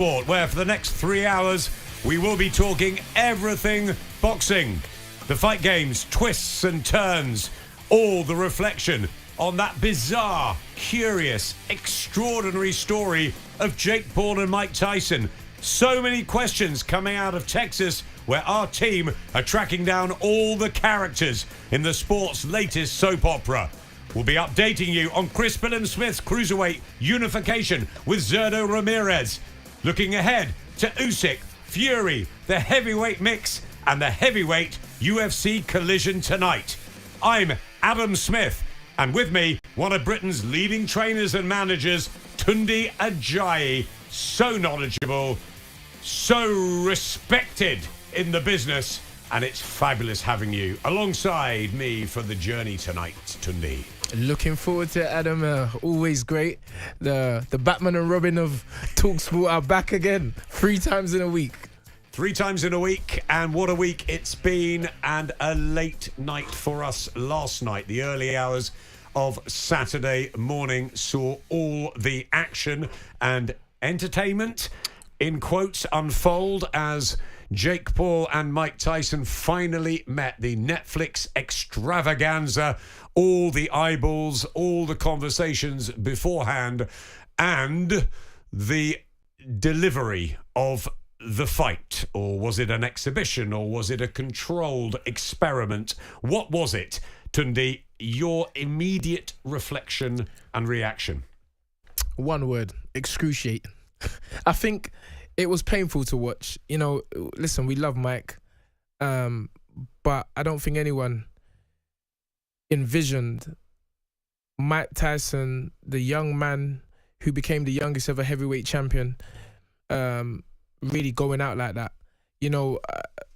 talkSPORT, where for the next 3 hours we will be talking everything boxing. The fight games, twists and turns, all the reflection on that bizarre, curious, extraordinary story of Jake Paul and Mike Tyson. So many questions coming out of Texas, where our team are tracking down all the characters in the sport's latest soap opera. We'll be updating you on Chris Billam-Smith's cruiserweight unification with Serrano Ramirez. Looking ahead to Usyk, Fury, the heavyweight mix, and the heavyweight UFC collision tonight. I'm Adam Smith, and with me, one of Britain's leading trainers and managers, Tunde Ajayi. So knowledgeable, so respected in the business, and it's fabulous having you alongside me for the journey tonight, Tunde. Looking forward to it, Adam. Always great. The Batman and Robin of talkSPORT are back again, 3 times in a week. 3 times in a week, and what a week it's been, and a late night for us last night. The early hours of Saturday morning saw all the action and entertainment, in quotes, unfold as Jake Paul and Mike Tyson finally met. The Netflix extravaganza, all the eyeballs, all the conversations beforehand, and the delivery of the fight. Or was it an exhibition, or was it a controlled experiment? What was it, Tunde? Your immediate reflection and reaction? One word: excruciating. I think it was painful to watch. You know, listen, we love Mike, but I don't think anyone envisioned Mike Tyson, the young man who became the youngest ever heavyweight champion, really going out like that. You know,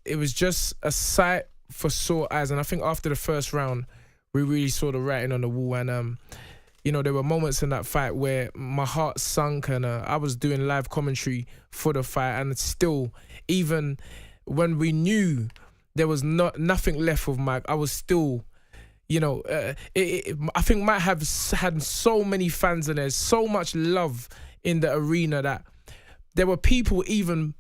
it was just a sight for sore eyes. And I think after the first round, we really saw the writing on the wall. And, you know, there were moments in that fight where my heart sunk, and I was doing live commentary for the fight. And still, even when we knew there was nothing left of Mike, I was still, you know, I think Mike has had so many fans, and there's so much love in the arena that there were people even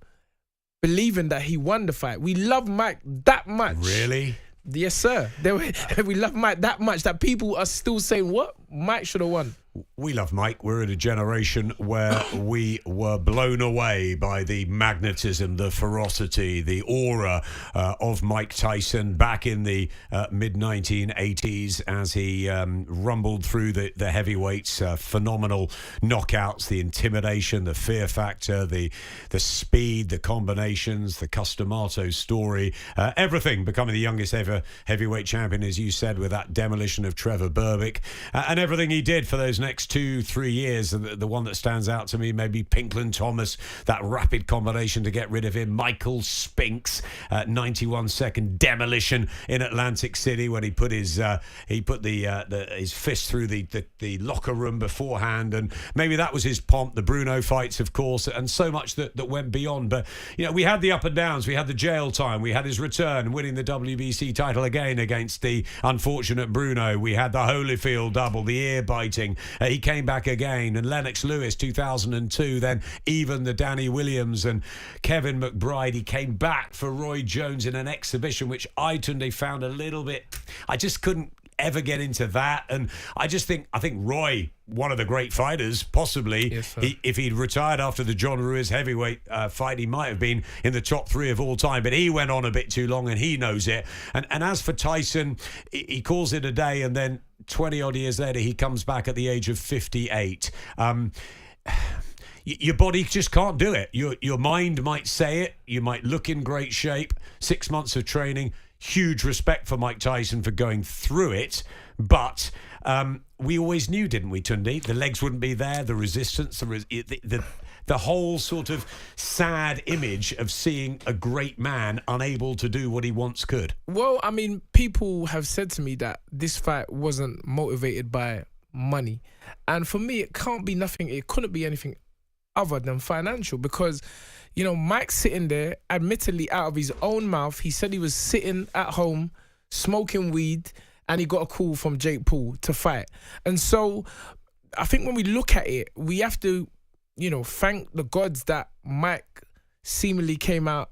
believing that he won the fight. We love Mike that much. Really? Yes, sir. We love Mike that much that people are still saying, what? Mike should have won. We love Mike. We're in a generation where we were blown away by the magnetism, the ferocity, the aura of Mike Tyson back in the mid-1980s as he rumbled through the heavyweights. Phenomenal knockouts, the intimidation, the fear factor, the speed, the combinations, the Customato story, everything, becoming the youngest ever heavyweight champion, as you said, with that demolition of Trevor Berbick, and everything he did for those next 2-3 years. And the one that stands out to me, maybe Pinkland Thomas, that rapid combination to get rid of him. Michael Spinks, 91-second demolition in Atlantic City when he put his fist through the locker room beforehand, and maybe that was his pomp. The Bruno fights, of course, and so much that went beyond. But you know, we had the up and downs. We had the jail time. We had his return, winning the WBC title again against the unfortunate Bruno. We had the Holyfield double, the ear biting. He came back again, and Lennox Lewis 2002, then even the Danny Williams and Kevin McBride. He came back for Roy Jones in an exhibition, which I, Tunde, found a little bit, I just couldn't ever get into that. And I think Roy, one of the great fighters, possibly, yes, if he'd retired after the John Ruiz heavyweight fight, he might have been in the top 3 of all time, but he went on a bit too long, and he knows it. And as for Tyson, he calls it a day, and then 20 odd years later he comes back at the age of 58. Your body just can't do it. Your mind might say it. You might look in great shape. 6 months of training. Huge respect for Mike Tyson for going through it, but we always knew, didn't we, Tunde? The legs wouldn't be there, the resistance, the whole sort of sad image of seeing a great man unable to do what he once could. Well, I mean, people have said to me that this fight wasn't motivated by money, and for me, it couldn't be anything other than financial, because, you know, Mike's sitting there, admittedly out of his own mouth, he said he was sitting at home smoking weed, and he got a call from Jake Paul to fight. And so I think when we look at it, we have to, you know, thank the gods that Mike seemingly came out,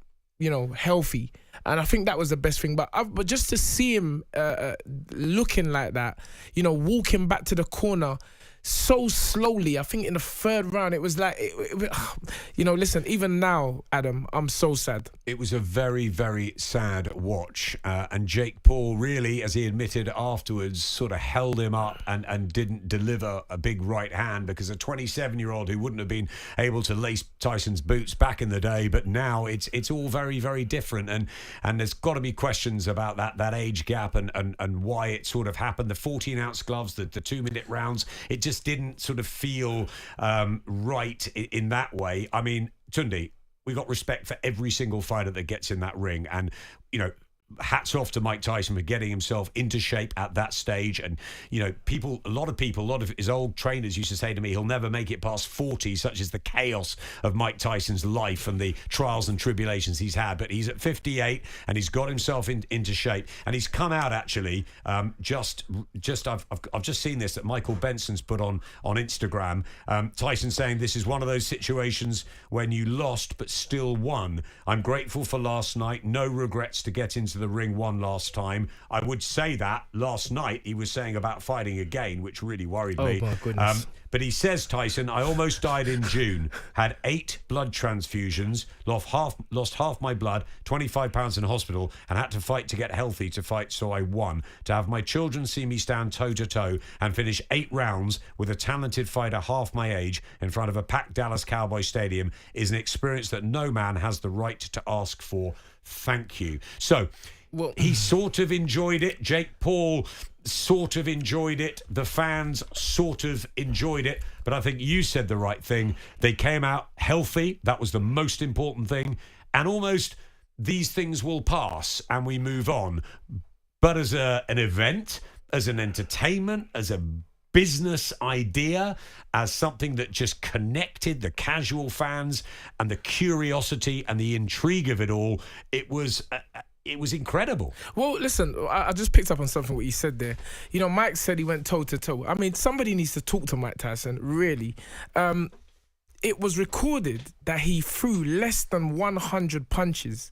healthy. And I think that was the best thing. But just to see him looking like that, walking back to the corner so slowly. I think in the third round, it was like, listen, even now, Adam, I'm so sad. It was a very, very sad watch. And Jake Paul really, as he admitted afterwards, sort of held him up and didn't deliver a big right hand, because a 27-year-old who wouldn't have been able to lace Tyson's boots back in the day, but now it's all very, very different. And there's got to be questions about that age gap and why it sort of happened. The 14-ounce gloves, the 2-minute rounds, it just didn't sort of feel right in that way. I mean, Tunde, we got respect for every single fighter that gets in that ring, and hats off to Mike Tyson for getting himself into shape at that stage. And a lot of his old trainers used to say to me, he'll never make it past 40, such as the chaos of Mike Tyson's life and the trials and tribulations he's had. But he's at 58 and he's got himself into shape, and he's come out actually I've just seen this that Michael Benson's put on Instagram. Tyson saying, this is one of those situations when you lost but still won. I'm grateful for last night, no regrets to get into the ring one last time. I would say that last night he was saying about fighting again, which really worried me. Oh my goodness. But he says, Tyson, I almost died in June, had 8 blood transfusions, lost half my blood, 25 pounds in hospital, and had to fight to get healthy to fight, so I won. To have my children see me stand toe-to-toe and finish 8 rounds with a talented fighter half my age in front of a packed Dallas Cowboy Stadium is an experience that no man has the right to ask for. Thank you. So, he sort of enjoyed it. Jake Paul sort of enjoyed it. The fans sort of enjoyed it. But I think you said the right thing. They came out healthy. That was the most important thing. And almost these things will pass and we move on. But as an event, as an entertainment, as a business idea, as something that just connected the casual fans and the curiosity and the intrigue of it all, it was incredible. Well, listen, I just picked up on something what you said there. Mike said he went toe-to-toe. I mean, somebody needs to talk to Mike Tyson, really. It was recorded that he threw less than 100 punches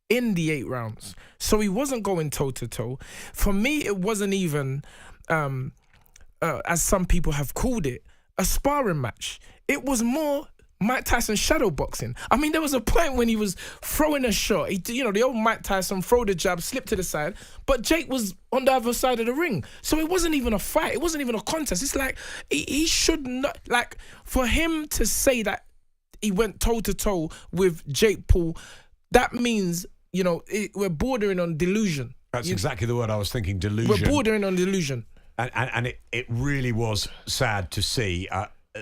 in the 8 rounds. So he wasn't going toe-to-toe. For me, it wasn't even, as some people have called it, a sparring match. It was more Mike Tyson shadow boxing. I mean, there was a point when he was throwing a shot. The old Mike Tyson throw the jab, slip to the side, but Jake was on the other side of the ring. So it wasn't even a fight. It wasn't even a contest. It's like he should not, like, for him to say that he went toe-to-toe with Jake Paul, that means, we're bordering on delusion. That's exactly the word I was thinking, delusion. We're bordering on delusion. And it really was sad to see.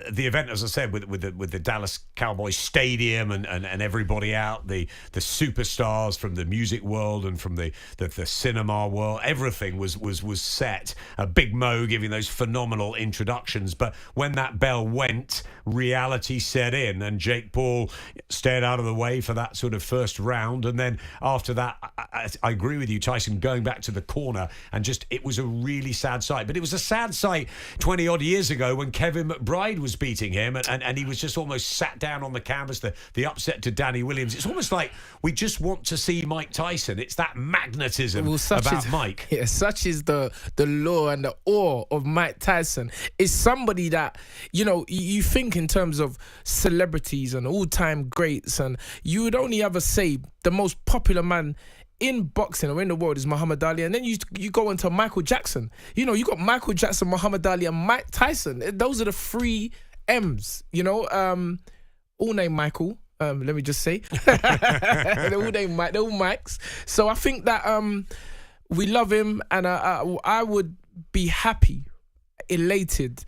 The event, as I said, with the Dallas Cowboys Stadium and everybody out, the superstars from the music world and from the cinema world, everything was set. Big Mo giving those phenomenal introductions, but when that bell went, reality set in, and Jake Paul stayed out of the way for that sort of first round, and then after that, I agree with you, Tyson going back to the corner, and just it was a really sad sight. But it was a sad sight 20 odd years ago when Kevin McBride was beating him, and he was just almost sat down on the canvas, the upset to Danny Williams. It's almost like we just want to see Mike Tyson. It's that magnetism about Mike. Yeah, such is the lure and the awe of Mike Tyson. Is somebody that, you think in terms of celebrities and all-time greats, and you would only ever say the most popular man in boxing or in the world is Muhammad Ali, and then you go into Michael Jackson. You got Michael Jackson, Muhammad Ali, and Mike Tyson. Those are the 3 M's. All name Michael. Let me just say, they're all name Mike. They're all Mikes. So I think that we love him, and I would be happy, elated,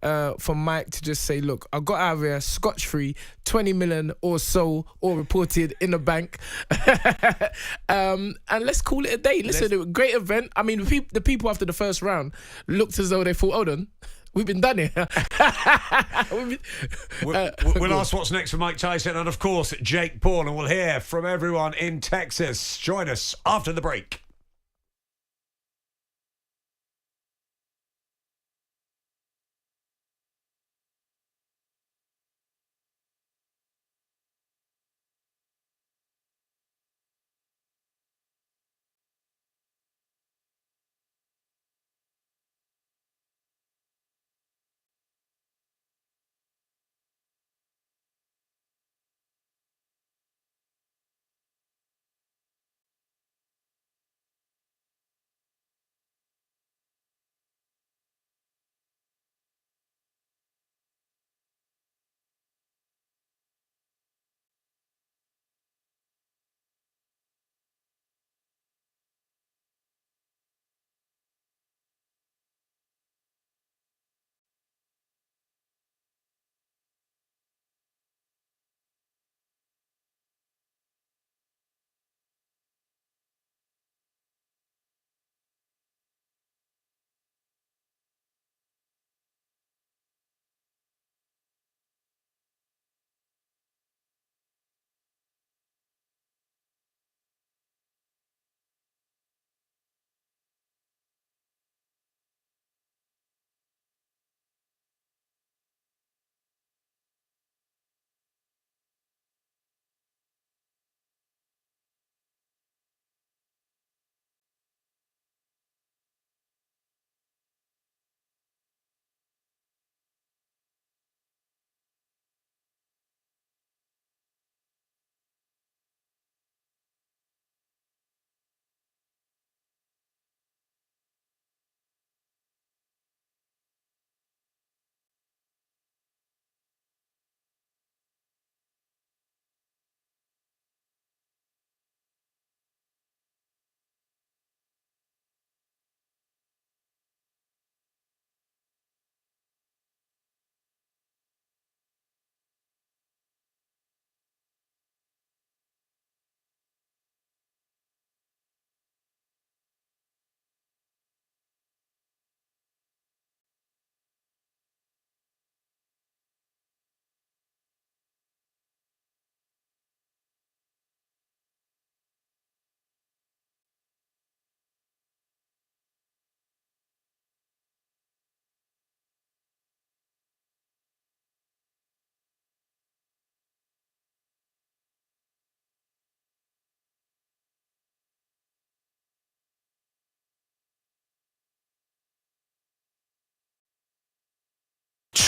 for Mike to just say, look, I got out of here scotch-free, 20 million or so, all reported in the bank. And let's call it a day. Listen, it was a great event. I mean, the people after the first round looked as though they thought, hold on, we've been done here. We'll ask what's next for Mike Tyson and, of course, Jake Paul, and we'll hear from everyone in Texas. Join us after the break.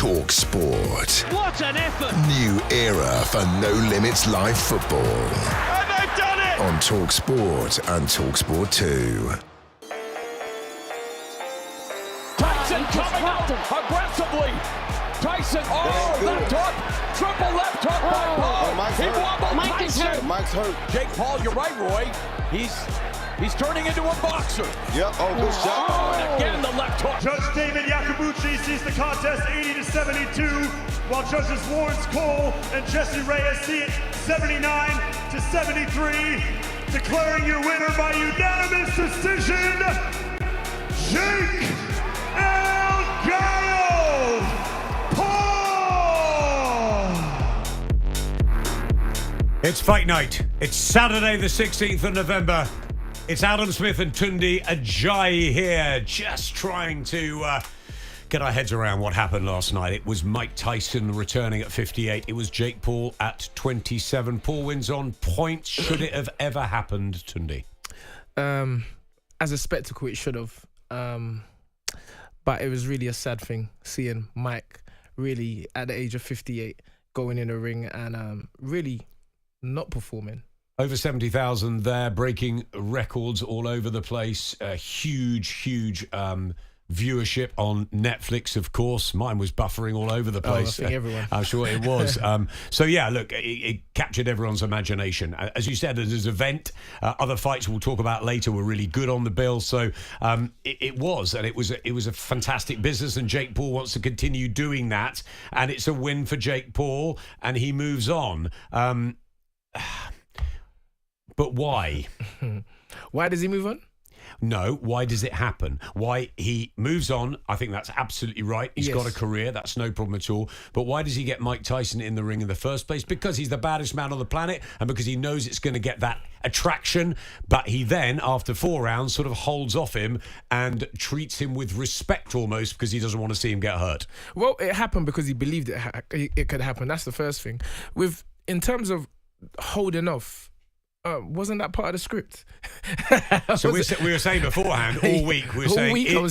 talkSPORT. What an effort! New era for No Limits Live football. And they've done it! On talkSPORT and talkSPORT 2. Tyson coming out aggressively. Tyson, left hook. Triple left hook by Paul. He wobbled Tyson. Mike's hurt. Jake Paul, you're right, Roy. He's turning into a boxer. Yep. Oh, good shot. And again, the left hook. Judge David Yakubuchi sees the contest 80-72, while judges Lawrence Cole and Jesse Reyes see it 79-73. Declaring your winner by unanimous decision, Jake El Gallo Paul! It's fight night. It's Saturday the 16th of November. It's Adam Smith and Tunde Ajayi here, just trying to get our heads around what happened last night. It was Mike Tyson returning at 58. It was Jake Paul at 27. Paul wins on points. Should it have ever happened, Tunde? As a spectacle, it should have. But it was really a sad thing seeing Mike really at the age of 58 going in the ring and really not performing. Over 70,000 there, breaking records all over the place. A huge viewership on Netflix, of course. Mine was buffering all over the place. I think everyone. I'm sure it was. So, yeah, look, it captured everyone's imagination. As you said, as an event, other fights we'll talk about later were really good on the bill. So it was a fantastic business, and Jake Paul wants to continue doing that. And it's a win for Jake Paul, and he moves on. But why? Why does he move on? No, why does it happen? Why he moves on, I think that's absolutely right. He's got a career, that's no problem at all. But why does he get Mike Tyson in the ring in the first place? Because he's the baddest man on the planet and because he knows it's going to get that attraction. But he then, after 4 rounds, sort of holds off him and treats him with respect almost because he doesn't want to see him get hurt. Well, it happened because he believed it could happen. That's the first thing. In terms of holding off, wasn't that part of the script? So we were saying beforehand, all week, I was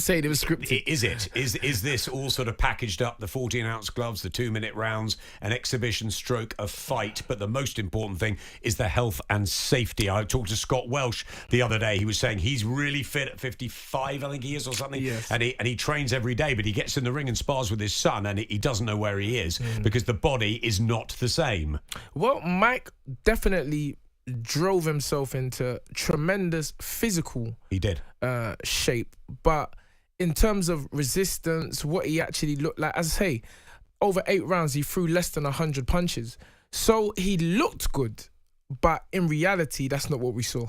saying it was scripted. Is this all sort of packaged up, the 14-ounce gloves, the 2-minute rounds, an exhibition stroke, a fight? But the most important thing is the health and safety. I talked to Scott Welsh the other day. He was saying he's really fit at 55, I think he is, or something. Yes. And he trains every day, but he gets in the ring and spars with his son, and he doesn't know where he is because the body is not the same. Well, Mike definitely drove himself into tremendous physical shape, but in terms of resistance, what he actually looked like, as I say, over 8 rounds he threw less than 100 punches, so he looked good, but in reality that's not what we saw.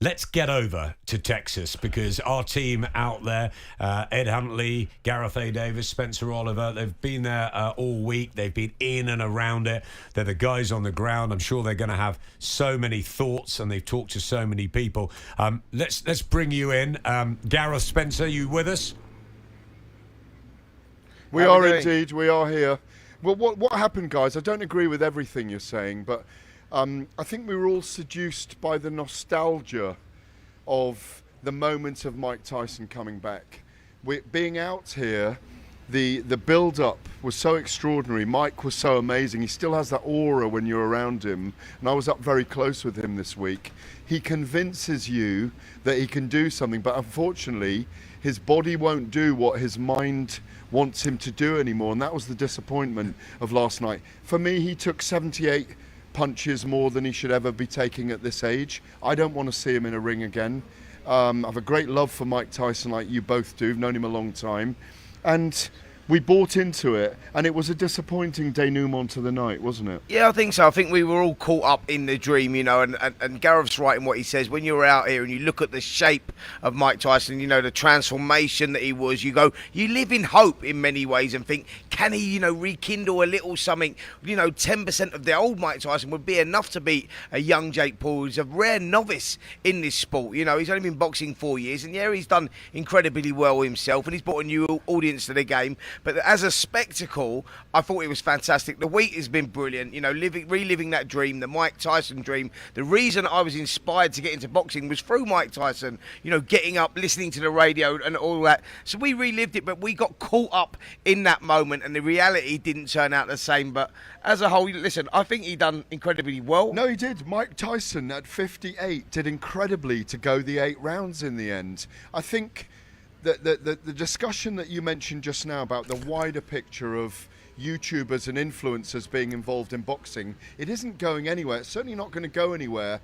Let's get over to Texas because our team out there, Ed Huntley, Gareth A. Davis, Spencer Oliver, they've been there all week. They've been in and around it. They're the guys on the ground. I'm sure they're going to have so many thoughts and they've talked to so many people. Let's bring you in. Gareth, Spencer, you with us? We are indeed. We are here. Well, what happened, guys? I don't agree with everything you're saying, but I think we were all seduced by the nostalgia of the moment of Mike Tyson coming back. Being out here, the build-up was so extraordinary. Mike was so amazing. He still has that aura when you're around him. And I was up very close with him this week. He convinces you that he can do something, but unfortunately, his body won't do what his mind wants him to do anymore. And that was the disappointment of last night. For me, he took 78 punches more than he should ever be taking at this age. I don't want to see him in a ring again. I have a great love for Mike Tyson, like you both do. I've known him a long time. And we bought into it, and it was a disappointing denouement to the night, wasn't it? Yeah, I think so. I think we were all caught up in the dream, you know, and Gareth's right in what he says. When you're out here and you look at the shape of Mike Tyson, you know, the transformation that he was, you live in hope in many ways and think, can he, you know, rekindle a little something? You know, 10% of the old Mike Tyson would be enough to beat a young Jake Paul, who's a rare novice in this sport. You know, he's only been boxing 4 years, and yeah, he's done incredibly well himself, and he's brought a new audience to the game. But as a spectacle, I thought it was fantastic. The week has been brilliant. You know, reliving that dream, the Mike Tyson dream. The reason I was inspired to get into boxing was through Mike Tyson. You know, getting up, listening to the radio and all that. So we relived it, but we got caught up in that moment, and the reality didn't turn out the same. But as a whole, listen, I think he done incredibly well. No, he did. Mike Tyson at 58 did incredibly to go the 8 rounds in the end. I think that the discussion that you mentioned just now about the wider picture of YouTubers and influencers being involved in boxing, it isn't going anywhere. It's certainly not going to go anywhere.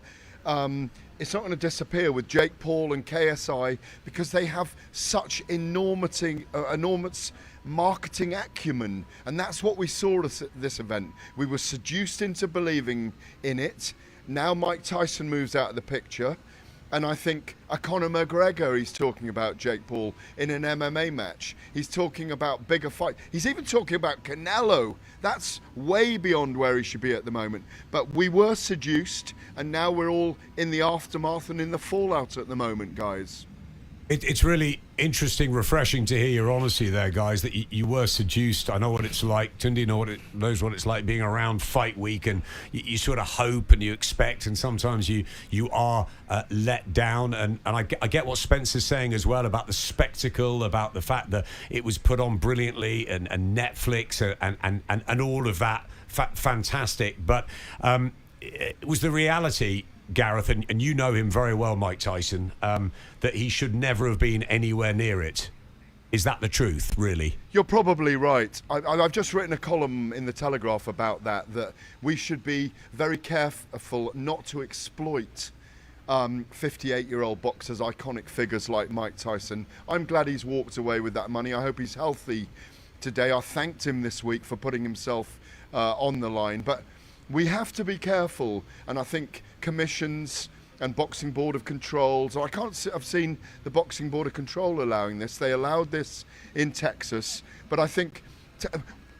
It's not going to disappear with Jake Paul and KSI because they have such enormous marketing acumen, and that's what we saw at this event. We were seduced into believing in it. Now Mike Tyson moves out of the picture, and I think a Conor McGregor, he's talking about Jake Paul in an MMA match. He's talking about bigger fight. He's even talking about Canelo. That's way beyond where he should be at the moment. But we were seduced, and now we're all in the aftermath and in the fallout at the moment, guys. It's really interesting, refreshing to hear your honesty there, guys, that you were seduced. I know what it's like. Tunde knows what it's like being around fight week, and you sort of hope and you expect, and sometimes you are let down. And I get what Spencer's saying as well about the spectacle, about the fact that it was put on brilliantly, and Netflix and all of that. Fantastic. But it was the reality, Gareth, and you know him very well, Mike Tyson, that he should never have been anywhere near it. Is that the truth, really? You're probably right. I've just written a column in the Telegraph about that we should be very careful not to exploit 58-year-old boxers, iconic figures like Mike Tyson. I'm glad he's walked away with that money. I hope he's healthy today. I thanked him this week for putting himself on the line. But we have to be careful, and I think commissions and Boxing Board of Control. So I've seen the Boxing Board of Control allowing this. They allowed this in Texas, but I think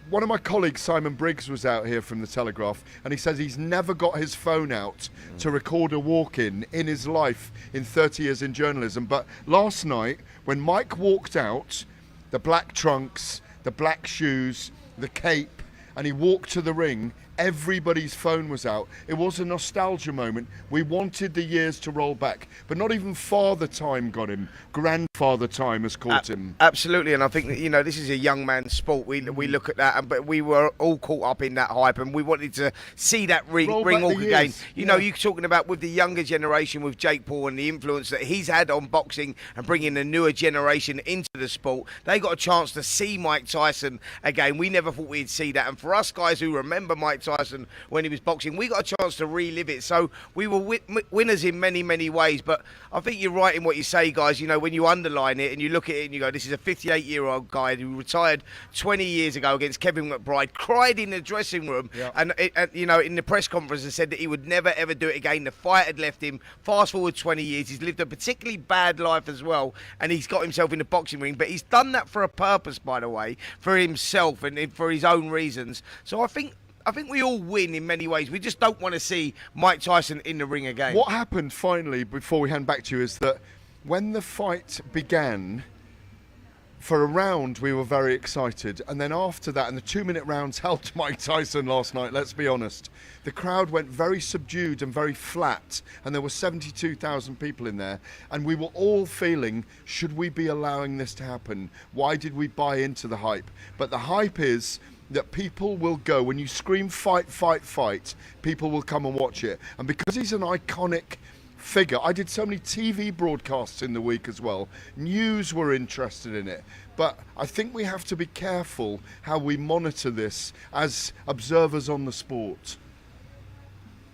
one of my colleagues, Simon Briggs, was out here from the Telegraph, and he says he's never got his phone out to record a walk-in in his life in 30 years in journalism. But last night, when Mike walked out, the black trunks, the black shoes, the cape, and he walked to the ring, everybody's phone was out. It was a nostalgia moment. We wanted the years to roll back, but not even Father Time got him. Grandfather Time has caught him. Absolutely, and I think that, you know, this is a young man's sport. We look at that, but we were all caught up in that hype, and we wanted to see that ring walk again. You know, you're talking about with the younger generation, with Jake Paul and the influence that he's had on boxing and bringing the newer generation into the sport. They got a chance to see Mike Tyson again. We never thought we'd see that, and for us guys who remember Mike Tyson when he was boxing, we got a chance to relive it. So we were winners in many, many ways. But I think you're right in what you say, guys. You know, when you underline it and you look at it and you go, this is a 58-year-old guy who retired 20 years ago against Kevin McBride, cried in the dressing room, and you know, in the press conference, and said that he would never ever do it again. The fight had left him. Fast forward 20 years, he's lived a particularly bad life as well, and he's got himself in the boxing ring. But he's done that for a purpose, by the way, for himself and for his own reasons. So I think we all win in many ways. We just don't want to see Mike Tyson in the ring again. What happened finally, before we hand back to you, is that when the fight began, for a round we were very excited, and then after that, and the 2-minute rounds helped Mike Tyson last night, let's be honest, the crowd went very subdued and very flat, and there were 72,000 people in there, and we were all feeling, should we be allowing this to happen? Why did we buy into the hype? But the hype is that people will go, when you scream fight, fight, fight, people will come and watch it. And because he's an iconic figure, I did so many TV broadcasts in the week as well. News were interested in it. But I think we have to be careful how we monitor this as observers on the sport.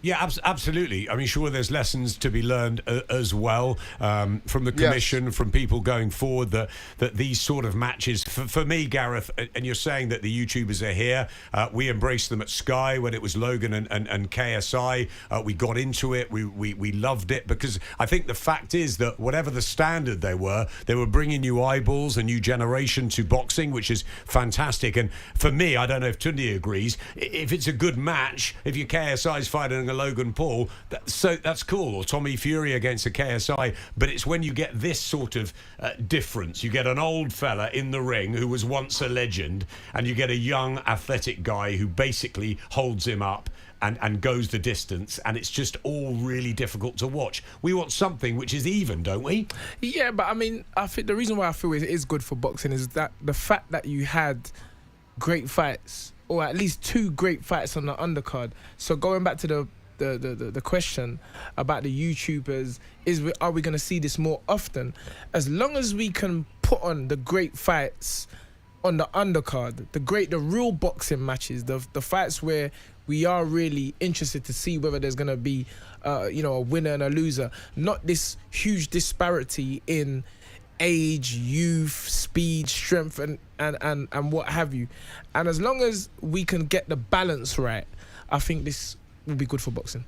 Yeah, absolutely. I mean, sure, there's lessons to be learned as well from the commission, from people going forward, that these sort of matches, for me, Gareth, and you're saying that the YouTubers are here, we embraced them at Sky when it was Logan and KSI. We got into it. We loved it, because I think the fact is that whatever the standard they were bringing new eyeballs, a new generation to boxing, which is fantastic. And for me, I don't know if Tunde agrees, if it's a good match, if your KSI's fighting Logan Paul, that's cool, or Tommy Fury against a KSI, but it's when you get this sort of difference. You get an old fella in the ring who was once a legend, and you get a young athletic guy who basically holds him up and goes the distance, and it's just all really difficult to watch. We want something which is even, don't we? Yeah, but I mean, I think the reason why I feel it is good for boxing is that the fact that you had great fights, or at least 2 great fights on the undercard. So going back to the question about the YouTubers, are we going to see this more often? As long as we can put on the great fights on the undercard, the real boxing matches, the fights where we are really interested to see whether there's going to be a winner and a loser, not this huge disparity in age, youth, speed, strength, and what have you. And as long as we can get the balance right, I think this will be good for boxing.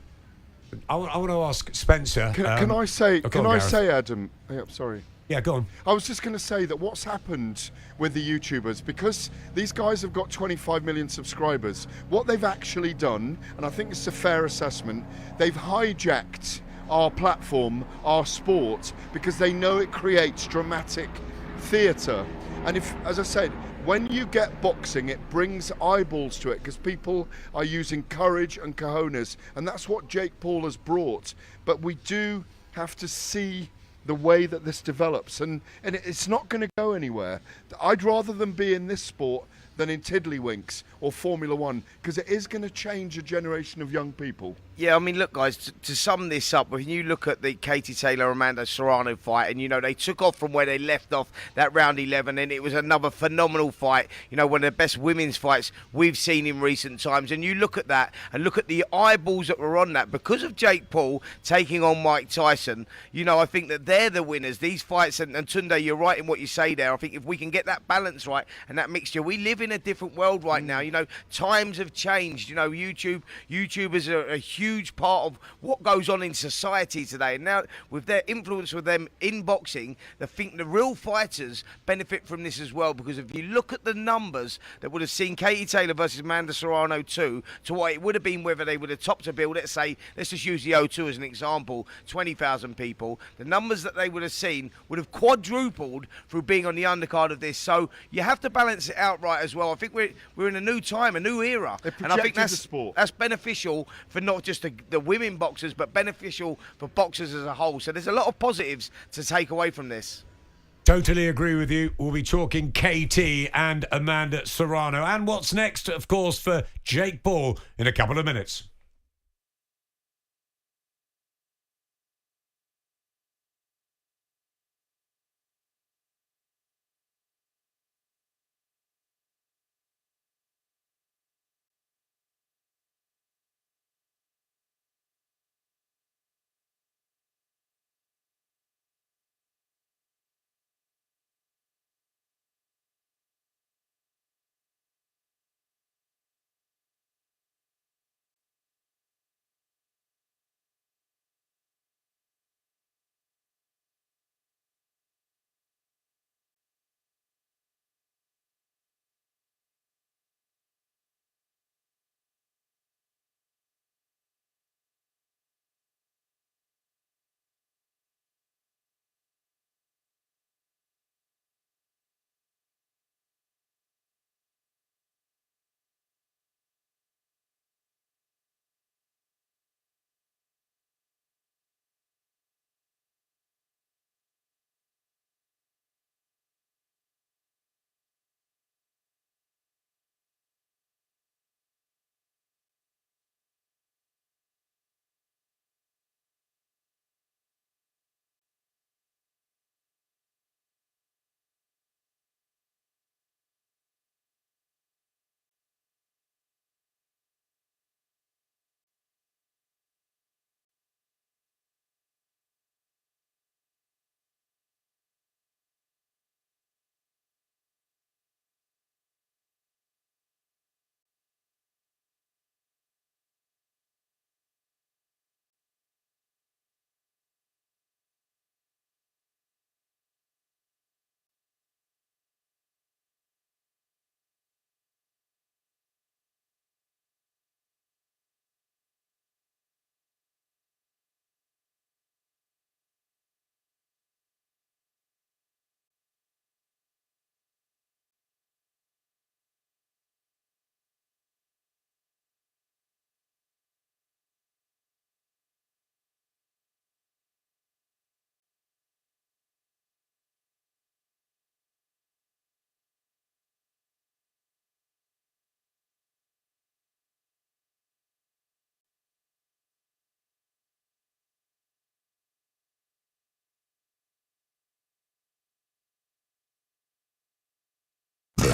I want to ask Spencer. Can I say, Adam? Yeah, sorry. Yeah, go on. I was just going to say that what's happened with the YouTubers, because these guys have got 25 million subscribers, what they've actually done, and I think it's a fair assessment, they've hijacked our platform, our sport, because they know it creates dramatic theatre. And if, as I said, when you get boxing, it brings eyeballs to it, because people are using courage and cojones, and that's what Jake Paul has brought. But we do have to see the way that this develops, and it's not going to go anywhere. I'd rather them be in this sport than in Tiddlywinks or Formula One, because it is going to change a generation of young people. Yeah, I mean, look, guys, to sum this up, when you look at the Katie Taylor-Amanda Serrano fight, and, they took off from where they left off that round 11, and it was another phenomenal fight, one of the best women's fights we've seen in recent times. And you look at that, and look at the eyeballs that were on that, because of Jake Paul taking on Mike Tyson, I think that they're the winners. These fights, and Tunde, you're right in what you say there. I think if we can get that balance right, and that mixture, we live in a different world right now. Times have changed. YouTubers are a huge part of what goes on in society today, and now with their influence with them in boxing, I think the real fighters benefit from this as well, because if you look at the numbers that would have seen Katie Taylor versus Amanda Serrano 2 to what it would have been whether they would have topped a bill, let's just use the O2 as an example, 20,000 people, the numbers that they would have seen would have quadrupled through being on the undercard of this. So you have to balance it out right as well. I think we're in a new time, a new era, and I think that's beneficial for not just the women boxers, but beneficial for boxers as a whole. So there's a lot of positives to take away from this. Totally agree with you. We'll be talking KT and Amanda Serrano, and what's next, of course, for Jake Paul in a couple of minutes.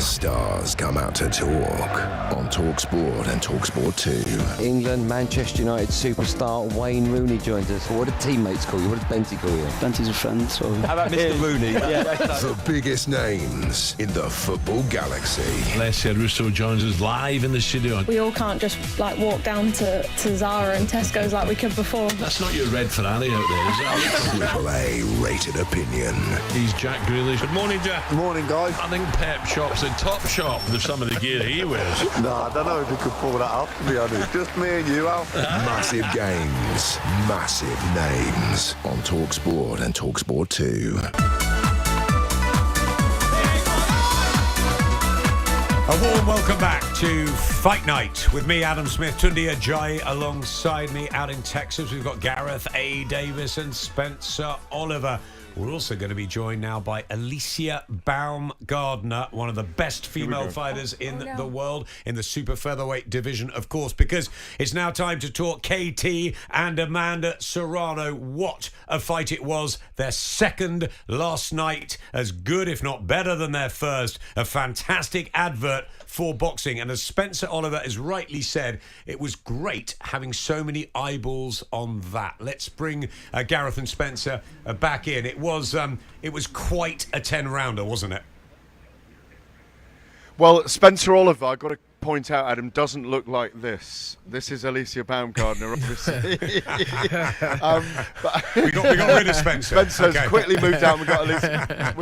stars come out to talk on talkSPORT and talkSPORT 2. England, Manchester United superstar Wayne Rooney joins us. What do teammates call you? What does Benty call you? Benty's a friend. So. How about Mr. Rooney? The biggest names in the football galaxy. Alessia Russo joins us live in the studio. We all can't just walk down to Zara and Tesco's like we could before. That's not your Red Ferrari out there, is it? Triple A rated opinion. He's Jack Grealish. Good morning, Jack. Good morning, guys. I think Pep Shop's a top shop with some of the gear he wears. No, I don't know if he could pull that off, to be honest. Just me and you, Al. Massive games, massive names on talkSPORT and talkSPORT 2. A warm welcome back to Fight Night with me, Adam Smith Tunde Ajayi. Alongside me out in Texas, we've got Gareth A. Davis and Spencer Oliver. We're also going to be joined now by Alicia Baumgardner, one of the best female fighters in the world in the super featherweight division, of course, because it's now time to talk KT and Amanda Serrano. What a fight it was. Their second last night, as good, if not better than their first. A fantastic advert for boxing. And as Spencer Oliver has rightly said, it was great having so many eyeballs on that. Let's bring Gareth and Spencer back in. It was quite a 10-rounder, wasn't it? Well, Spencer Oliver, I've got to point out, Adam, doesn't look like this. This is Alicia Baumgardner, obviously. We got rid of Spencer. Spencer's quickly moved out. We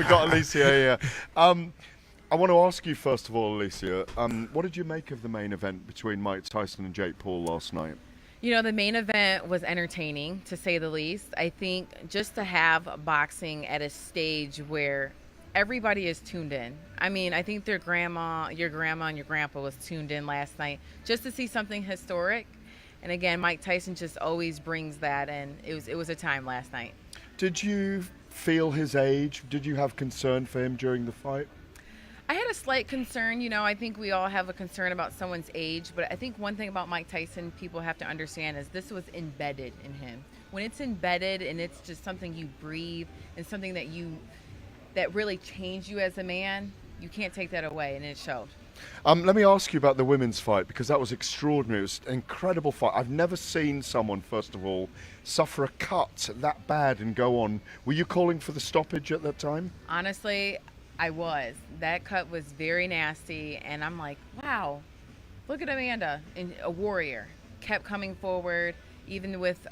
got Alicia here. I want to ask you, first of all, Alicia, what did you make of the main event between Mike Tyson and Jake Paul last night? You know, the main event was entertaining, to say the least. I think just to have boxing at a stage where everybody is tuned in. I mean, I think your grandma and your grandpa was tuned in last night just to see something historic. And again, Mike Tyson just always brings that, and it was a time last night. Did you feel his age? Did you have concern for him during the fight? I had a slight concern. You know, I think we all have a concern about someone's age, but I think one thing about Mike Tyson people have to understand is this was embedded in him. When it's embedded and it's just something you breathe and something that really changed you as a man, you can't take that away, and it showed. Let me ask you about the women's fight, because that was extraordinary. It was an incredible fight. I've never seen someone, first of all, suffer a cut that bad and go on. Were you calling for the stoppage at that time? Honestly, I was. That cut was very nasty, and I'm like, wow, look at Amanda, and a warrior. Kept coming forward, even with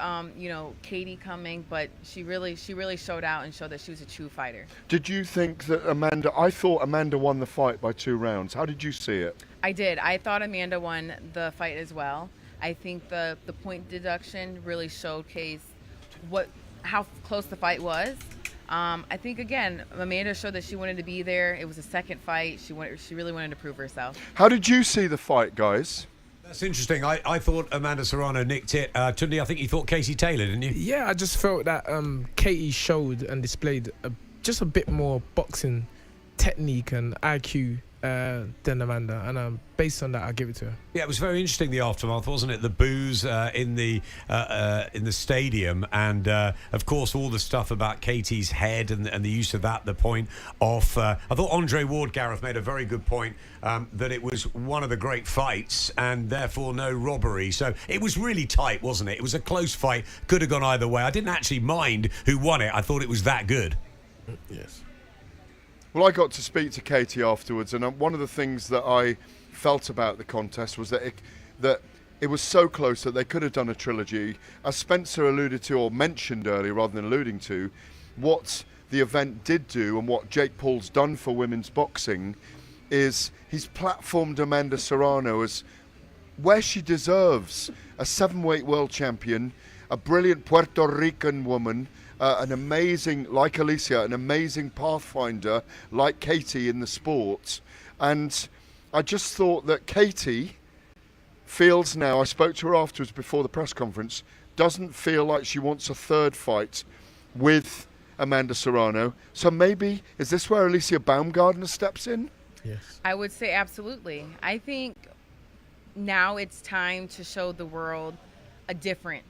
Katie coming, but she really showed out and showed that she was a true fighter. Did you think that I thought Amanda won the fight by 2 rounds. How did you see it? I did. I thought Amanda won the fight as well. I think the point deduction really showcased how close the fight was. I think, again, Amanda showed that she wanted to be there. It was a second fight. She really wanted to prove herself. How did you see the fight, guys? That's interesting. I thought Amanda Serrano nicked it. Tunde, I think you thought Casey Taylor, didn't you? Yeah, I just felt that Katie showed and displayed just a bit more boxing technique and IQ than Amanda, and based on that, I'll give it to her. Yeah, it was very interesting, the aftermath, wasn't it? The boos in the stadium, and of course all the stuff about Katie's head and the use of that, the point off. I thought Andre Ward, Gareth, made a very good point that it was one of the great fights and therefore no robbery. So it was really tight, wasn't it? It was a close fight, could have gone either way. I didn't actually mind who won it. I thought it was that good. Yes. Well, I got to speak to Katie afterwards, and one of the things that I felt about the contest was that it was so close that they could have done a trilogy. As Spencer alluded to, or mentioned earlier rather than alluding to, what the event did do and what Jake Paul's done for women's boxing is he's platformed Amanda Serrano as where she deserves, a 7-weight world champion, a brilliant Puerto Rican woman, an amazing, like Alicia, an amazing pathfinder like Katie in the sport. And I just thought that Katie feels now, I spoke to her afterwards before the press conference, doesn't feel like she wants a third fight with Amanda Serrano. So maybe, is this where Alicia Baumgardner steps in? Yes. I would say absolutely. I think now it's time to show the world a different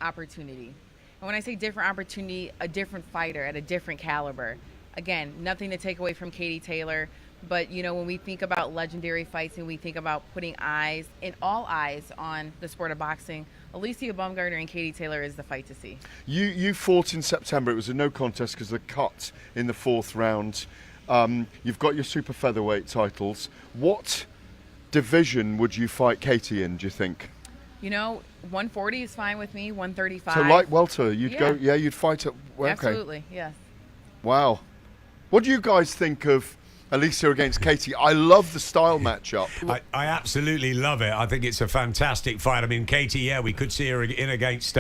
opportunity. And when I say different opportunity, a different fighter at a different caliber. Again, nothing to take away from Katie Taylor, But, you know, when we think about legendary fights and we think about putting eyes and all eyes on the sport of boxing, Alicia Baumgardner and Katie Taylor is the fight to see. You fought in September. It was a no contest because of the cut in the 4th round. You've got your super featherweight titles. What division would you fight Katie in, do you think? You know, 140 is fine with me, 135. So light welter, you'd go, you'd fight at, well, okay. Absolutely, yes. Wow. What do you guys think of Alicia against Katie? I love the style matchup. I absolutely love it. I think it's a fantastic fight. I mean, Katie, we could see her in against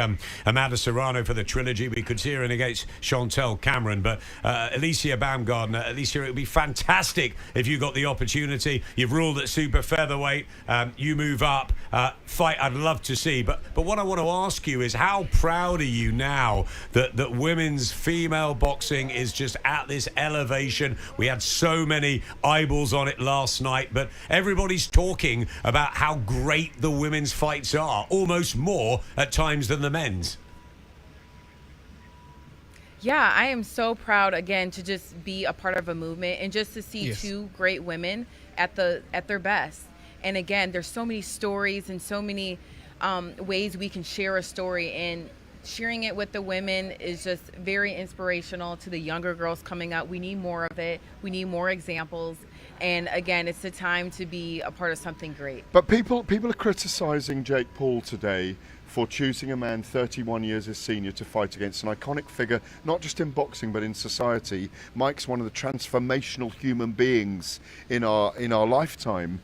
Amanda Serrano for the trilogy. We could see her in against Chantel Cameron. But Alicia Baumgardner, Alicia, it would be fantastic if you got the opportunity. You've ruled at super featherweight. You move up. Fight I'd love to see. But what I want to ask you is, how proud are you now that women's female boxing is just at this elevation? We had so many eyeballs on it last night, but everybody's talking about how great the women's fights are, almost more at times than the men's. Yeah, I am so proud again to just be a part of a movement and just to see two great women at their best. And again, there's so many stories and so many ways we can share a story, and sharing it with the women is just very inspirational to the younger girls coming up. We need more of it. We need more examples. And again, it's the time to be a part of something great. But people are criticising Jake Paul today for choosing a man 31 years his senior to fight against an iconic figure, not just in boxing but in society. Mike's one of the transformational human beings in our lifetime.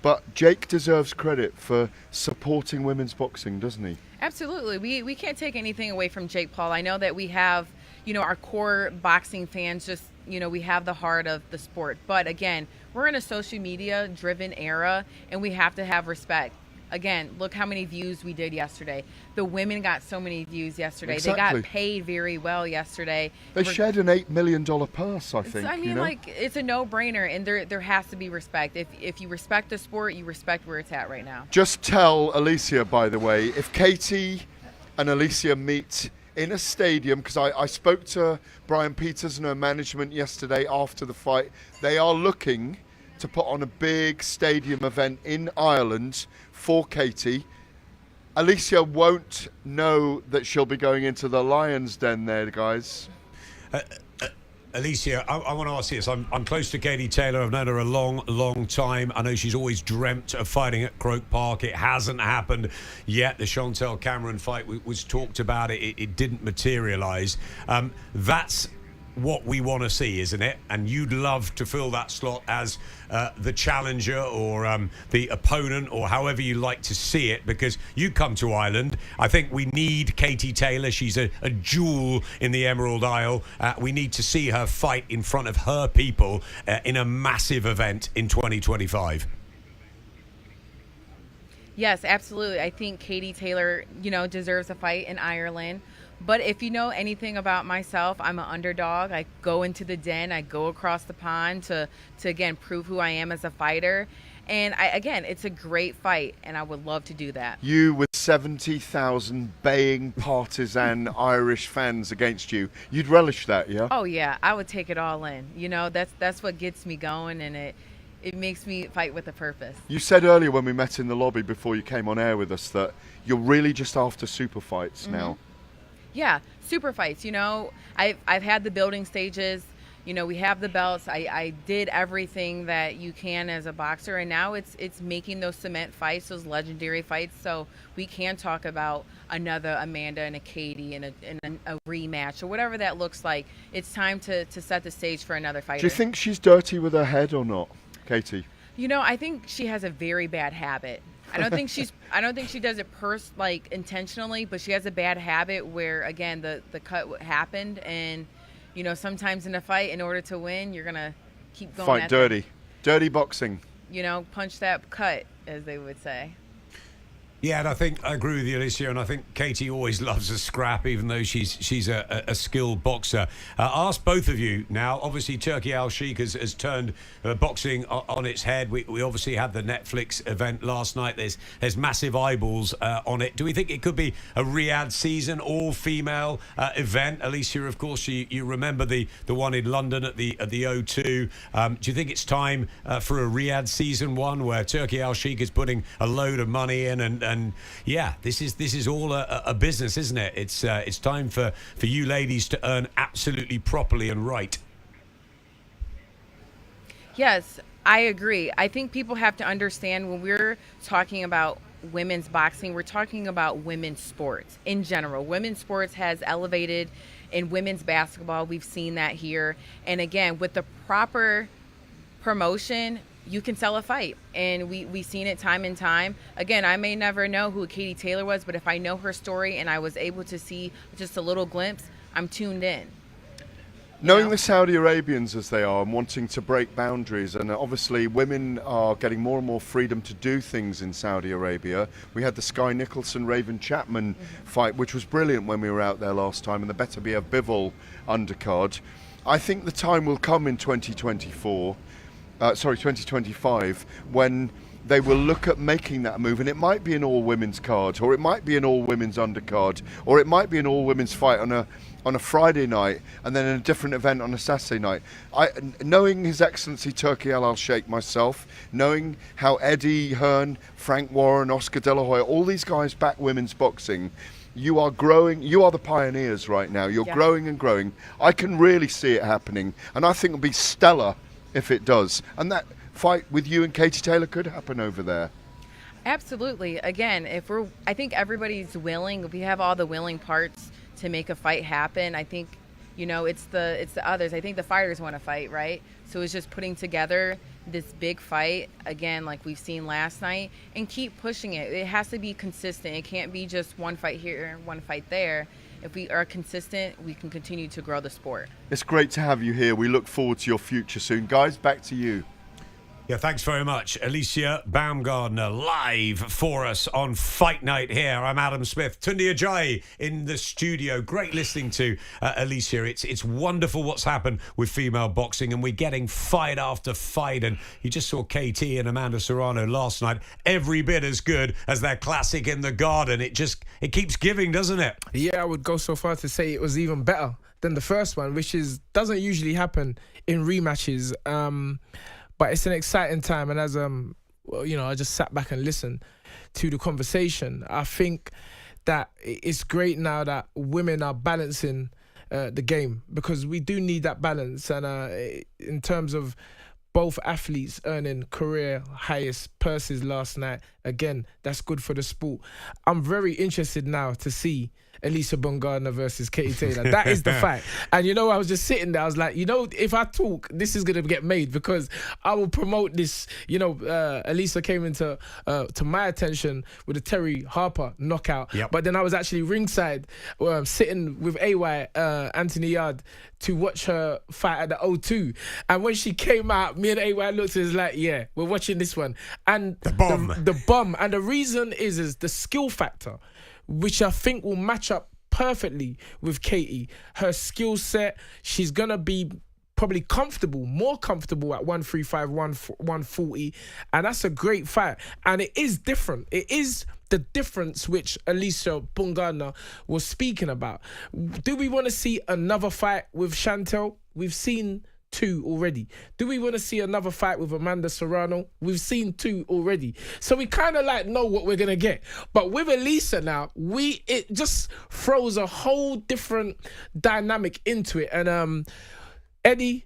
But Jake deserves credit for supporting women's boxing, doesn't he? Absolutely. We can't take anything away from Jake Paul. I know that we have, you know, our core boxing fans, just, you know, we have the heart of the sport. But again, we're in a social media driven era, and we have to have respect. Again, look how many views we did yesterday. The women got so many views yesterday. Exactly. They got paid very well yesterday. They shared an $8 million purse, I think. I mean, like, it's a no-brainer, and there has to be respect. If you respect the sport, you respect where it's at right now. Just tell Alicia, by the way, if Katie and Alicia meet in a stadium, because I spoke to Brian Peters and her management yesterday after the fight, they are looking to put on a big stadium event in Ireland for Katie. Alicia won't know that she'll be going into the Lion's Den there, guys. Alicia, I want to ask you this. I'm close to Katie Taylor. I've known her a long time. I know she's always dreamt of fighting at Croke Park. It hasn't happened yet. The Chantel Cameron fight was talked about. It didn't materialise. That's what we want to see, isn't it? And you'd love to fill that slot as the challenger or the opponent, or however you like to see it, because you come to Ireland. I think we need Katie Taylor. She's a jewel in the Emerald Isle. We need to see her fight in front of her people in a massive event in 2025. Yes, absolutely. I think Katie Taylor, you know, deserves a fight in Ireland. But if you know anything about myself, I'm an underdog. I go into the den. I go across the pond to again, prove who I am as a fighter. And, again, it's a great fight, and I would love to do that. You with 70,000 baying partisan Irish fans against you, you'd relish that, yeah? Oh, yeah. I would take it all in. You know, that's what gets me going, and it makes me fight with a purpose. You said earlier when we met in the lobby before you came on air with us that you're really just after super fights now. Yeah, super fights. You know, I've had the building stages. You know, we have the belts. I did everything that you can as a boxer, and now it's making those cement fights, those legendary fights, so we can talk about another Amanda and a Katie and a rematch or whatever that looks like. It's time to set the stage for another fighter. Do you think she's dirty with her head or not, Katie? You know, I think she has a very bad habit. I don't think she does it intentionally, but she has a bad habit where, again, the cut happened, and you know, sometimes in a fight, in order to win, you're gonna keep going. Fight dirty, dirty boxing. You know, punch that cut, as they would say. Yeah, and I think I agree with you, Alicia, and I think Katie always loves a scrap, even though she's a skilled boxer. I'll ask both of you now. Obviously, Turki Al-Sheikh has turned boxing on its head. We obviously had the Netflix event last night. There's massive eyeballs on it. Do we think it could be a Riyadh season, all-female event? Alicia, of course, you remember the one in London at the O2. Do you think it's time for a Riyadh season one where Turki Al-Sheikh is putting a load of money in and yeah, this is all a business, isn't it? It's time for you ladies to earn absolutely properly and right. Yes, I agree. I think people have to understand when we're talking about women's boxing, we're talking about women's sports in general. Women's sports has elevated in women's basketball. We've seen that here. And again, with the proper promotion, you can sell a fight. And we've seen it time and time. Again, I may never know who Katie Taylor was, but if I know her story and I was able to see just a little glimpse, I'm tuned in. Knowing the Saudi Arabians as they are and wanting to break boundaries, and obviously women are getting more and more freedom to do things in Saudi Arabia. We had the Sky Nicholson-Raven Chapman fight, which was brilliant when we were out there last time, and the Beterviev Bivol undercard. I think the time will come in 2025, when they will look at making that move, and it might be an all-women's card, or it might be an all-women's undercard, or it might be an all-women's fight on a Friday night, and then a different event on a Saturday night. Knowing His Excellency Turki Al-Sheikh myself, knowing how Eddie Hearn, Frank Warren, Oscar De La Hoya, all these guys back women's boxing, you are growing. You are the pioneers right now. You're growing and growing. I can really see it happening, and I think it'll be stellar if it does. And that fight with you and Katie Taylor could happen over there. Absolutely. Again, I think everybody's willing. We have all the willing parts to make a fight happen. I think, it's the others. I think the fighters want to fight, right? So it's just putting together this big fight again, like we've seen last night, and keep pushing it. It has to be consistent. It can't be just one fight here, one fight there. If we are consistent, we can continue to grow the sport. It's great to have you here. We look forward to your future soon. Guys, back to you. Yeah, thanks very much. Alicia Baumgardner live for us on Fight Night here. I'm Adam Smith. Tunde Ajayi in the studio. Great listening to Alicia. It's wonderful what's happened with female boxing, and we're getting fight after fight. And you just saw KT and Amanda Serrano last night. Every bit as good as their classic in the Garden. It keeps giving, doesn't it? Yeah, I would go so far to say it was even better than the first one, which doesn't usually happen in rematches. But it's an exciting time, and as I just sat back and listened to the conversation. I think that it's great now that women are balancing the game, because we do need that balance. And in terms of both athletes earning career highest purses last night, again, that's good for the sport. I'm very interested now to see Alicia Baumgardner versus Katie Taylor. That is the fight. And I was just sitting there. I was like, if I talk, this is going to get made, because I will promote this. Alicia came into to my attention with a Terry Harper knockout. Yep. But then I was actually ringside, sitting with AY, Anthony Yarde, to watch her fight at the O2. And when she came out, me and AY looked at us like, yeah, we're watching this one. And the bomb. And the reason is the skill factor, which I think will match up perfectly with Katie. Her skill set, she's going to be probably more comfortable at 135, 140. And that's a great fight. And it is different. It is the difference which Alicia Baumgardner was speaking about. Do we want to see another fight with Chantel? We've seen 2 already. Do we want to see another fight with Amanda Serrano? We've seen 2 already. So we kind of know what we're going to get. But with Alicia now, it just throws a whole different dynamic into it. And Eddie,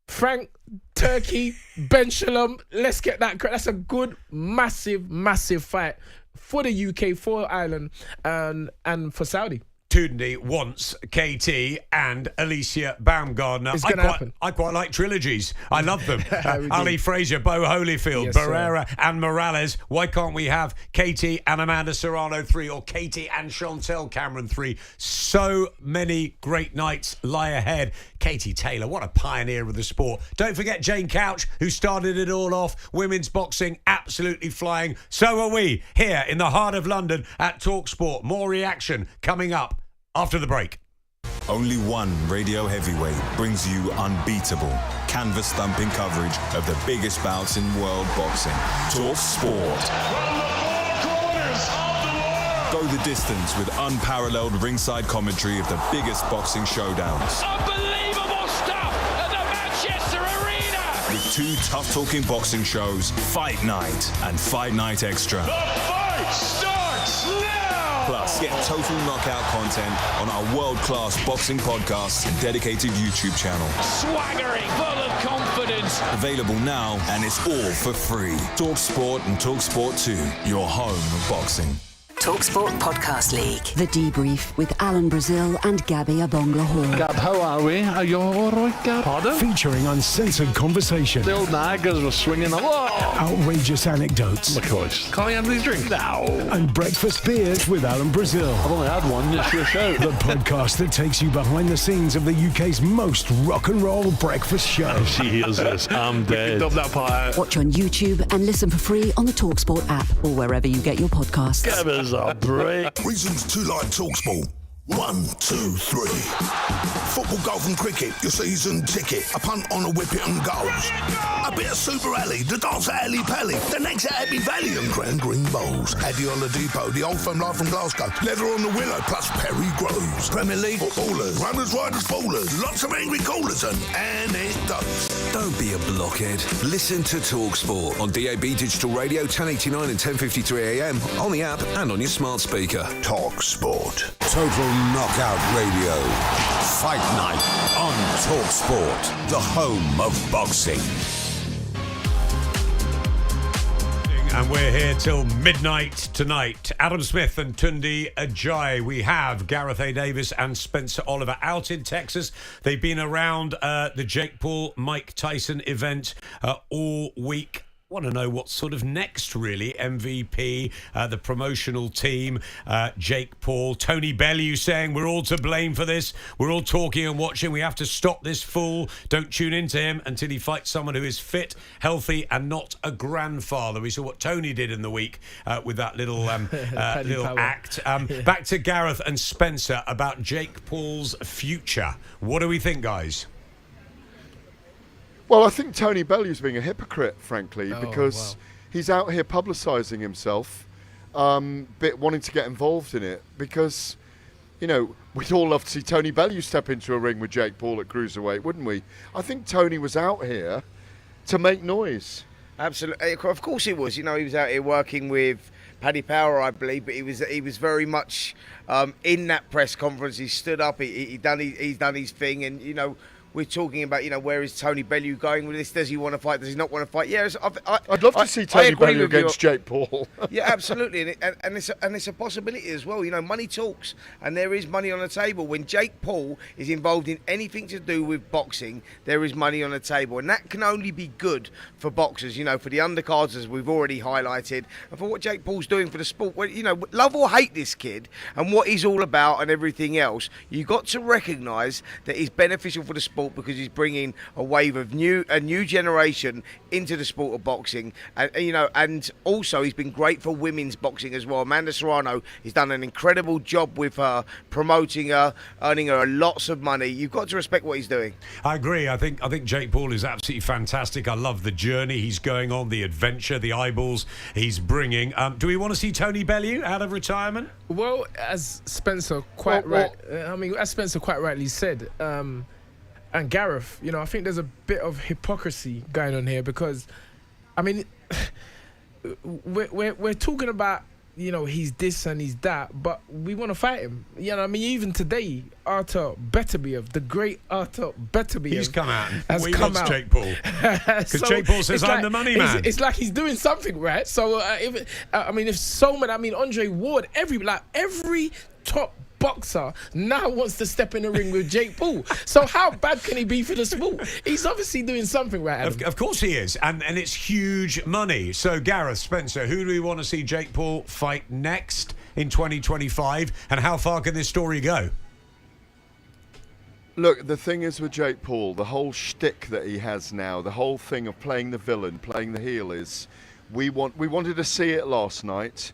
Frank, Turkey, Ben Shalom, let's get that. That's a good, massive, massive fight for the UK, for Ireland, and for Saudi. Tunde wants KT and Alicia Baumgardner. It's gonna happen. I quite like trilogies. I love them. Ali Frazier, Bo Holyfield, Yes, Barrera and Morales. Why can't we have KT and Amanda Serrano 3 or KT and Chantel Cameron 3? So many great nights lie ahead. Katie Taylor, what a pioneer of the sport. Don't forget Jane Couch, who started it all off. Women's boxing absolutely flying. So are we here in the heart of London at talkSPORT. More reaction coming up after the break. Only one radio heavyweight brings you unbeatable, canvas-thumping coverage of the biggest bouts in world boxing. talkSPORT. Go the distance with unparalleled ringside commentary of the biggest boxing showdowns. Unbelievable stuff at the Manchester Arena! With 2 tough-talking boxing shows, Fight Night and Fight Night Extra. The fight starts now! Plus, get total knockout content on our world-class boxing podcasts and dedicated YouTube channel. Swaggering, full of confidence. Available now, and it's all for free. talkSPORT and talkSPORT 2, your home of boxing. talkSPORT Podcast League. The Debrief with Alan Brazil and Gabby Abonga Hall. Gab, how are we? Are you all right, Gab? Pardon? Featuring uncensored conversation. The old naggers were swinging a lot. Outrageous anecdotes. Of course. Can't I have these drinks? No. And breakfast beers with Alan Brazil. I've only had one. It's your show. The podcast that takes you behind the scenes of the UK's most rock and roll breakfast show. If she hears this, I'm dead. Dump that pie out. Watch on YouTube and listen for free on the talkSPORT app or wherever you get your podcasts. Gab is a break. Reasons to like talkSPORT. 1, 2, 3. Football, golf and cricket, your season ticket. A punt on a whippet and goals. A bit of Super Alley, the dance at Alley Pally, the next at Abbey Valley and Grand Green Bowls. Addy on the Depot, the old firm live from Glasgow. Leather on the Willow, plus Perry Groves. Premier League footballers, runners, riders, bowlers. Lots of angry callers and anecdotes. Don't be a blockhead. Listen to talkSPORT on DAB Digital Radio 1089 and 1053 AM, on the app and on your smart speaker. talkSPORT. Total Knockout Radio. Fight Night on talkSPORT, the home of boxing. And we're here till midnight tonight. Adam Smith and Tunde Ajayi. We have Gareth A. Davis and Spencer Oliver out in Texas. They've been around the Jake Paul, Mike Tyson event all week. Want to know what's sort of next, really. MVP, the promotional team, Jake Paul, Tony Bellew saying we're all to blame for this. We're all talking and watching. We have to stop this fool. Don't tune into him until he fights someone who is fit, healthy, and not a grandfather. We saw what Tony did in the week with that little little act. Back to Gareth and Spencer about Jake Paul's future. What do we think, guys? Well, I think Tony Bellew's being a hypocrite, frankly, because he's out here publicising himself, wanting to get involved in it, because, you know, we'd all love to see Tony Bellew step into a ring with Jake Paul at cruiserweight, wouldn't we? I think Tony was out here to make noise. Absolutely, of course he was. You know, he was out here working with Paddy Power, I believe, but he was very much in that press conference. He stood up, he's done his thing, and you know. We're talking about, you know, where is Tony Bellew going with this? Does he want to fight? Does he not want to fight? Yeah, I'd love to see Tony Bellew against Jake Paul. Yeah, absolutely, and it's a possibility as well. You know, money talks, and there is money on the table. When Jake Paul is involved in anything to do with boxing, there is money on the table, and that can only be good for boxers. You know, for the undercards, as we've already highlighted, and for what Jake Paul's doing for the sport. Well, you know, love or hate this kid and what he's all about and everything else, you got to recognise that he's beneficial for the sport, because he's bringing a wave of a new generation into the sport of boxing, and you know, and also he's been great for women's boxing as well. Amanda Serrano has done an incredible job with her, promoting her, earning her lots of money. You've got to respect what he's doing. I agree. I think Jake Paul is absolutely fantastic. I love the journey he's going on, the adventure, the eyeballs he's bringing. Do we want to see Tony Bellew out of retirement? Well, as Spencer quite rightly said. And Gareth, you know, I think there's a bit of hypocrisy going on here, because, I mean, we're talking about, you know, he's this and he's that, but we want to fight him. You know, I mean, even today, Beterviev, the great Beterviev, he's come out and he loves Jake Paul, because so Jake Paul says I'm the money man. It's like he's doing something right. So if Andre Ward, every top boxer now wants to step in the ring with Jake Paul. So how bad can he be for the sport? He's obviously doing something right, Adam. Of course he is, and it's huge money. So Gareth, Spencer, who do we want to see Jake Paul fight next in 2025, and how far can this story go? Look, the thing is with Jake Paul, the whole shtick that he has now, the whole thing of playing the villain, playing the heel is, we wanted to see it last night.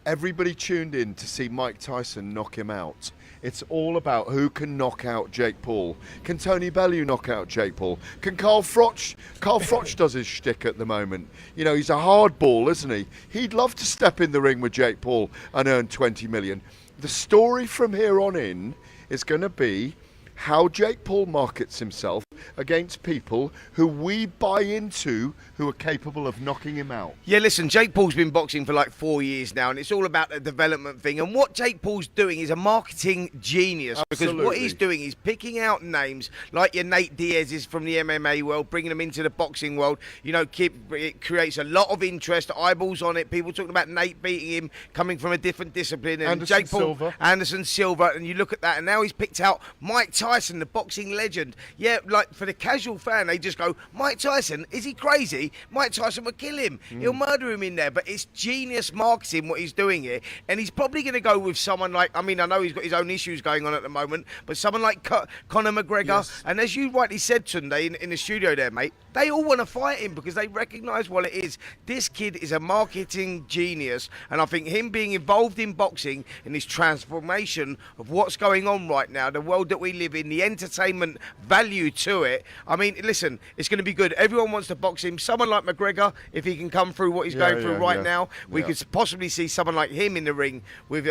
Everybody tuned in to see Mike Tyson knock him out. It's all about who can knock out Jake Paul. Can Tony Bellew knock out Jake Paul? Can Carl Froch? Carl Froch does his shtick at the moment. You know, he's a hardball, isn't he? He'd love to step in the ring with Jake Paul and earn 20 million. The story from here on in is going to be how Jake Paul markets himself against people who we buy into, who are capable of knocking him out. Yeah, listen, Jake Paul's been boxing for like 4 years now, and it's all about the development thing. And what Jake Paul's doing is a marketing genius. Absolutely. Because what he's doing is picking out names like your Nate Diaz's from the MMA world, bringing them into the boxing world. You know, it creates a lot of interest, eyeballs on it. People talking about Nate beating him, coming from a different discipline. And Jake Paul, Anderson Silva, and you look at that, and now he's picked out Mike Tyson, the boxing legend. Yeah, like for the casual fan, they just go, Mike Tyson, is he crazy? Mike Tyson would kill him. He'll murder him in there. But it's genius marketing what he's doing here. And he's probably going to go with someone like, I mean, I know he's got his own issues going on at the moment, but someone like Conor McGregor. Yes. And as you rightly said, Tunde, in the studio there, mate, they all want to fight him because they recognise what it is. This kid is a marketing genius. And I think him being involved in boxing and this transformation of what's going on right now, the world that we live in, the entertainment value to it. I mean, listen, it's going to be good. Everyone wants to box him. Someone like McGregor, if he can come through what he's going through right now, we could possibly see someone like him in the ring with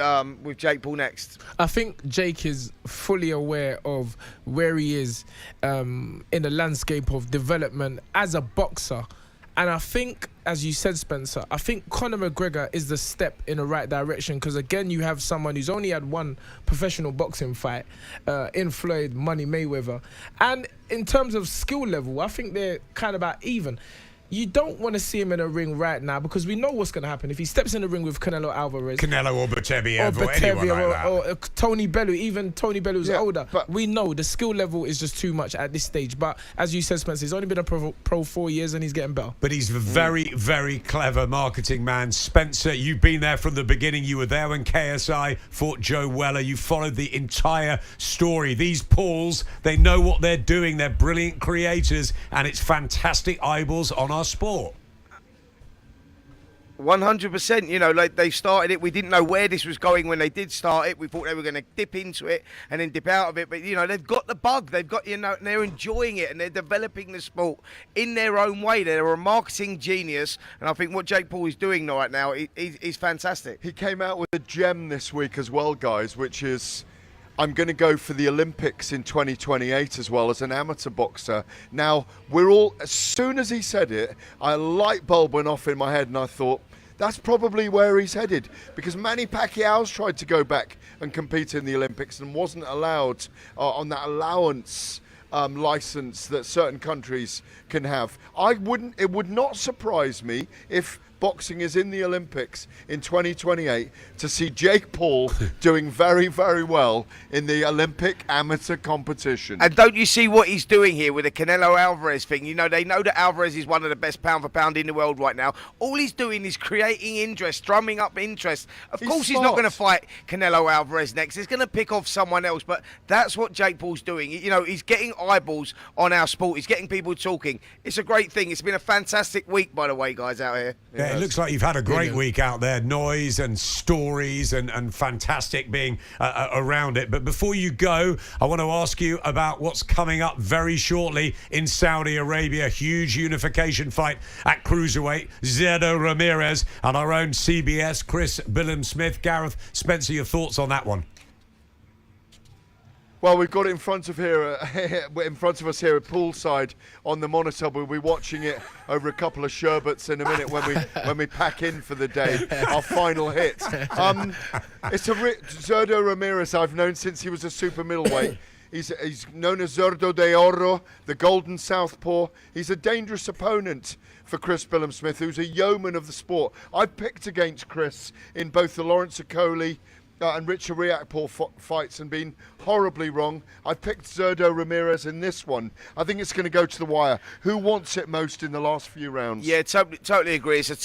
Jake Paul next. I think Jake is fully aware of where he is in the landscape of development as a boxer. And I think, as you said, Spencer, I think Conor McGregor is the step in the right direction because, again, you have someone who's only had one professional boxing fight in Floyd Money Mayweather. And in terms of skill level, I think they're kind of about even. You don't want to see him in a ring right now because we know what's going to happen. If he steps in the ring with Canelo Alvarez... Canelo or Beterviev or anyone like that. Or Tony Bellew, even Tony Bellew's older. But we know the skill level is just too much at this stage. But as you said, Spencer, he's only been a pro 4 years and he's getting better. But he's a very, very clever marketing man. Spencer, you've been there from the beginning. You were there when KSI fought Joe Weller. You followed the entire story. These Pauls, they know what they're doing. They're brilliant creators and it's fantastic eyeballs on our sport. 100%, you know, like they started it. We didn't know where this was going when they did start it. We thought they were going to dip into it and then dip out of it. But, you know, they've got the bug. They've got, you know, and they're enjoying it and they're developing the sport in their own way. They're a marketing genius. And I think what Jake Paul is doing right now is fantastic. He came out with a gem this week as well, guys, which is... I'm going to go for the Olympics in 2028 as well as an amateur boxer. Now, we're all, as soon as he said it, a light bulb went off in my head and I thought, that's probably where he's headed. Because Manny Pacquiao's tried to go back and compete in the Olympics and wasn't allowed on that allowance license that certain countries can have. It would not surprise me if boxing is in the Olympics in 2028 to see Jake Paul doing very, very well in the Olympic amateur competition. And don't you see what he's doing here with the Canelo Alvarez thing? You know, they know that Alvarez is one of the best pound for pound in the world right now. All he's doing is creating interest, drumming up interest. Of course, he's not going to fight Canelo Alvarez next. He's going to pick off someone else, but that's what Jake Paul's doing. You know, he's getting eyeballs on our sport. He's getting people talking. It's a great thing. It's been a fantastic week, by the way, guys, out here. Yeah, it looks like you've had a great week out there. Noise and stories and fantastic being around it. But before you go, I want to ask you about what's coming up very shortly in Saudi Arabia. Huge unification fight at cruiserweight. Zerdo Ramirez and our own CBS, Chris Billam-Smith. Gareth, Spencer, your thoughts on that one? Well, we've got it in front of us here at poolside on the monitor. We'll be watching it over a couple of sherbets in a minute when we pack in for the day. Our final hit. It's Zerdo Ramirez. I've known since he was a super middleweight. He's known as Zerdo de Oro, the Golden Southpaw. He's a dangerous opponent for Chris Billam-Smith, who's a yeoman of the sport. I've picked against Chris in both the Lawrence Okoli and Richard Riakporhe fights and been horribly wrong. I picked Zurdo Ramirez in this one. I think it's going to go to the wire. Who wants it most in the last few rounds? Yeah, totally agree. It's a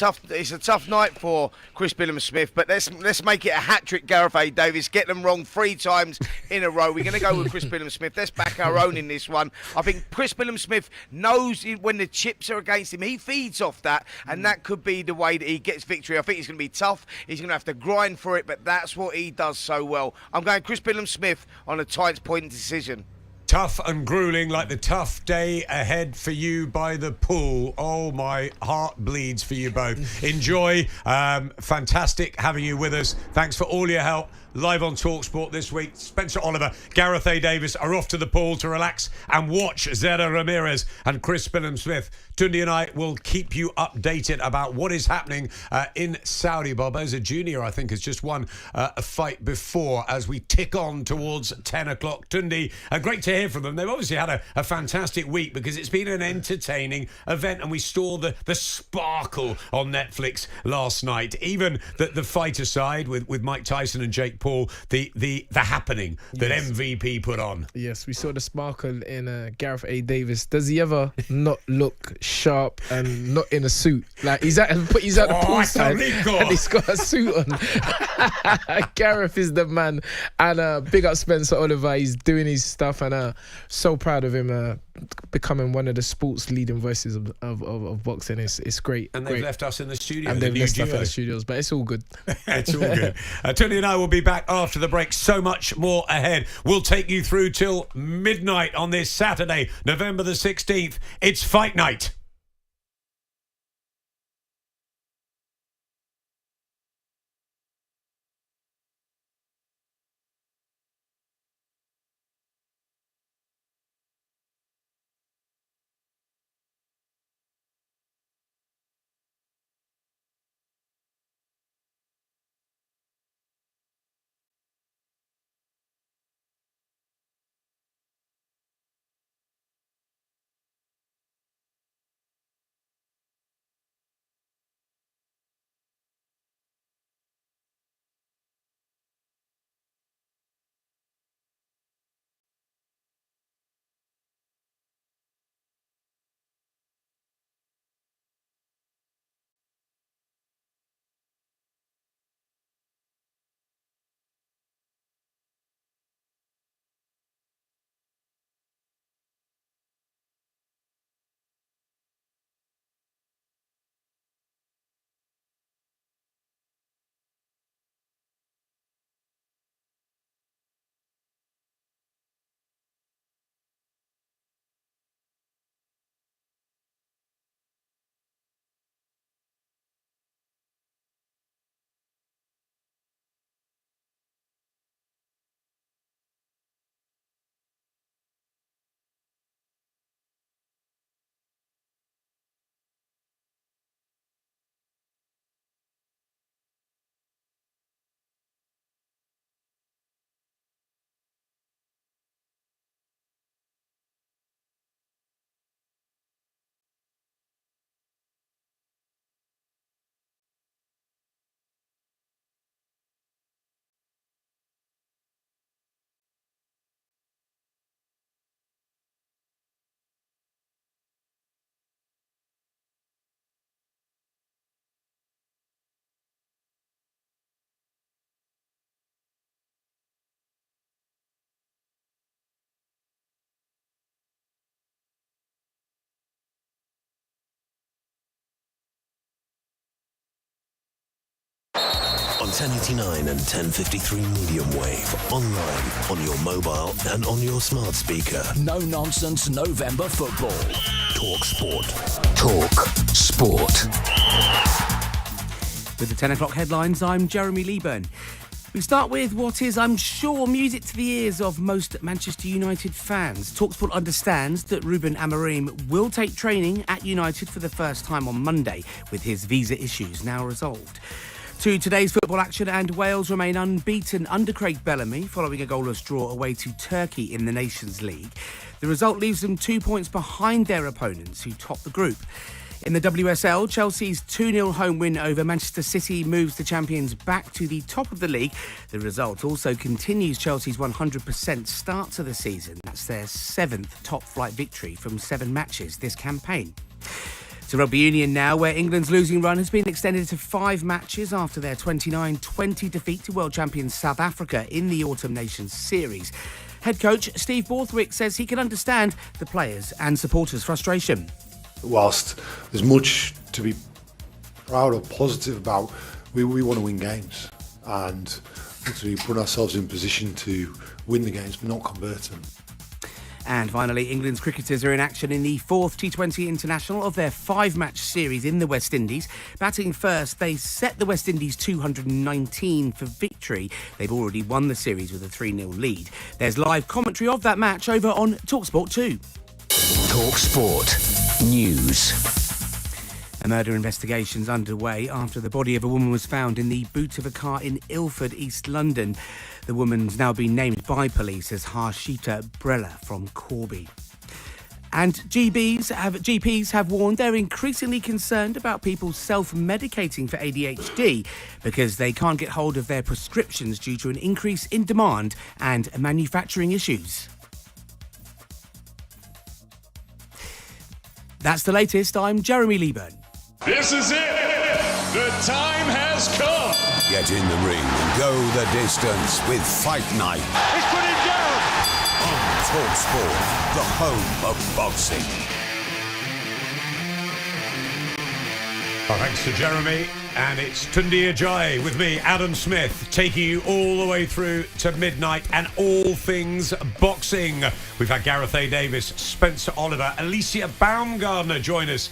tough night for Chris Billam-Smith, but let's make it a hat-trick, Gareth A. Davis. Get them wrong 3 times in a row. We're going to go with Chris Billam-Smith. Let's back our own in this one. I think Chris Billam-Smith knows when the chips are against him. He feeds off that, and that could be the way that he gets victory. I think he's going to be tough. He's going to have to grind for it, but that's what he does so well. I'm going Chris Billam-Smith on a tight point decision. Tough and grueling, like the tough day ahead for you by the pool. Oh, my heart bleeds for you both. Enjoy. Fantastic having you with us. Thanks for all your help. Live on talkSPORT this week. Spencer Oliver, Gareth A. Davis are off to the pool to relax and watch Zurdo Ramirez and Chris Billam-Smith. Tunde and I will keep you updated about what is happening in Saudi. Barboza Jr., I think, has just won a fight before as we tick on towards 10 o'clock. Tunde, great to hear from them. They've obviously had a fantastic week because it's been an entertaining event, and we saw the sparkle on Netflix last night. Even the fight aside with Mike Tyson and Jake Paul, the happening that MVP put on. Yes, we saw the sparkle in Gareth A. Davis. Does he ever not look sharp and not in a suit? Like he's at the poolside and he's got a suit on. Gareth is the man, and big up Spencer Oliver. He's doing his stuff, and so proud of him becoming one of the sports leading voices of boxing. It's great. And they've left us in the studio. And they've left us in the studios, but it's all good. It's all good. Tony and I will be back after the break. So much more ahead. We'll take you through till midnight on this Saturday, November the 16th. It's fight night. On 1089 and 1053 medium wave, online, on your mobile and on your smart speaker. No nonsense November football. talkSPORT. talkSPORT. With the 10 o'clock headlines, I'm Jeremy Leeburn. We start with what is, I'm sure, music to the ears of most Manchester United fans. talkSPORT understands that Ruben Amorim will take training at United for the first time on Monday, with his visa issues now resolved. To today's football action, and Wales remain unbeaten under Craig Bellamy following a goalless draw away to Turkey in the Nations League. The result leaves them 2 points behind their opponents who top the group. In the WSL, Chelsea's 2-0 home win over Manchester City moves the champions back to the top of the league. The result also continues Chelsea's 100% start to the season. That's their 7th top-flight victory from 7 matches this campaign. To rugby union now, where England's losing run has been extended to 5 matches after their 29-20 defeat to world champions South Africa in the Autumn Nations Series. Head coach Steve Borthwick says he can understand the players' and supporters' frustration. Whilst there's much to be proud or positive about, we want to win games and to put ourselves in position to win the games but not convert them. And finally, England's cricketers are in action in the 4th T20 International of their 5-match series in the West Indies. Batting first, they set the West Indies 219 for victory. They've already won the series with a 3-0 lead. There's live commentary of that match over on talkSPORT 2. talkSPORT News. A murder investigation's underway after the body of a woman was found in the boot of a car in Ilford, East London. The woman's now been named by police as Harshita Brella from Corby. And GPs have warned they're increasingly concerned about people self-medicating for ADHD because they can't get hold of their prescriptions due to an increase in demand and manufacturing issues. That's the latest. I'm Jeremy Lieburn. This is it. The time has come. Get in the ring and go the distance with Fight Night. He's put him down. On talkSPORT, the home of boxing. Well, thanks to Jeremy. And it's Tunde Ajayi with me, Adam Smith, taking you all the way through to midnight and all things boxing. We've had Gareth A. Davis, Spencer Oliver, Alicia Baumgardner join us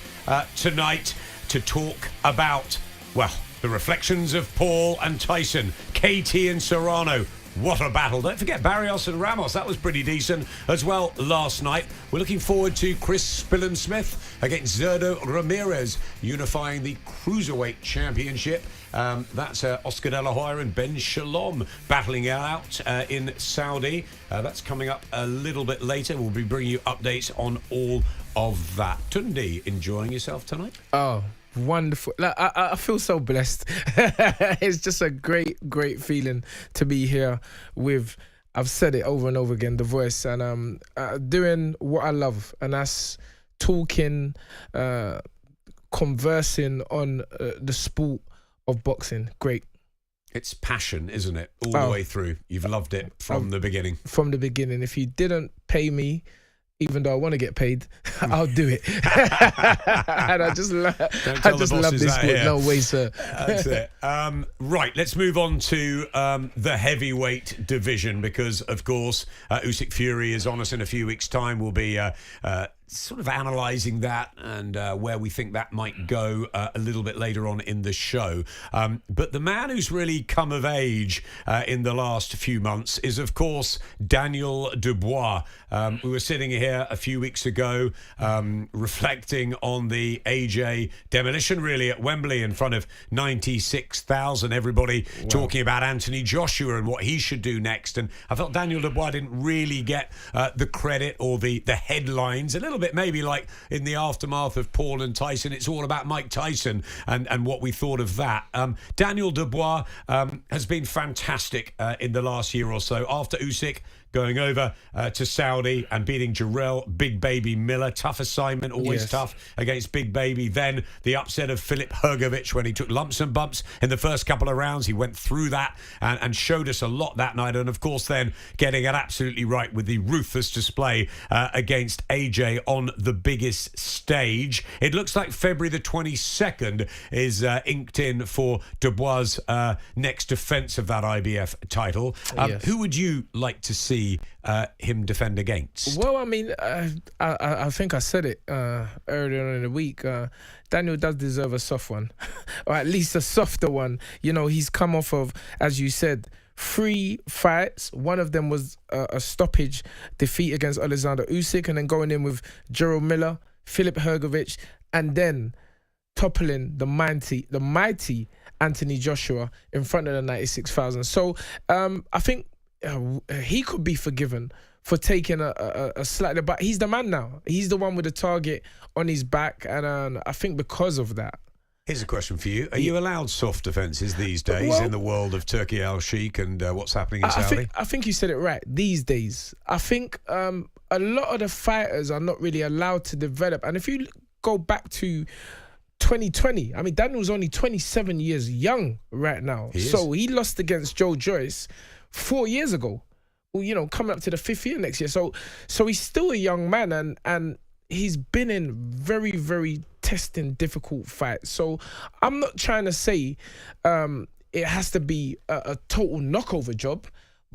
tonight to talk about, well, the reflections of Paul and Tyson, KT and Serrano. What a battle. Don't forget Barrios and Ramos. That was pretty decent as well last night. We're looking forward to Chris Billam-Smith against Zerdo Ramirez, unifying the cruiserweight championship. That's Oscar De La Hoya and Ben Shalom battling it out in Saudi. That's coming up a little bit later. We'll be bringing you updates on all of that. Tunde, enjoying yourself tonight? Oh, wonderful. Like, I feel so blessed. It's just a great feeling to be here with, I've said it over and over again, The Voice, and doing what I love, and that's talking, conversing on the sport of boxing. Great. It's passion, isn't it? All the way through. You've loved it from the beginning. From the beginning. If you didn't pay me, even though I want to get paid, I'll do it. And I just love this sport. No way, sir. That's it. Right, let's move on to the heavyweight division because, of course, UsykFury is on us in a few weeks' time. We'll be sort of analysing that and where we think that might go a little bit later on in the show. But the man who's really come of age in the last few months is, of course, Daniel Dubois. We were sitting here a few weeks ago reflecting on the AJ demolition, really, at Wembley in front of 96,000. Everybody talking about Anthony Joshua and what he should do next. And I felt Daniel Dubois didn't really get the credit or the headlines. A little bit maybe like in the aftermath of Paul and Tyson, it's all about Mike Tyson and what we thought of that. Daniel Dubois has been fantastic in the last year or so. After Usyk going over to Saudi and beating Jarrell Big Baby Miller. Tough assignment, always tough against Big Baby. Then the upset of Filip Hrgovic when he took lumps and bumps in the first couple of rounds. He went through that and showed us a lot that night. And, of course, then getting it absolutely right with the ruthless display against AJ on the biggest stage. It looks like February the 22nd is inked in for Dubois' next defence of that IBF title. Who would you like to see him defend against? Well, I mean, I think I said it earlier on in the week. Daniel does deserve a soft one, or at least a softer one. You know, he's come off of, as you said, 3 fights. One of them was a stoppage defeat against Alexander Usyk, and then going in with Jarrell Miller, Filip Hrgovic, and then toppling the mighty Anthony Joshua in front of the 96,000. So I think he could be forgiven for taking a slightly, but he's the man now. He's the one with the target on his back, and I think because of that. Here's a question for you. Are you allowed soft defences these days in the world of Turki Al-Sheikh and what's happening in Saudi? I think you said it right. These days, I think a lot of the fighters are not really allowed to develop. And if you go back to 2020, I mean, Daniel's only 27 years young right now. So he lost against Joe Joyce 4 years ago. Well, you know, coming up to the 5th year next year. So he's still a young man, and he's been in very, very testing, difficult fights. So I'm not trying to say it has to be a total knockover job,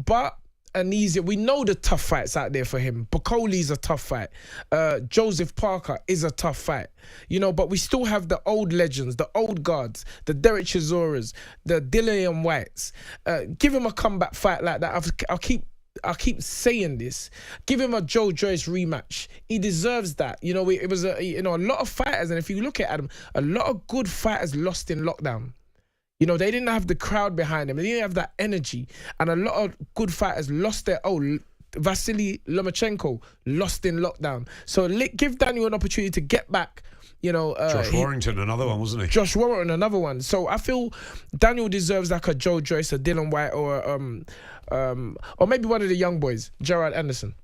but an easier. We know the tough fights out there for him. Bakole's a tough fight. Joseph Parker is a tough fight. You know, but we still have the old legends, the old guards, the Derek Chisoras, the Dillian Whytes. Give him a comeback fight like that. I'll keep saying this. Give him a Joe Joyce rematch. He deserves that. You know, it was a lot of fighters, and if you look at Adam, a lot of good fighters lost in lockdown. You know, they didn't have the crowd behind them. They didn't have that energy, and a lot of good fighters lost their. Vasily Lomachenko lost in lockdown. So give Daniel an opportunity to get back. You know, Josh Warrington, another one, wasn't he? Josh Warrington, another one. So I feel Daniel deserves like a Joe Joyce, a Dylan Whyte, or maybe one of the young boys, Gerard Anderson.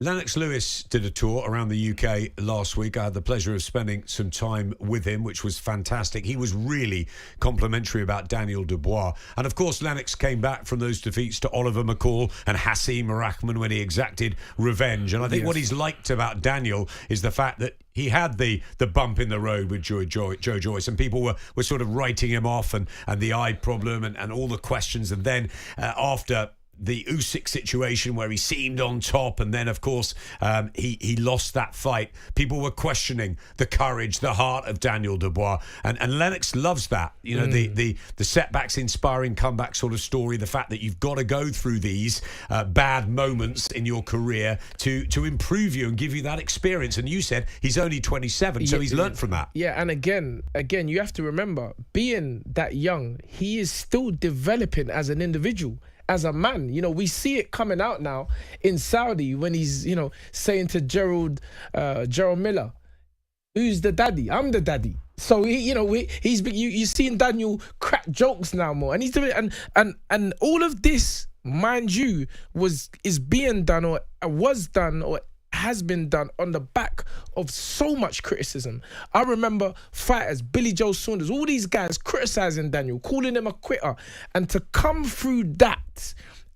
Lennox Lewis did a tour around the UK last week. I had the pleasure of spending some time with him, which was fantastic. He was really complimentary about Daniel Dubois. And of course, Lennox came back from those defeats to Oliver McCall and Hasim Rahman when he exacted revenge. And I think what he's liked about Daniel is the fact that he had the bump in the road with Joe Joyce, and people were sort of writing him off and the eye problem and all the questions. And then after the Usyk situation where he seemed on top, and then of course he lost that fight, people were questioning the courage, the heart of Daniel Dubois, and Lennox loves that. You know, the setbacks inspiring comeback sort of story, the fact that you've got to go through these bad moments in your career to improve you and give you that experience. And you said he's only 27, so he's learnt from that. Yeah, and again you have to remember, being that young, he is still developing as an individual, as a man. You know, we see it coming out now in Saudi when he's, you know, saying to Gerald Miller, who's the daddy? I'm the daddy. So you're seeing Daniel crack jokes now more, and he's doing it, and all of this, mind you, is being done or was done or has been done on the back of so much criticism. I remember fighters, Billy Joe Saunders, all these guys criticizing Daniel, calling him a quitter, and to come through that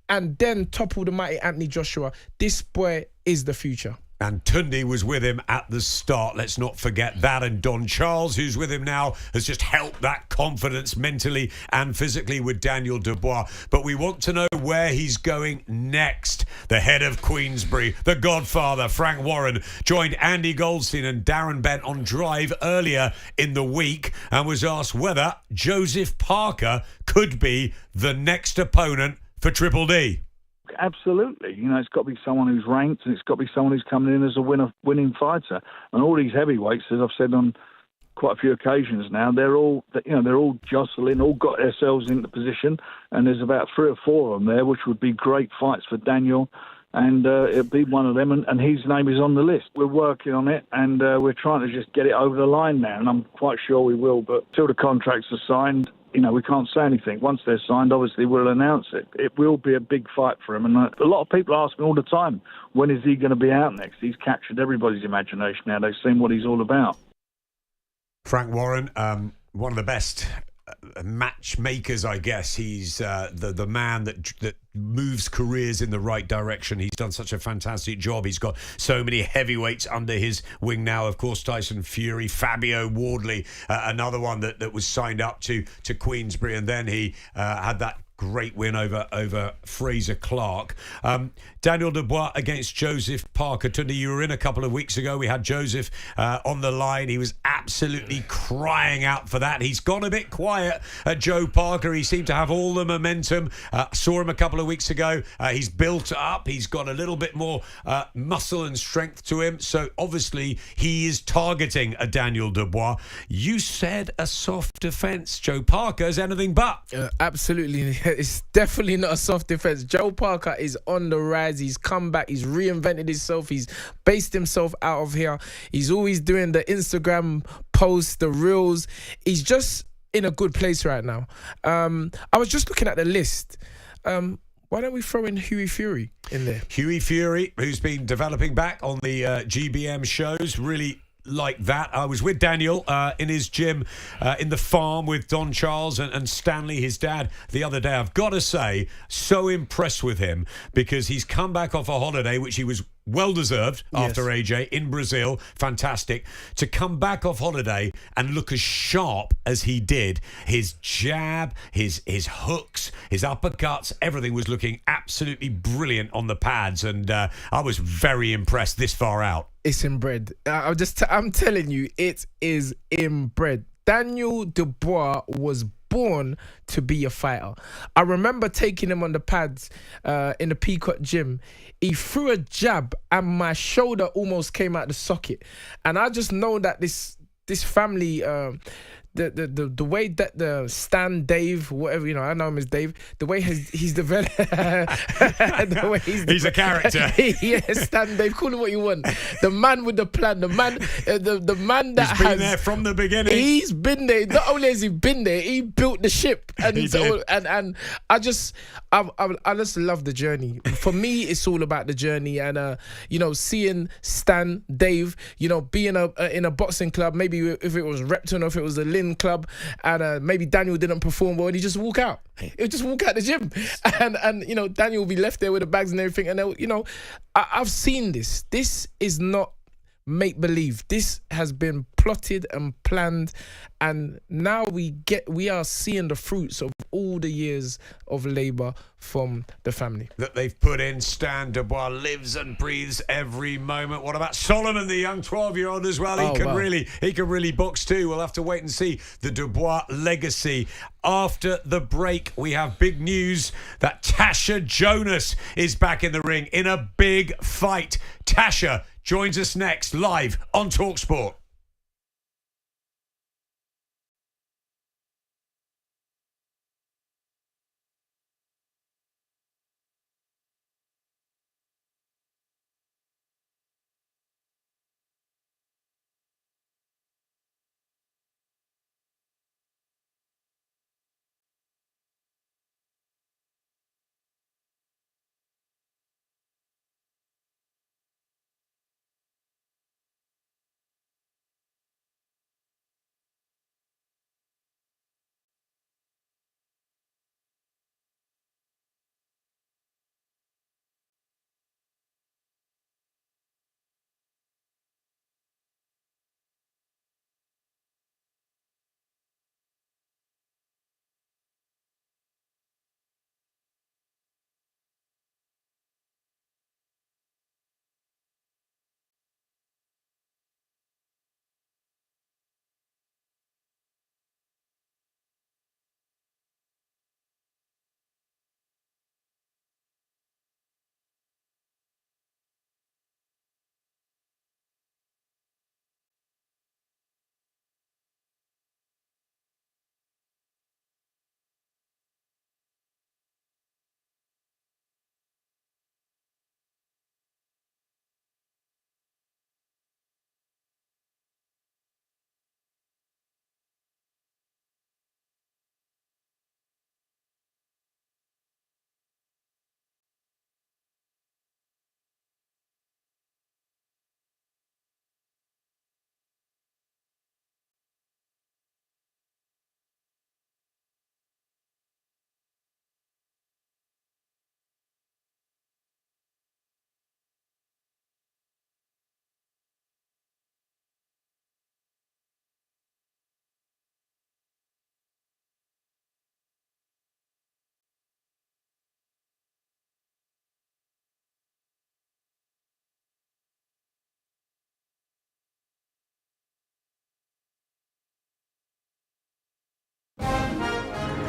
and then topple the mighty Anthony Joshua, this boy is the future. And Tunde was with him at the start. Let's not forget that. And Don Charles, who's with him now, has just helped that confidence mentally and physically with Daniel Dubois. But we want to know where he's going next. The head of Queensberry, the Godfather, Frank Warren, joined Andy Goldstein and Darren Bent on Drive earlier in the week and was asked whether Joseph Parker could be the next opponent for Triple D. Absolutely. You know, it's got to be someone who's ranked, and it's got to be someone who's coming in as a winning fighter. And all these heavyweights, as I've said on quite a few occasions now, they're all jostling, all got themselves into position, and there's about 3 or 4 of them there, which would be great fights for Daniel, and it'll be one of them, and his name is on the list. We're working on it, and we're trying to just get it over the line now, and I'm quite sure we will, but till the contracts are signed, you know, we can't say anything. Once they're signed, obviously we'll announce it. It will be a big fight for him. And a lot of people ask me all the time, when is he going to be out next? He's captured everybody's imagination now. They've seen what he's all about. Frank Warren, one of the best matchmakers, I guess. He's the man that moves careers in the right direction. He's done such a fantastic job. He's got so many heavyweights under his wing now. Of course, Tyson Fury, Fabio Wardley, another one that was signed up to Queensberry, and then he had that great win over Fraser Clark. Daniel Dubois against Joseph Parker. Tunde, you were in a couple of weeks ago. We had Joseph on the line. He was absolutely crying out for that. He's gone a bit quiet at Joe Parker. He seemed to have all the momentum. Saw him a couple of of weeks ago. He's built up. He's got a little bit more muscle and strength to him. So obviously he is targeting a Daniel Dubois. You said a soft defence. Joe Parker's anything but. Absolutely. It's definitely not a soft defence. Joe Parker is on the rise. He's come back. He's reinvented himself. He's based himself out of here. He's always doing the Instagram posts, the reels. He's just in a good place right now. I was just looking at the list. Why don't we throw in UsykFury in there? UsykFury, who's been developing back on the GBM shows, really like that. I was with Daniel in his gym in the farm with Don Charles and Stanley, his dad, the other day. I've got to say, so impressed with him because he's come back off a holiday, which he was well-deserved after AJ in Brazil. Fantastic. To come back off holiday and look as sharp as he did. His jab, his hooks, his uppercuts, everything was looking absolutely brilliant on the pads. And I was very impressed this far out. It's inbred. I'm telling you, it is inbred. Daniel Dubois was born to be a fighter. I remember taking him on the pads in the Peacock gym. He threw a jab and my shoulder almost came out the socket. And I just know that this family, the way that the Stan Dave, whatever, you know, I know him as Dave, the way he's developed, the way he's a character. Yeah, Stan Dave, call him what you want. The man with the plan, the man that he's been there from the beginning. He's been there. Not only has he been there, he built the ship, and and I just love the journey. For me, it's all about the journey, and you know, seeing Stan Dave, you know, being in a boxing club, maybe if it was Repton or if it was the Lynn club, and maybe Daniel didn't perform well, and he just walk out. He'll just walk out the gym, and you know, Daniel will be left there with the bags and everything. And you know, I've seen this. This is not make believe. This has been plotted and planned, and now we are seeing the fruits of all the years of labour from the family that they've put in. Stan Dubois lives and breathes every moment. What about Solomon, the young 12-year-old as well? He can really box too. We'll have to wait and see the Dubois legacy. After the break, we have big news that Tasha Jonas is back in the ring in a big fight. Tasha joins us next live on talkSPORT.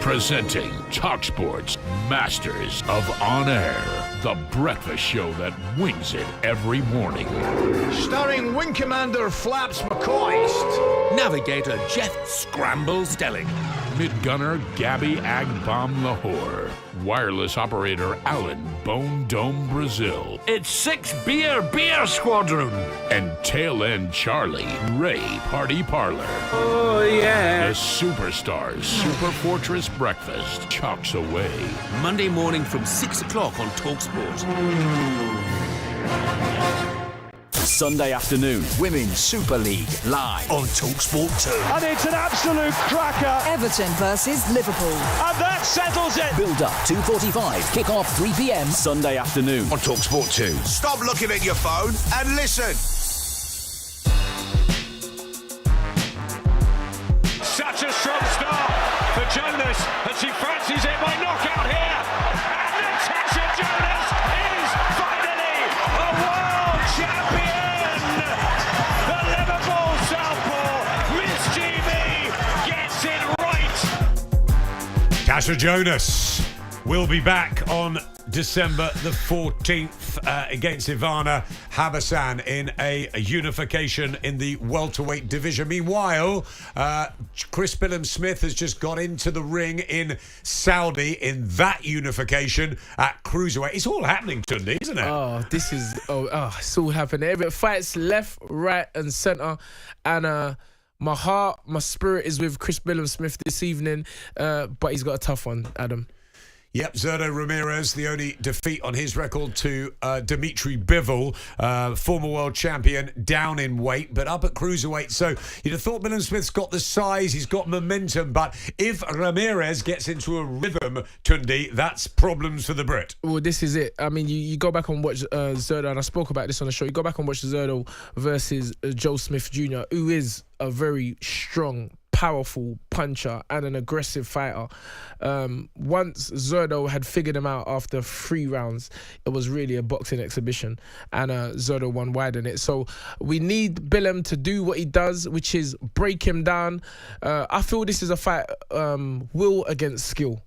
Presenting talkSPORT's Masters of On Air, the breakfast show that wings it every morning. Starring Wing Commander Flaps McCoist, Navigator Jeff Scramble Stelling, Mid-Gunner Gabby Agbom Lahore, Wireless Operator Alan Bone Dome Brazil. It's 6 Beer Squadron, and Tail End Charlie Ray Party Parlor. Oh yeah. The Superstars Super Fortress Breakfast chalks away. Monday morning from 6 o'clock on talkSPORT. Sunday afternoon, Women's Super League live on talkSPORT 2. And it's an absolute cracker. Everton versus Liverpool. And that settles it. Build up 2:45, kick off 3 p.m. Sunday afternoon on talkSPORT 2. Stop looking at your phone and listen. Such a strong start for Jonas, and she fancies it by knockout here. And Natasha Jonas is finally a world champion. The Liverpool Southpaw, Miss GB, gets it right. Tasha Jonas will be back on December the 14th against Ivana Habasan in a unification in the welterweight division. Meanwhile, Chris Billam-Smith has just got into the ring in Saudi in that unification at cruiserweight. It's all happening, Tunde, isn't it? It's all happening. Every fights left, right, and centre, and my heart, my spirit is with Chris Billam-Smith this evening, but he's got a tough one, Adam. Yep, Zerdo Ramirez, the only defeat on his record to Dimitri Bivol, former world champion, down in weight, but up at cruiserweight. So you'd have thought Billam-Smith's got the size, he's got momentum, but if Ramirez gets into a rhythm, Tunde, that's problems for the Brit. Well, this is it. I mean, you go back and watch Zerdo, and I spoke about this on the show, you go back and watch Zerdo versus Joe Smith Jr., who is a very strong, powerful puncher and an aggressive fighter. Once Zerdo had figured him out after 3 rounds, it was really a boxing exhibition, and Zerdo won wide in it. So we need Billam to do what he does, which is break him down. I feel this is a fight will against skill.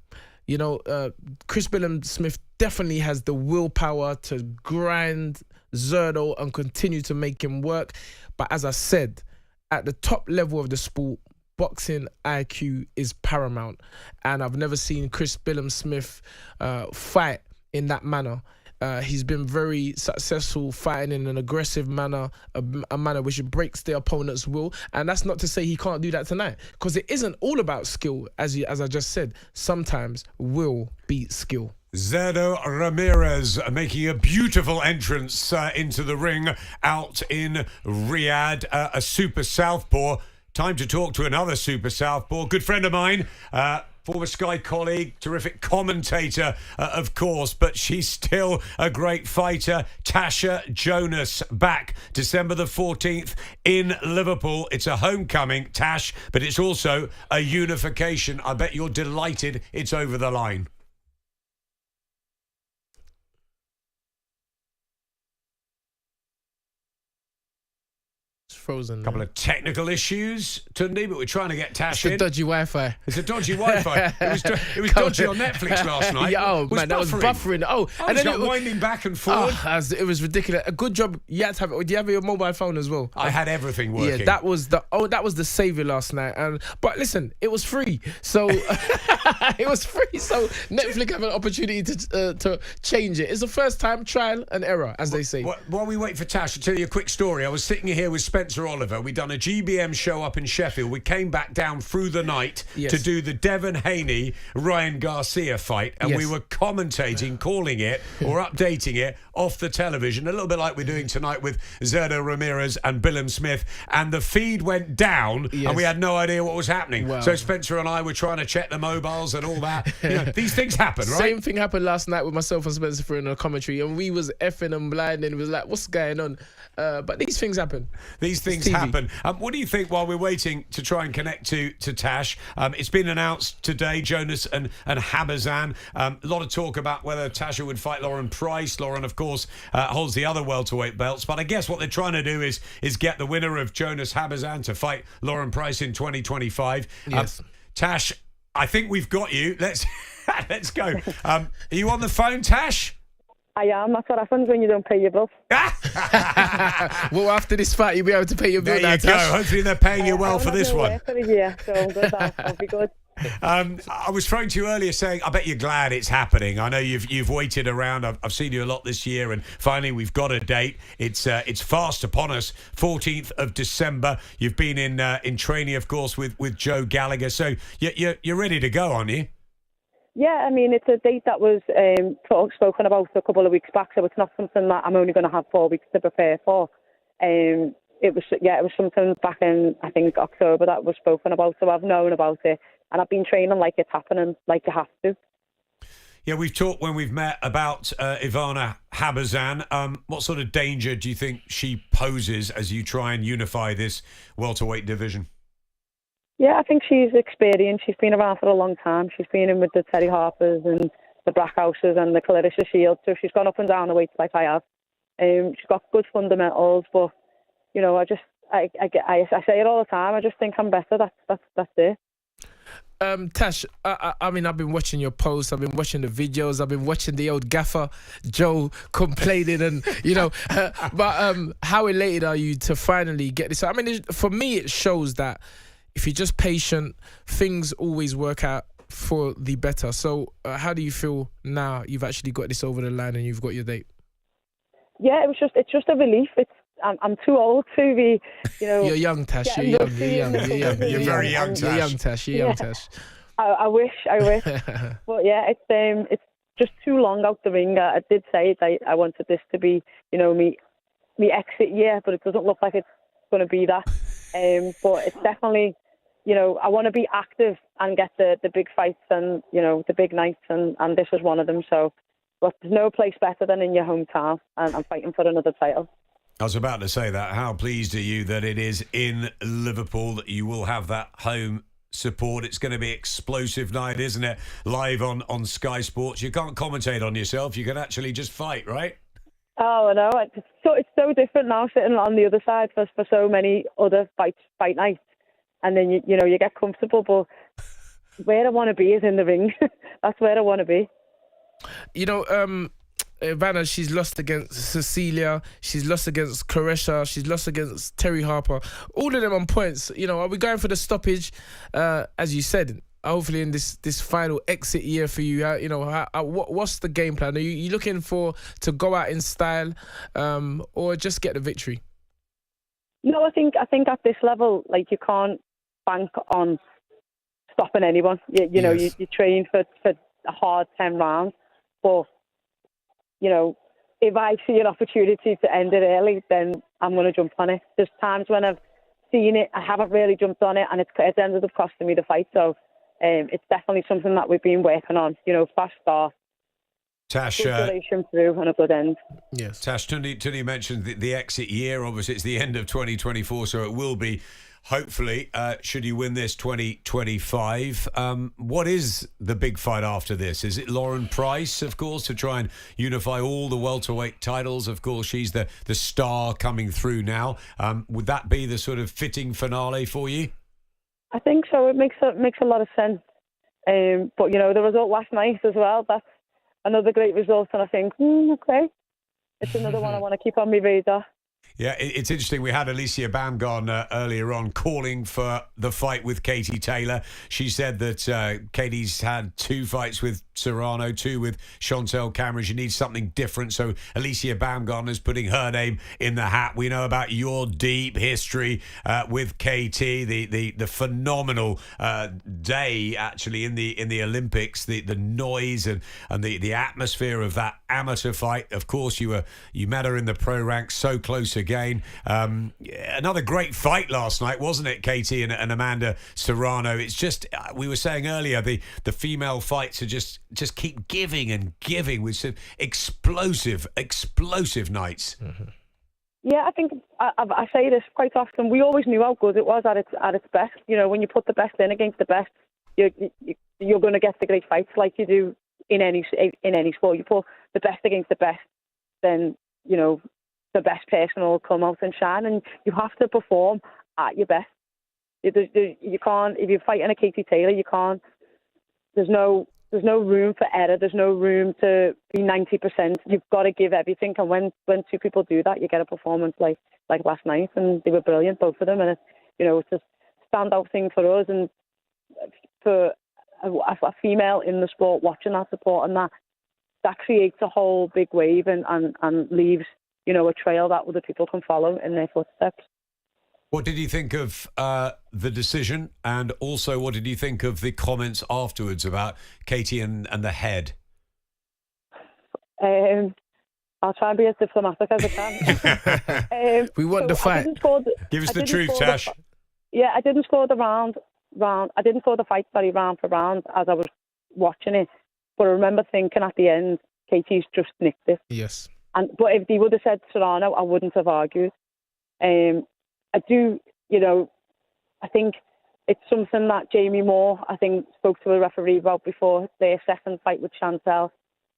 You know, Chris Billam-Smith definitely has the willpower to grind Zerdo and continue to make him work. But as I said, at the top level of the sport, boxing IQ is paramount, and I've never seen Chris Billam-Smith fight in that manner. He's been very successful fighting in an aggressive manner, a manner which breaks the opponent's will, and that's not to say he can't do that tonight, because it isn't all about skill, as I just said. Sometimes will beats skill. Zerdo Ramirez making a beautiful entrance into the ring out in Riyadh, a super southpaw. Time to talk to another super southpaw, good friend of mine, former Sky colleague, terrific commentator, of course, but she's still a great fighter. Tasha Jonas, back December the 14th in Liverpool. It's a homecoming, Tash, but it's also a unification. I bet you're delighted it's over the line. Frozen. Couple of technical issues, Tunde, but we're trying to get Tash in. It's a dodgy Wi-Fi. It's a dodgy Wi-Fi. It was dodgy on Netflix last night. Yeah, man, that was buffering. And then it was winding back and forward. It was ridiculous. A good job. You had to have it. Do you have your mobile phone as well? I had everything working. Yeah, that was the savior last night. But listen, it was free, so it was free. So Netflix have an opportunity to change it. It's the first time, trial and error, as they say. While we wait for Tash, I'll tell you a quick story. I was sitting here with Spencer Oliver. We'd done a GBM show up in Sheffield. We came back down through the night to do the Devon Haney Ryan Garcia fight, and we were commentating, calling it or updating it off the television, a little bit like we're doing tonight with Zerdo Ramirez and Billam-Smith, and the feed went down and we had no idea what was happening. Wow. So Spencer and I were trying to check the mobiles and all that. You know, these things happen, right? Same thing happened last night with myself and Spencer in a commentary, and we was effing and blind, and it was like, what's going on? But these things happen. These things happen. What do you think while we're waiting to try and connect to Tash? It's been announced today, Jonas and Habazan. A lot of talk about whether Tasha would fight Lauren Price. Lauren, of course, holds the other welterweight belts. But I guess what they're trying to do is get the winner of Jonas Habazan to fight Lauren Price in 2025. Yes. Tash, I think we've got you. Let's go. Are you on the phone, Tash? I am. That's what happens when you don't pay your bill. Well, after this fight, you'll be able to pay your bill. There you go. Hopefully they're paying you well for this one. For a year, so I'm good. I'll be good. I was throwing to you earlier saying, I bet you're glad it's happening. I know you've waited around. I've seen you a lot this year, and finally we've got a date. It's fast upon us, 14th of December. You've been in training, of course, with Joe Gallagher. So you're ready to go, aren't you? Yeah, I mean, it's a date that was spoken about a couple of weeks back, so it's not something that I'm only going to have 4 weeks to prepare for. It was something back in, I think, October that was spoken about, so I've known about it. And I've been training like it's happening, like you have to. Yeah, we've talked when we've met about Ivana Habazan. What sort of danger do you think she poses as you try and unify this welterweight division? Yeah, I think she's experienced. She's been around for a long time. She's been in with the Terry Harpers and the Brackhouses and the Clarissa Shields, so she's gone up and down the weights like I have. She's got good fundamentals, but you know, I say it all the time. I just think I'm better. That's it. Tash, I mean, I've been watching your posts, I've been watching the videos, I've been watching the old gaffer Joe complaining, and you know, but how elated are you to finally get this? I mean, for me, it shows that if you're just patient, things always work out for the better. So, how do you feel now you've actually got this over the line and you've got your date? Yeah, it's just a relief. I'm too old to be, you know. You're young, Tash. You're young. You're very young, Tash. You're young, Tash. You're young, Tash. I wish. But yeah, it's just too long out the ring. I did say it. I wanted this to be, you know, me exit year, but it doesn't look like it's going to be that. But it's definitely, you know, I want to be active and get the big fights and, you know, the big nights, and this was one of them. So, but there's no place better than in your hometown, and I'm fighting for another title. I was about to say that. How pleased are you that it is in Liverpool, that you will have that home support? It's going to be explosive night, isn't it? Live on Sky Sports. You can't commentate on yourself. You can actually just fight, right? Oh, I know. It's so different now sitting on the other side for so many other fight nights. And then, you know, you get comfortable. But where I want to be is in the ring. That's where I want to be. You know, Vanna, she's lost against Cecilia, she's lost against Clarissa, she's lost against Terry Harper. All of them on points. You know, are we going for the stoppage? As you said, hopefully in this final exit year for you. You know, what's the game plan? Are you looking to go out in style, or just get the victory? No, I think at this level, like, you can't bank on stopping anyone. You know, you train for a hard 10 rounds, but you know, if I see an opportunity to end it early, then I'm going to jump on it. There's times when I've seen it, I haven't really jumped on it, and it's ended up costing me the fight. So it's definitely something that we've been working on. You know, fast start, Tash, good duration through, and a good end. Yes. Tash, Tunde mentioned the exit year. Obviously, it's the end of 2024, so it will be, hopefully, should you win this, 2025. What is the big fight after this? Is it Lauren Price, of course, to try and unify all the welterweight titles? Of course, she's the star coming through now. Would that be the sort of fitting finale for you? I think so. It makes a lot of sense. But, you know, the result last night as well, that's another great result. And I think, okay, it's another one I want to keep on my radar. Yeah, it's interesting. We had Alicia Bamgarn earlier on calling for the fight with Katie Taylor. She said that Katie's had 2 fights with Serrano, 2 with Chantel Cameron. She needs something different. So Alicia Bamgarn is putting her name in the hat. We know about your deep history with KT, the phenomenal day actually in the Olympics, the noise and the atmosphere of that amateur fight. Of course, you met her in the pro ranks, so close again. Another great fight last night, wasn't it, Katie and Amanda Serrano? It's just, we were saying earlier, the female fights are just keep giving and giving with some explosive nights. Mm-hmm. Yeah, I think I say this quite often. We always knew how good it was at its best. You know, when you put the best in against the best, you're going to get the great fights like you do in any sport. You put the best against the best, then, you know, the best person will come out and shine, and you have to perform at your best. You can't, if you're fighting a Katie Taylor, you can't there's no room for error. There's no room to be 90%. You've got to give everything. And when two people do that, you get a performance like last night, and they were brilliant, both of them. And it's a standout thing for us and for a female in the sport watching that, support, and that creates a whole big wave and leaves a trail that other people can follow in their footsteps. What did you think of the decision, and also what did you think of the comments afterwards about Katie and the head? I'll try and be as diplomatic as I can. We want the fight. Give us the truth, Tash. I didn't score the I didn't score the fight round for round as I was watching it, but I remember thinking at the end, Katie's just nicked it. Yes. But if they would have said Serrano, I wouldn't have argued. I do, I think it's something that Jamie Moore, I think, spoke to a referee about before their second fight with Chantel.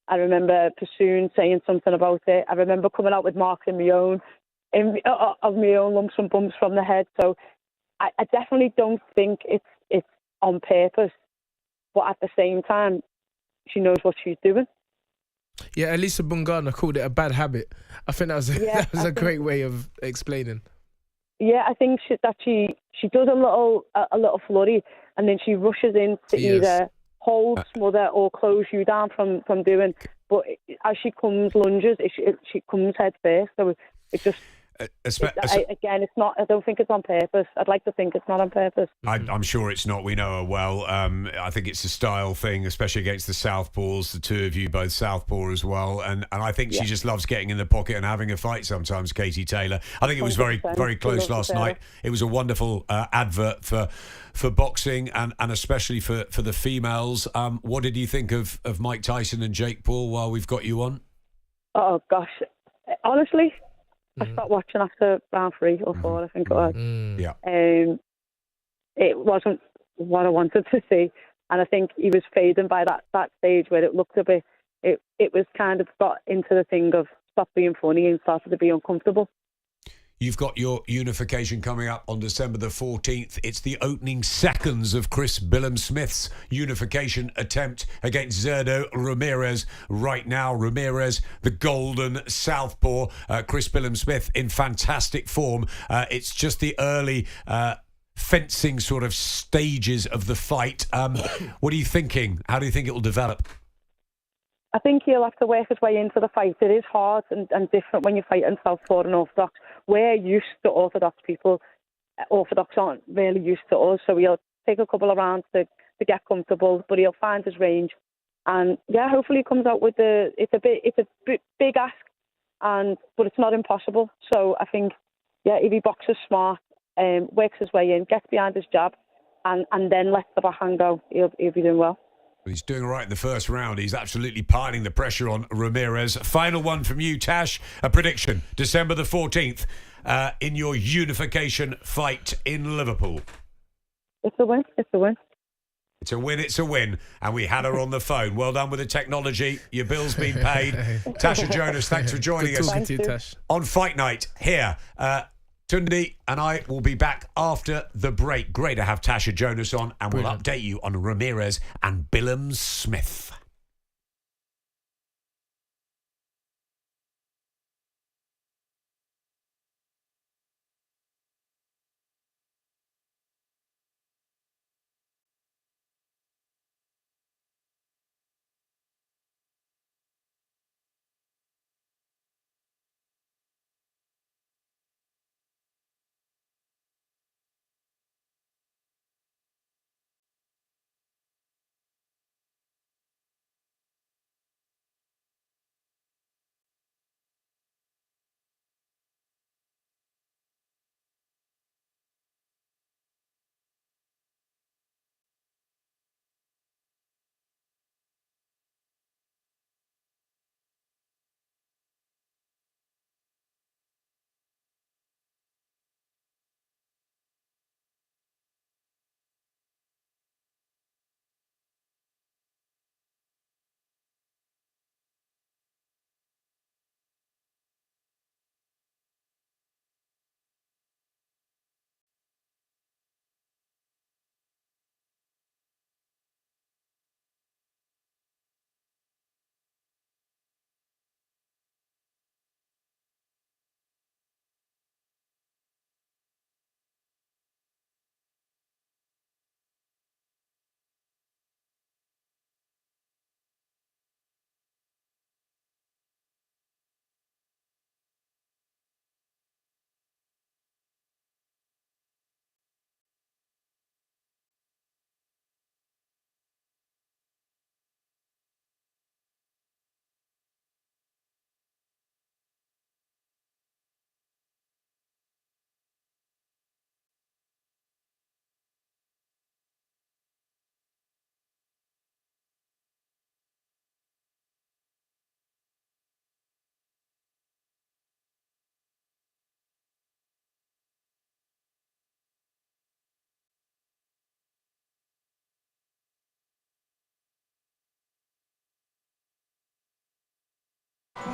I remember Pursoon saying something about it. I remember coming out with marks in my own lumps and bumps from the head. So I definitely don't think it's on purpose. But at the same time, she knows what she's doing. Yeah, Elisa Bungana called it a bad habit. I think that was a great way of explaining. Yeah, I think she does a little flurry, and then she rushes in to either hold, smother, or close you down from doing. But as she comes lunges, she comes head first. So it just. Again, it's not. I don't think it's on purpose. I'd like to think it's not on purpose. I'm sure it's not. We know her well. I think it's a style thing, especially against the southpaws. The two of you both southpaw as well, and I think she just loves getting in the pocket and having a fight. Sometimes, Katie Taylor. I think it was very close last night. It was a wonderful advert for boxing and especially for the females. What did you think of Mike Tyson and Jake Paul while we've got you on? Oh gosh, honestly. I stopped watching after round 3 or 4, I think it was. Yeah. It wasn't what I wanted to see, and I think he was fading by that stage where it looked a bit. It was kind of got into the thing of stop being funny and started to be uncomfortable. You've got your unification coming up on December the 14th. It's the opening seconds of Chris Billam-Smith's unification attempt against Zerdo Ramirez. Right now, Ramirez, the golden southpaw. Chris Billam-Smith in fantastic form. It's just the early fencing sort of stages of the fight. What are you thinking? How do you think it will develop? I think he'll have to work his way into the fight. It is hard and different when you fight in southpaw and orthodox. We're used to orthodox people. Orthodox aren't really used to us, so he'll take a couple of rounds to get comfortable, but he'll find his range. And yeah, hopefully he comes out with it's a big ask, but it's not impossible. So I think, if he boxes smart, works his way in, gets behind his jab, and then lets the backhand go, he'll be doing well. He's doing all right in the first round. He's absolutely piling the pressure on Ramirez. Final one from you, Tash. A prediction, December the 14th, in your unification fight in Liverpool. It's a win. It's a win. It's a win. It's a win. And we had her on the phone. Well done with the technology. Your bill's been paid. Tasha Jonas, thanks for joining us. Talking to you, Tash. On Fight Night here. Tunde and I will be back after the break. Great to have Tasha Jonas on, and we'll update you on Ramirez and Billam-Smith.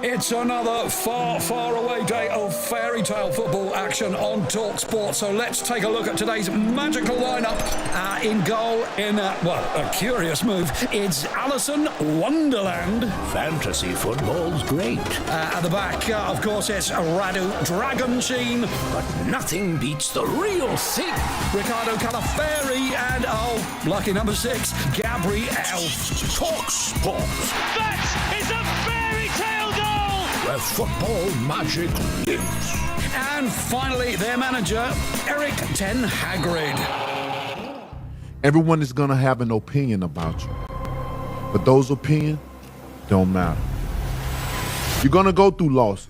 It's another far, far away day of fairy tale football action on talkSPORT. So let's take a look at today's magical lineup. In goal, in a curious move, it's Alison Wonderland. Fantasy football's great. At the back, of course, it's Radu Dragonsheen. But nothing beats the real thing. Ricardo Calaferi and, lucky number 6, Gabriel. talkSPORT. That is a fairy tale goal! Where football magic lives. And finally, their manager, Eric Ten Hagrid. Everyone is going to have an opinion about you. But those opinions don't matter. You're going to go through losses.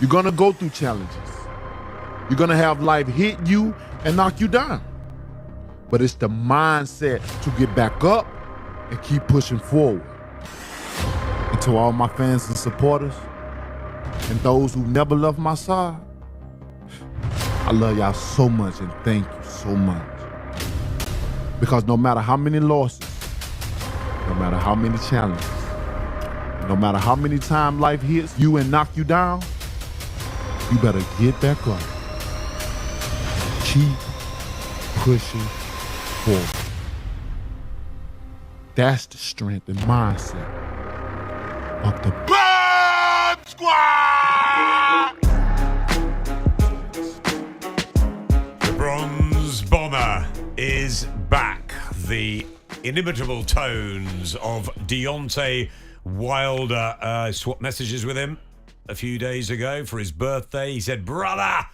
You're going to go through challenges. You're going to have life hit you and knock you down. But it's the mindset to get back up and keep pushing forward. And to all my fans and supporters, and those who never left my side, I love y'all so much and thank you so much. Because no matter how many losses, no matter how many challenges, no matter how many times life hits you and knock you down, you better get back up. Keep pushing forward. That's the strength and mindset of the Bird Squad! The Bronze Bomber is back. The inimitable tones of Deontay Wilder. Swapped messages with him a few days ago for his birthday. He said, "Brother,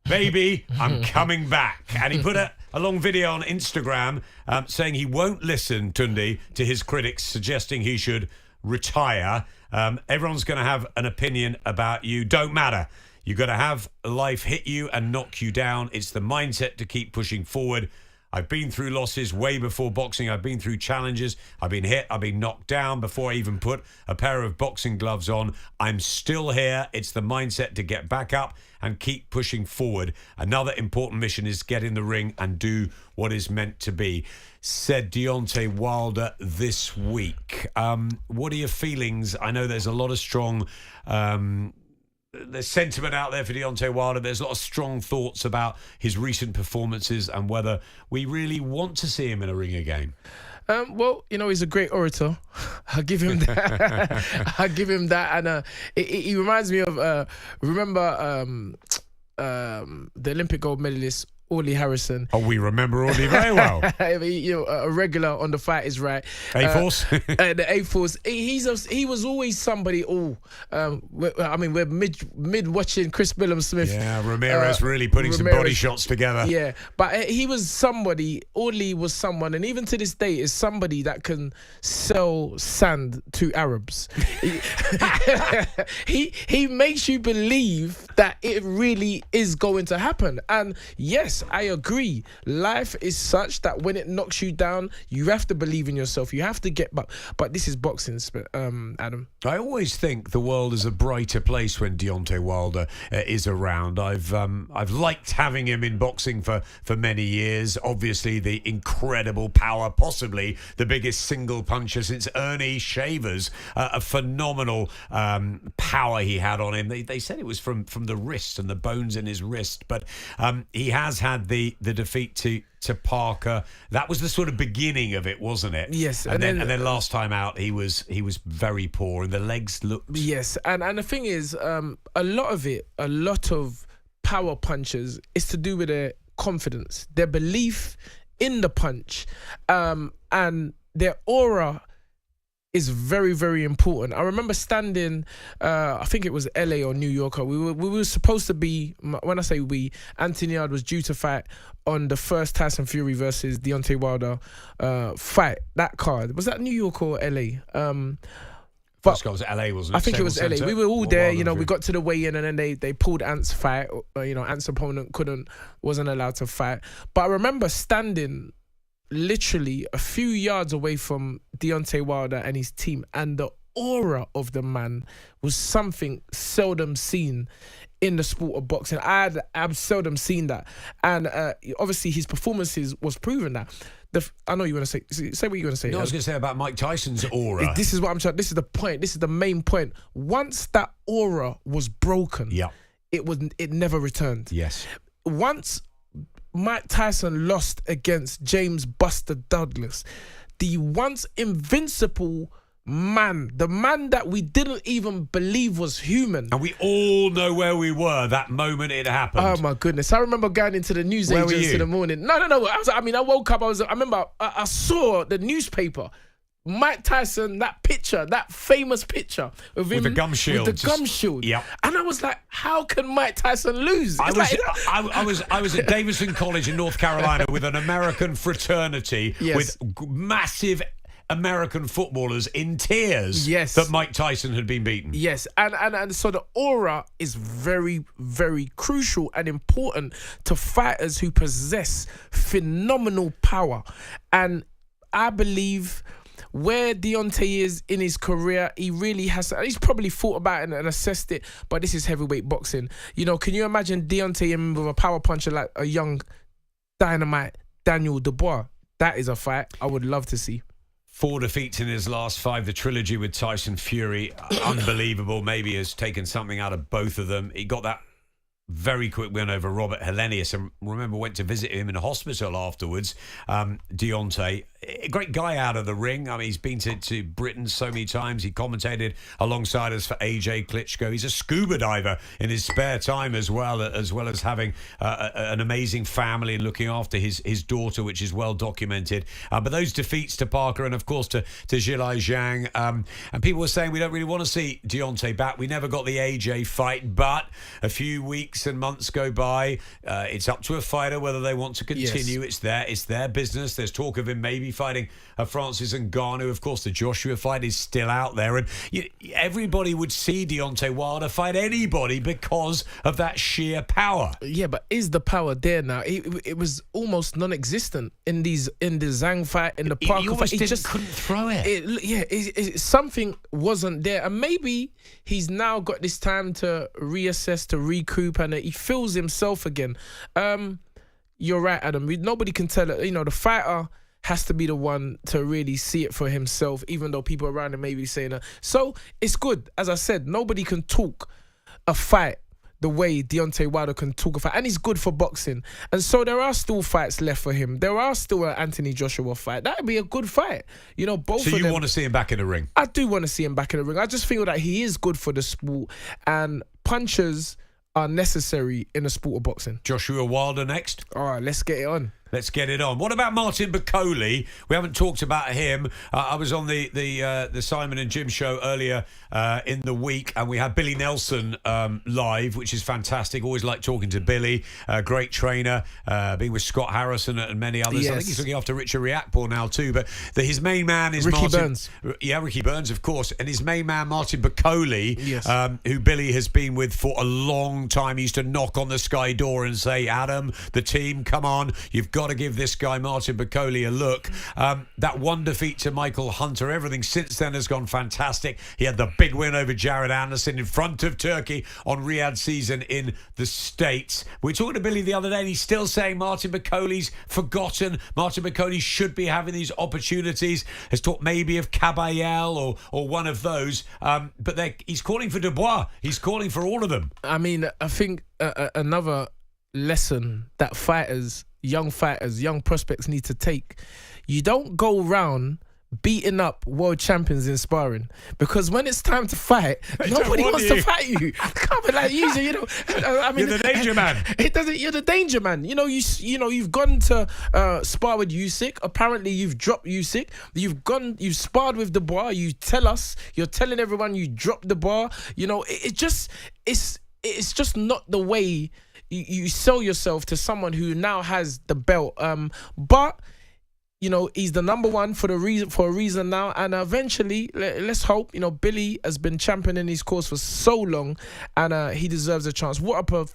baby, I'm coming back." And he put a long video on Instagram saying he won't listen, Tunde, to his critics suggesting he should retire. Everyone's going to have an opinion about you. Don't matter. You've got to have life hit you and knock you down. It's the mindset to keep pushing forward. I've been through losses way before boxing. I've been through challenges. I've been hit. I've been knocked down before I even put a pair of boxing gloves on. I'm still here. It's the mindset to get back up and keep pushing forward. Another important mission is get in the ring and do what is meant to be, said Deontay Wilder this week. What are your feelings? I know there's a lot of strong there's sentiment out there for Deontay Wilder. There's a lot of strong thoughts about his recent performances and whether we really want to see him in a ring again. Well, you know, he's a great orator. I'll give him that. I'll give him that. And he reminds me of, remember the Olympic gold medalist, Orly Harrison. Oh, we remember Orly very well. You know, a regular on The Fight Is Right. A-Force. The A-Force. He was always somebody. We're mid watching Chris Billam-Smith. Yeah, Ramirez really putting some body shots together. Yeah, but he was somebody. Orly was someone, and even to this day is somebody that can sell sand to Arabs. he makes you believe that it really is going to happen. And yes, I agree. Life is such that when it knocks you down, you have to believe in yourself. You have to get back. But this is boxing, Adam. I always think the world is a brighter place when Deontay Wilder is around. I've liked having him in boxing for many years. Obviously, the incredible power, possibly the biggest single puncher since Ernie Shavers. A phenomenal power he had on him. They said it was from the wrist and the bones in his wrist, but he has had the defeat to Parker. That was the sort of beginning of it, wasn't it? Yes. And then last time out he was very poor and the legs looked. Yes, and the thing is, a lot of power punchers is to do with their confidence, their belief in the punch, and their aura is very, very important. I remember standing, I think it was LA or New York. We were supposed to be, when I say we, Anthony Yarde was due to fight on the first Tyson Fury versus Deontay Wilder fight. That card, was that New York or LA? First card was LA, wasn't it? I think it was LA. We were all there, you know, we got to the weigh-in and then they pulled Ant's fight. You know, Ant's opponent wasn't allowed to fight. But I remember standing literally a few yards away from Deontay Wilder and his team, and the aura of the man was something seldom seen in the sport of boxing. I've seldom seen that, and obviously his performances was proving that. I know you want to say what you want to say. No, I was going to say about Mike Tyson's aura. This is what I'm trying. This is the point. This is the main point. Once that aura was broken, it never returned. Yes. Once Mike Tyson lost against James Buster Douglas, the once invincible man, the man that we didn't even believe was human. And we all know where we were that moment it happened. Oh my goodness. I remember going into the news agents in the morning. No. I woke up, I remember I saw the newspaper. Mike Tyson, that picture, that famous picture of him with the gum shield. With the gum shield. Yep. And I was like, how can Mike Tyson lose? I was at Davidson College in North Carolina with an American fraternity with massive American footballers in tears that Mike Tyson had been beaten. Yes, and so the aura is very, very crucial and important to fighters who possess phenomenal power. And I believe where Deontay is in his career, he really has to, he's probably thought about it and assessed it, but this is heavyweight boxing. You know, can you imagine Deontay with a power puncher like a young dynamite Daniel Dubois? That is a fight I would love to see. 4 defeats in his last 5. The trilogy with Tyson Fury, unbelievable. Maybe has taken something out of both of them. He got that very quick win over Robert Helenius, and remember went to visit him in a hospital afterwards. Deontay, a great guy out of the ring. I mean, he's been to Britain so many times. He commentated alongside us for AJ Klitschko. He's a scuba diver in his spare time as well as having an amazing family and looking after his daughter, which is well documented. But those defeats to Parker and of course to Zhilei Zhang, and people were saying we don't really want to see Deontay back. We never got the AJ fight, but a few weeks and months go by. It's up to a fighter whether they want to continue. It's their business. There's talk of him maybe fighting Francis Ngannou. Of course, the Joshua fight is still out there, and everybody would see Deontay Wilder fight anybody because of that sheer power. Yeah, but is the power there now? It was almost non-existent in the Zhang fight, in the Parker fight. He just couldn't throw it. Something wasn't there, and maybe he's now got this time to reassess, to recoup, and he feels himself again. You're right, Adam. Nobody can tell it. You know, the fighter has to be the one to really see it for himself, even though people around him may be saying that. So it's good. As I said, nobody can talk a fight the way Deontay Wilder can talk a fight, and he's good for boxing. And so there are still fights left for him. There are still an Anthony Joshua fight. That would be a good fight. You know, both of them. So you want to see him back in the ring? I do want to see him back in the ring. I just feel that he is good for the sport, and punches are necessary in the sport of boxing. Joshua Wilder next. All right, let's get it on. Let's get it on. What about Martin Bakole? We haven't talked about him. I was on the Simon and Jim show earlier in the week, and we had Billy Nelson live, which is fantastic. Always like talking to Billy. Great trainer, being with Scott Harrison and many others. Yes. I think he's looking after Richard Riakporhe now too. But his main man is Ricky Martin Burns. Yeah, Ricky Burns, of course. And his main man, Martin Bakole, yes. Who Billy has been with for a long time. He used to knock on the Sky door and say, Adam, the team, come on, you've got to give this guy Martin Bakole a look. That one defeat to Michael Hunter, everything since then has gone fantastic. He had the big win over Jared Anderson in front of Turkey on Riyadh season in the States. We were talking to Billy the other day, and he's still saying Martin Bakole's forgotten. Martin Bakole should be having these opportunities. Has talked maybe of Caballel or one of those, but he's calling for Dubois. He's calling for all of them. I mean, I think another lesson that young prospects need to take. You don't go around beating up world champions in sparring, because when it's time to fight, nobody wants to fight you. Can't be like usually, you know. I mean, you're the danger man. You're the danger man. You know, you've gone to spar with Usyk. Apparently, you've dropped Usyk. You've sparred with Dubois. You're telling everyone you dropped Dubois. You know, it's just not the way you sell yourself to someone who now has the belt. But you know, he's the number one for a reason now, and eventually, let's hope. You know, Billy has been championing his cause for so long, and he deserves a chance. What a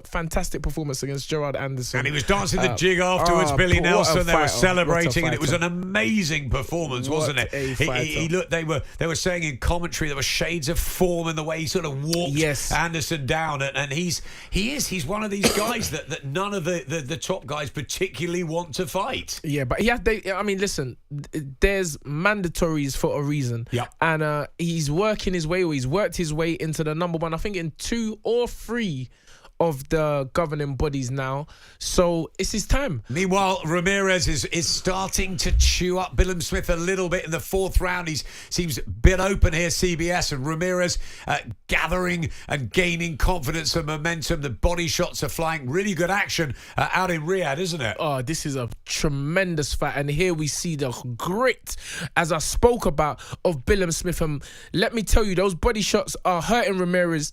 fantastic performance against Gerard Anderson. And he was dancing the jig afterwards, Billy Nelson. They were celebrating, and it was an amazing amazing performance, wasn't it? He looked. They were saying in commentary there were shades of form in the way he sort of walked Anderson down, and he's one of these guys that none of the top guys particularly want to fight. Yeah, but listen, there's mandatories for a reason. Yeah, and he's working his way, or he's worked his way into the number one. I think in 2 or 3 of the governing bodies now, so it's his time. Meanwhile, Ramirez is starting to chew up Billam-Smith a little bit in the 4th round. He seems a bit open here, CBS, and Ramirez gathering and gaining confidence and momentum. The body shots are flying. Really good action out in Riyadh, isn't it? Oh, this is a tremendous fight, and here we see the grit, as I spoke about, of Billam-Smith. And let me tell you, those body shots are hurting Ramirez.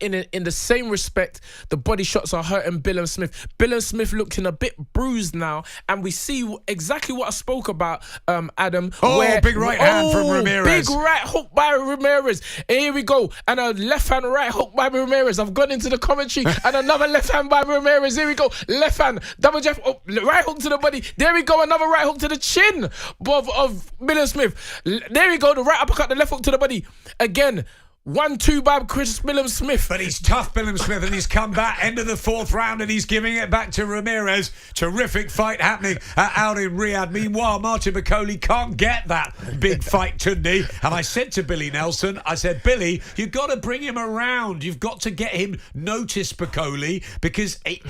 In the same respect, the body shots are hurting Billam-Smith. Billam-Smith looking a bit bruised now, and we see exactly what I spoke about, Adam. Big right hand from Ramirez. Big right hook by Ramirez. And here we go. And a left hand right hook by Ramirez. I've gone into the commentary, and another left hand by Ramirez. Here we go. Left hand, double jab, right hook to the body. There we go. Another right hook to the chin of Billam-Smith. There we go. The right uppercut, the left hook to the body. Again. 1-2 by Chris Billam-Smith. But he's tough, Billam-Smith, and he's come back end of the 4th round, and he's giving it back to Ramirez. Terrific fight happening out in Riyadh. Meanwhile, Martin Bakole can't get that big fight, Tunde. And I said to Billy Nelson, I said, Billy, you've got to bring him around. You've got to get him noticed, Bakole, because I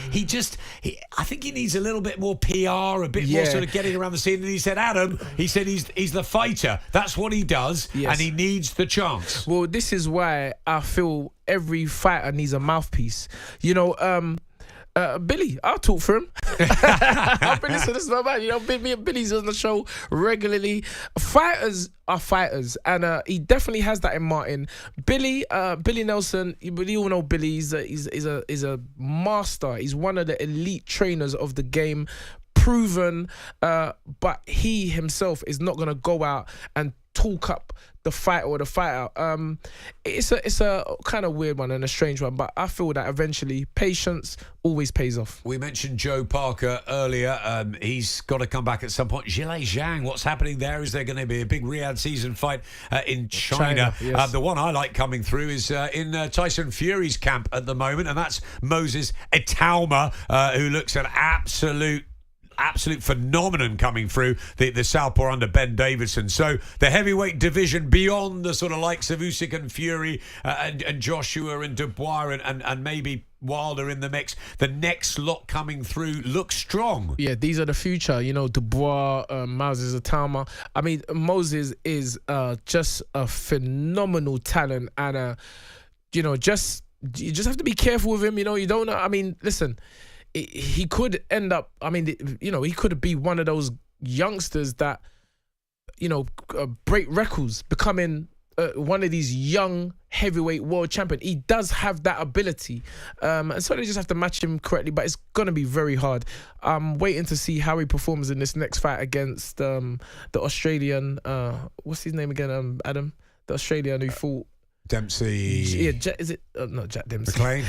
think he needs a little bit more PR, a bit more sort of getting around the scene. And he said, Adam, he's the fighter. That's what he does, and he needs the chance. Well, this is why I feel every fighter needs a mouthpiece. You know, Billy, I'll talk for him. I'll bring this to this man. You know, me and Billy's on the show regularly. Fighters are fighters, and he definitely has that in Martin. Billy Nelson, we all know Billy. He's a master. He's one of the elite trainers of the game. Proven, but he himself is not going to go out and talk up the fight or the fighter. It's a kind of weird one and a strange one, but I feel that eventually patience always pays off. We mentioned Joe Parker earlier. He's got to come back at some point. Zhilei Zhang, what's happening there? Is there going to be a big Riyadh season fight in China? Yes. The one I like coming through is in Tyson Fury's camp at the moment, and that's Moses Itauma, who looks an absolute phenomenon coming through the southpaw under Ben Davison. So the heavyweight division beyond the sort of likes of Usyk and Fury and Joshua and Dubois and maybe Wilder in the mix, the next lot coming through looks strong. Yeah, these are the future. You know, Dubois, Moses Itauma. I mean, Moses is just a phenomenal talent, and you just have to be careful with him. You know, you don't know. I mean, listen. He could end up, he could be one of those youngsters that, break records, becoming one of these young heavyweight world champion. He does have that ability. And so they just have to match him correctly, but it's going to be very hard. I'm waiting to see how he performs in this next fight against the Australian, what's his name again, Adam? The Australian who fought Dempsey. Yeah, is it? Not Jack Dempsey. McLean.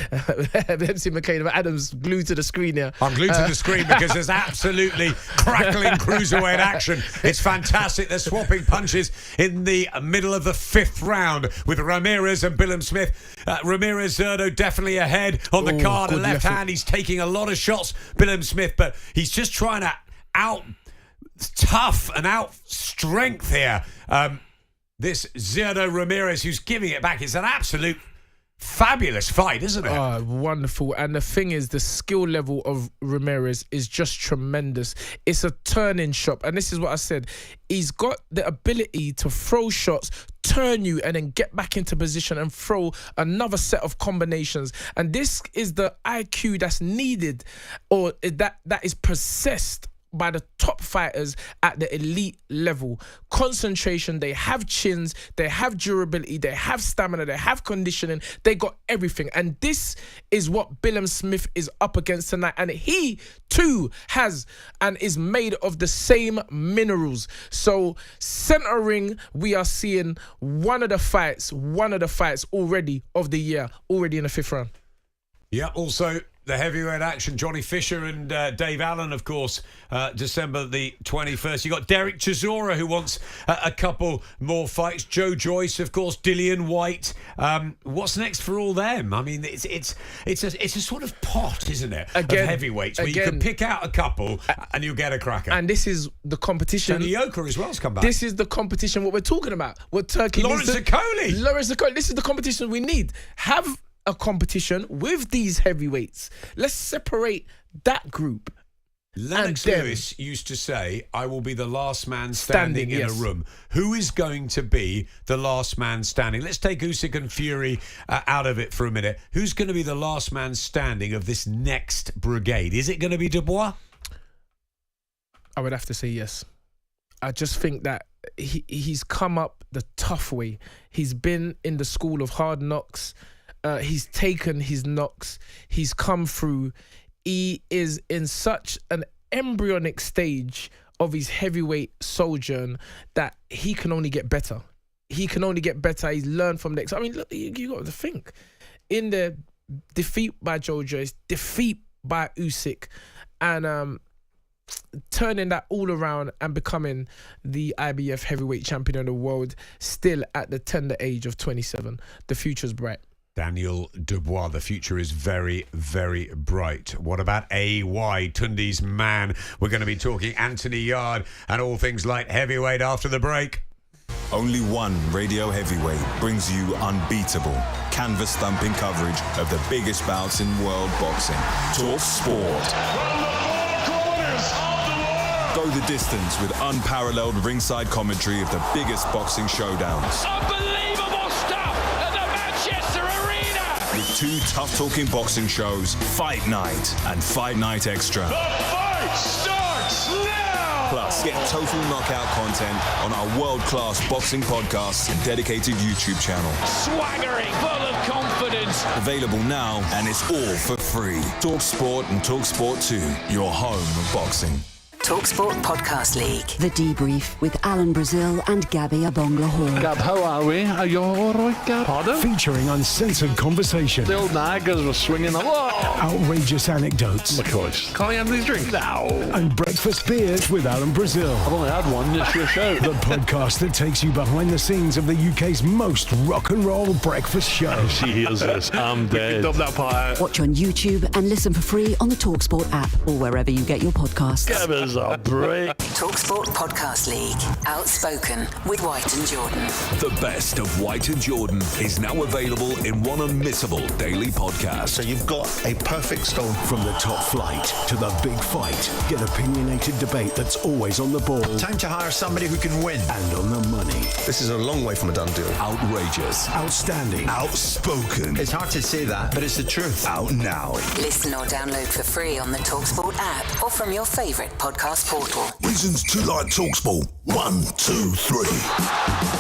Dempsey McLean. But Adam's glued to the screen here. I'm glued to the screen because there's absolutely crackling cruiserweight action. It's fantastic. They're swapping punches in the middle of the 5th round with Ramirez and Billam-Smith. Ramirez Zerdo definitely ahead on the card. And left hand, he's taking a lot of shots, Billam-Smith, but he's just trying to out tough and out strength here. This Zerdo Ramirez, who's giving it back, it's an absolute fabulous fight, isn't it? Oh, wonderful. And the thing is, the skill level of Ramirez is just tremendous. It's a turning shot. And this is what I said. He's got the ability to throw shots, turn you, and then get back into position and throw another set of combinations. And this is the IQ that's needed, or that is possessed by the top fighters at the elite level. Concentration, they have chins, they have durability, they have stamina, they have conditioning, they got everything. And this is what Billam-Smith is up against tonight. And he too has and is made of the same minerals. So centering, we are seeing one of the fights already of the year, already in the 5th round. Yeah, also the heavyweight action, Johnny Fisher and Dave Allen, of course, December the 21st. You got Derek Chisora, who wants a couple more fights. Joe Joyce, of course, Dillian Whyte. What's next for all them? I mean, it's a sort of pot, isn't it, of heavyweights, where you can pick out a couple and you'll get a cracker. And this is the competition. Tony Yoka as well has come back. This is the competition, what we're talking about. What Turkey Lawrence Okoli. This is the competition we need. Have a competition with these heavyweights. Let's separate that group. Lennox Lewis used to say, I will be the last man standing in a room. Who is going to be the last man standing? Let's take Usyk and Fury out of it for a minute. Who's going to be the last man standing of this next brigade? Is it going to be Dubois? I would have to say yes. I just think that he's come up the tough way. He's been in the school of hard knocks. He's taken his knocks. He's come through. He is in such an embryonic stage of his heavyweight sojourn that he can only get better. He can only get better. He's learned from next. I mean, look, you got to think. In the defeat by Joe Joyce, defeat by Usyk, and turning that all around and becoming the IBF heavyweight champion of the world, still at the tender age of 27. The future's bright. Daniel Dubois, the future is very, very bright. What about AY, Tunde's man? We're going to be talking Anthony Yarde and all things light heavyweight after the break. Only one radio heavyweight brings you unbeatable, canvas-thumping coverage of the biggest bouts in world boxing. talkSPORT. Go the distance with unparalleled ringside commentary of the biggest boxing showdowns. Unbelievable stuff at the Manchester Arena! With 2 tough-talking boxing shows, Fight Night and Fight Night Extra. The fight starts now! Plus, get total knockout content on our world-class boxing podcasts and dedicated YouTube channel. Swaggering, full of confidence. Available now, and it's all for free. talkSPORT and talkSPORT 2, your home of boxing. talkSPORT Podcast League. The Debrief with Alan Brazil and Gabby Abonga-Hall. Gab, how are we? Are you all right, Gab? Pardon? Featuring uncensored conversation. The old naggers were swinging them. Outrageous anecdotes. Of course. Can't you have these drinks? No. And breakfast beers with Alan Brazil. I've only had one. It's your show. The podcast that takes you behind the scenes of the UK's most rock and roll breakfast show. She hears this. I'm dead. Dub that part out. Watch on YouTube and listen for free on the talkSPORT app or wherever you get your podcasts. Gabbers a break. talkSPORT Podcast League. Outspoken with Whyte and Jordan. The best of Whyte and Jordan is now available in one unmissable daily podcast. So you've got a perfect storm. From the top flight to the big fight, get opinionated debate that's always on the ball. Time to hire somebody who can win. And on the money. This is a long way from a done deal. Outrageous. Outstanding. Outspoken. It's hard to say that, but it's the truth. Out now. Listen or download for free on the talkSPORT app or from your favourite podcast portal. Reasons to like TalkSport. 1, 2, 3.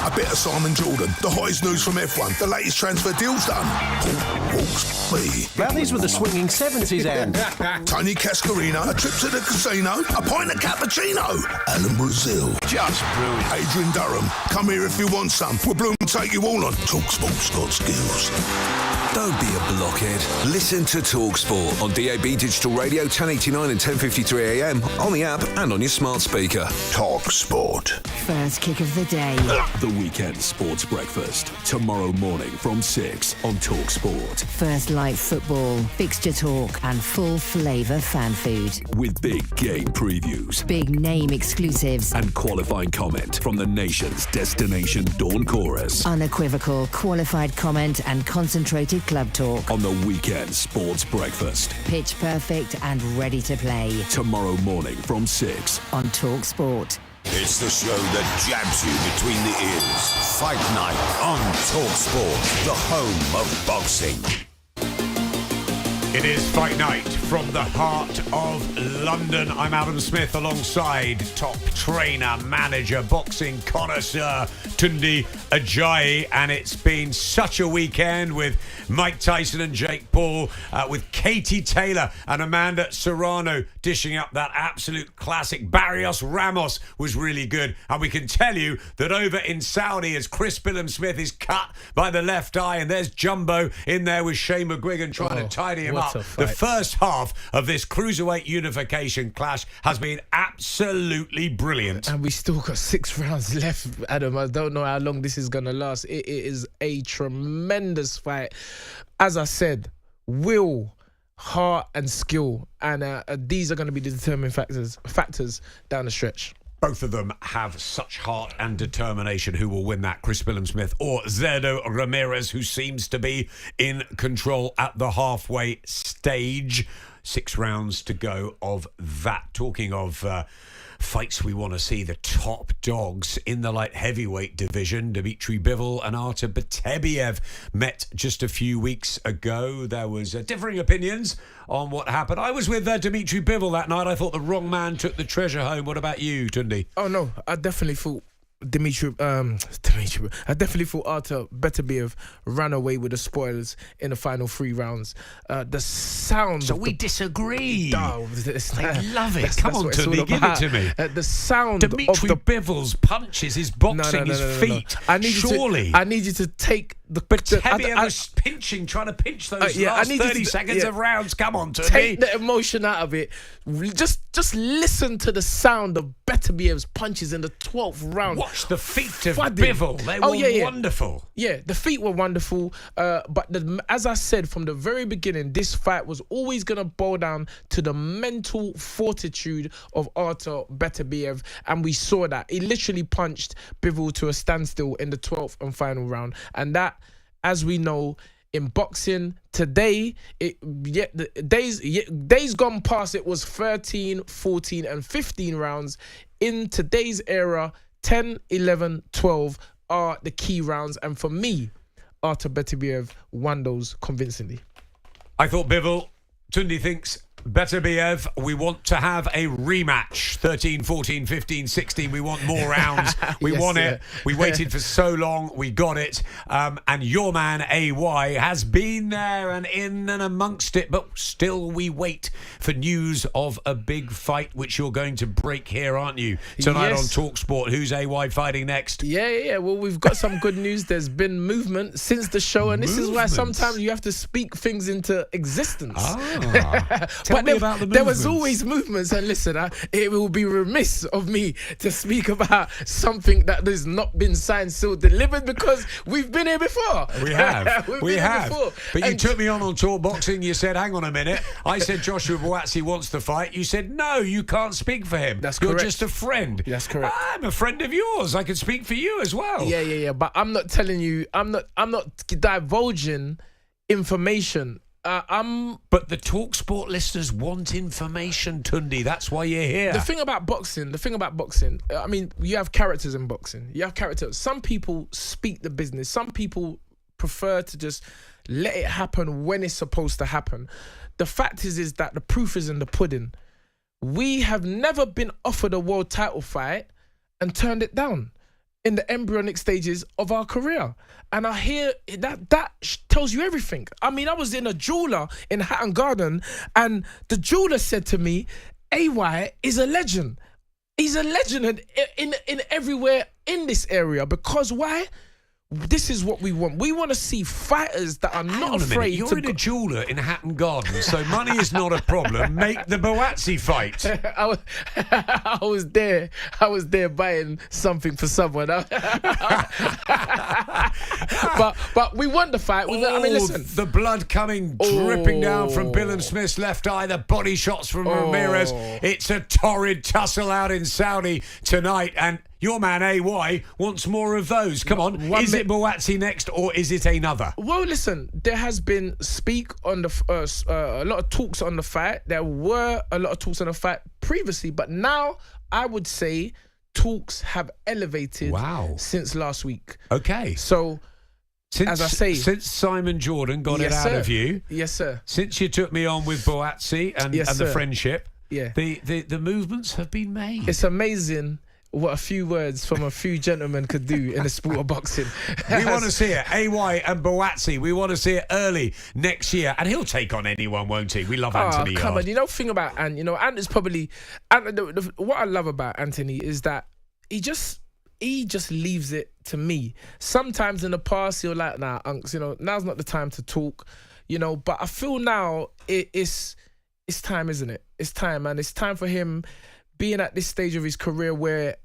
A bit of Simon Jordan. The hottest news from F1. The latest transfer deals done. Hawksby. Well, these were the swinging 70s end. Tony Cascarino. A trip to the casino. A pint of cappuccino. Alan Brazil. Just brilliant. Adrian Durham. Come here if you want some. We'll bloom take you all on. TalkSport's got skills. Don't be a blockhead. Listen to talkSPORT on DAB Digital Radio 1089 and 1053 AM, on the app and on your smart speaker. TalkSPORT. First kick of the day. The Weekend Sports Breakfast, tomorrow morning from 6 on talkSPORT. First light football, fixture talk and full flavour fan food. With big game previews. Big name exclusives. And qualifying comment from the nation's Destination Dawn Chorus. Unequivocal, qualified comment and concentrated club talk. On the Weekend Sports Breakfast. Pitch perfect and ready to play. Tomorrow morning from 6 on talkSPORT. It's the show that jabs you between the ears. Fight Night on talkSPORT, the home of boxing. It is Fight Night from the heart of London. I'm Adam Smith alongside top trainer, manager, boxing connoisseur Tunde Ajayi, and it's been such a weekend with Mike Tyson and Jake Paul, with Katie Taylor and Amanda Serrano dishing up that absolute classic. Barrios Ramos was really good, and we can tell you that over in Saudi, as Chris Billam-Smith is cut by the left eye, and there's Jumbo in there with Shane McGuigan trying to tidy him up. The first half of this cruiserweight unification clash has been absolutely brilliant. And we still got 6 rounds left, Adam. I don't know how long this is going to last. It is a tremendous fight. As I said, will, heart and skill. And these are going to be the determining factors down the stretch. Both of them have such heart and determination. Who will win that, Chris Billam-Smith or Zerdo Ramirez, who seems to be in control at the halfway stage? 6 rounds to go of that. Talking of fights we want to see, the top dogs in the light heavyweight division, Dmitry Bivol and Artur Beterbiev, met just a few weeks ago. There was differing opinions on what happened. I was with Dmitry Bivol that night. I thought the wrong man took the treasure home. What about you, Tunde? Oh no, I definitely thought I definitely thought Artur Beterbiev ran away with the spoils in the final 3 rounds. The sound. So we disagree. Oh, I love it. Come on, Tunde, give it to me. The sound Dmitry of Bivol's punches, his boxing, his feet. I need you to take the. Beterbiev was pinching, trying to pinch those last 30 seconds of rounds. Come on, Tunde. Take the emotion out of it. Just listen to the sound of Beterbiev's punches in the 12th round. Watch the feet of Bivol. They were wonderful. Yeah, the feet were wonderful. But as I said from the very beginning, this fight was always going to boil down to the mental fortitude of Artur Beterbiev. And we saw that. He literally punched Bivol to a standstill in the 12th and final round. And that, as we know, in boxing today, days gone past, it was 13, 14 and 15 rounds. In today's era, 10, 11, 12 are the key rounds. And for me, Artur Beterbiev won those convincingly. I thought Bivol. Tunde thinks Beterbiev. We want to have a rematch. 13, 14, 15, 16. We want more rounds. We want it. We waited for so long. We got it. And your man, AY, has been there and in and amongst it. But still we wait for news of a big fight, which you're going to break here, aren't you? Tonight on talkSPORT. Who's AY fighting next? Yeah. Well, we've got some good news. There's been movement since the show. And this is why sometimes you have to speak things into existence. Tell me about the movements. There was always movements, and listen, it will be remiss of me to speak about something that has not been signed, sealed, delivered, because we've been here before. We have. we have. But you took me on Talk Boxing. You said, hang on a minute. I said Joshua Buatsi wants to fight. You said, no, you can't speak for him. That's correct. You're just a friend. That's correct. I'm a friend of yours. I can speak for you as well. Yeah. But I'm not telling you. I'm not divulging information. But the talkSPORT listeners want information, Tunde. That's why you're here. The thing about boxing, I mean, you have characters in boxing. You have characters. Some people speak the business. Some people prefer to just let it happen when it's supposed to happen. The fact is that the proof is in the pudding. We have never been offered a world title fight and turned it down in the embryonic stages of our career. And I hear that tells you everything. I mean, I was in a jeweler in Hatton Garden, and the jeweler said to me, AY is a legend. He's a legend in everywhere in this area. Because why? This is what we want. We want to see fighters that are not afraid. You're in a jeweler in Hatton Garden, so money is not a problem. Make the Buatsi fight. I was there. I was there buying something for someone. But we won the fight. I mean, listen. The blood coming dripping down from Billam-Smith's left eye. The body shots from Ramirez. It's a torrid tussle out in Saudi tonight, and your man AY wants more of those. Come on, is it Buatsi next, or is it another? Well, listen, there has been a lot of talks on the fight. There were a lot of talks on the fight previously, but now I would say talks have elevated since last week. Okay. So as I say, since Simon Jordan got it Yes, out sir. of you, Yes, sir. since you took me on with Boatsi and Yes, the sir. friendship, Yeah. the movements have been made. It's amazing what a few words from a few gentlemen could do in the sport of boxing. We want to see it. AY and Boatsi, we want to see it early next year. And he'll take on anyone, won't he? We love Anthony come Yarde. on. You know, the thing about Ant, Ant is probably... what I love about Anthony is that he just leaves it to me. Sometimes in the past, you're like, nah, unks, now's not the time to talk, but I feel now it's time, isn't it? It's time, and it's time for him being at this stage of his career where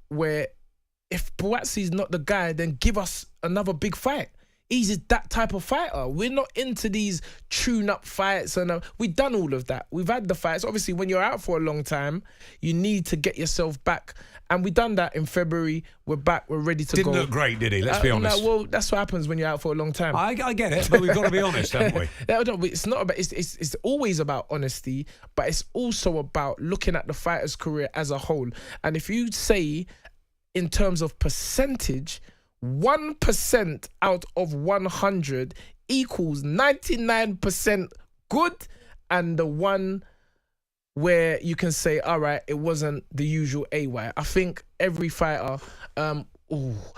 if Boatsi's not the guy, then give us another big fight. He's that type of fighter. We're not into these tune-up fights, and we've done all of that. We've had the fights. Obviously, when you're out for a long time, you need to get yourself back. And we've done that in February. We're back. We're ready to go. Didn't look great, did he? Let's be honest. No, well, that's what happens when you're out for a long time. I get it, but we've got to be honest, haven't we? It's not about. It's always about honesty, but it's also about looking at the fighter's career as a whole. And if you say, in terms of percentage, 1% out of 100 equals 99% good, and the one where you can say, all right, it wasn't the usual AY. I think every fighter...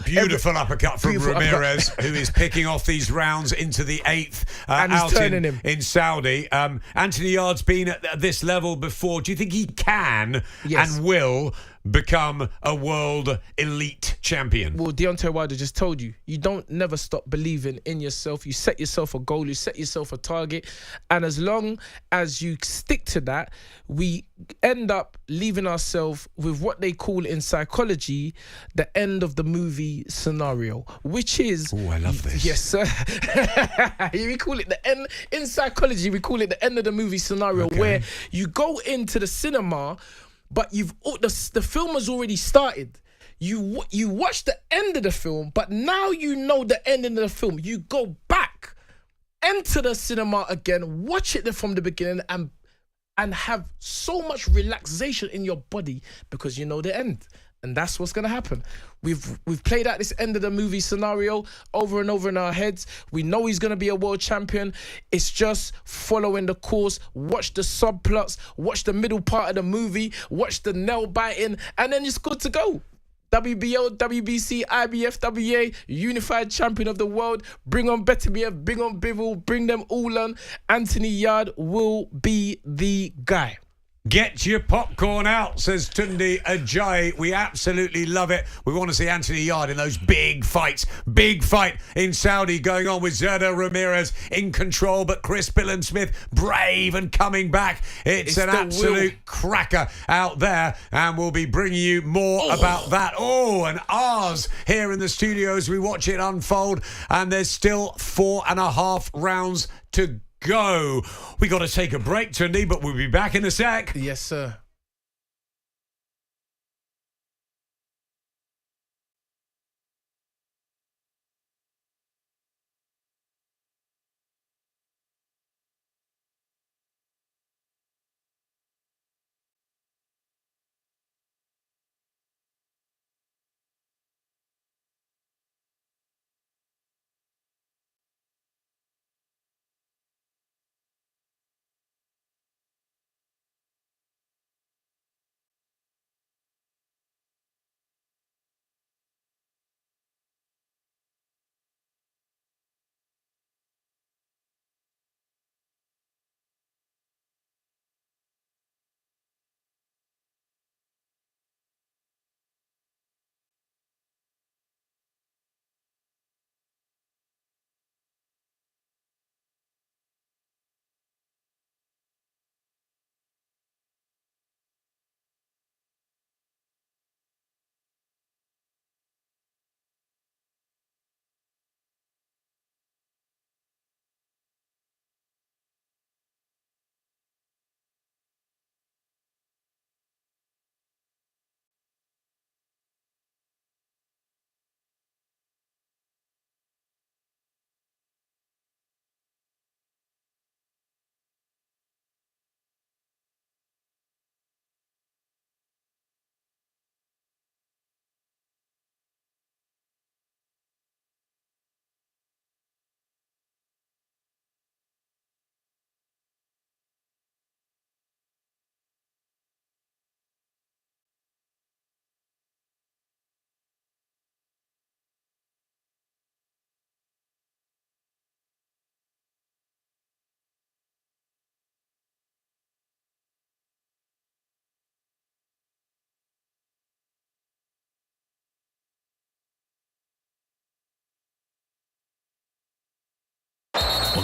Beautiful uppercut from Ramirez, who is picking off these rounds into the 8th and he's out turning him. in Saudi. Anthony Yarde's been at this level before. Do you think he can and will become a world elite champion? Well, Deontay Wilder just told you, you don't never stop believing in yourself. You set yourself a goal, you set yourself a target, and as long as you stick to that, we end up leaving ourselves with what they call in psychology the end of the movie scenario, which is... Oh, I love this. Yes, sir. We call it the end... In psychology, we call it the end of the movie scenario, where you go into the cinema, but the film has already started. You watch the end of the film, but now you know the ending of the film. You go back, enter the cinema again, watch it from the beginning, and have so much relaxation in your body because you know the end. And that's what's going to happen. We've played out this end of the movie scenario over and over in our heads. We know he's going to be a world champion. It's just following the course. Watch the subplots. Watch the middle part of the movie. Watch the nail biting. And then it's good to go. WBO, WBC, IBF, WA, unified champion of the world. Bring on Beterviev, bring on Bivol, bring them all on. Anthony Yarde will be the guy. Get your popcorn out, says Tunde Ajayi. We absolutely love it. We want to see Anthony Yarde in those big fights. Big fight in Saudi going on with Zerda Ramirez in control, but Chris Billam-Smith brave and coming back. It's an absolute cracker out there, and we'll be bringing you more about that. Oh, and ours here in the studio as we watch it unfold, and there's still 4.5 rounds to go. We got to take a break, Tunde, but we'll be back in a sec. Yes, sir.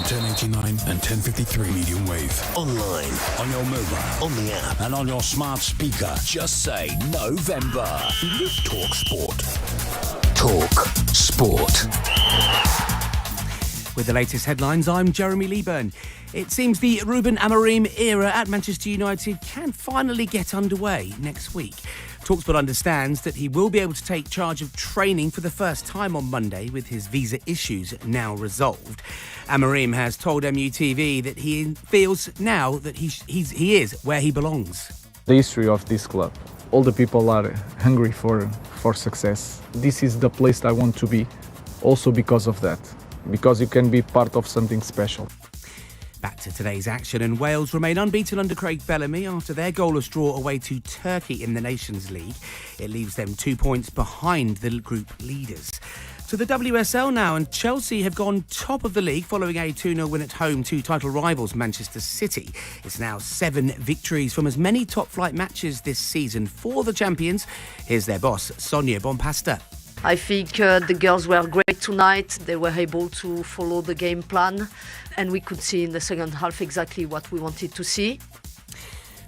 1089 and 1053 medium wave. Online, On your mobile, on the app. and on your smart speaker. Just say November. Talk Sport. Talk Sport. With the latest headlines, I'm Jeremy Leeburn. It seems the Ruben Amorim era at Manchester United can finally get underway next week. TalkSport understands that he will be able to take charge of training for the first time on Monday with his visa issues now resolved. Amorim has told MUTV that he feels now that he is where he belongs. The history of this club. All the people are hungry for success. This is the place I want to be, also because of that. Because you can be part of something special. Back to today's action, and Wales remain unbeaten under Craig Bellamy after their goalless draw away to Turkey in the Nations League. It leaves them 2 points behind the group leaders. To the WSL now, and Chelsea have gone top of the league following a 2-0 win at home to title rivals Manchester City. It's now 7 victories from as many top-flight matches this season for the champions. Here's their boss, Sonia Bompasta. I think the girls were great tonight. They were able to follow the game plan, and we could see in the second half exactly what we wanted to see.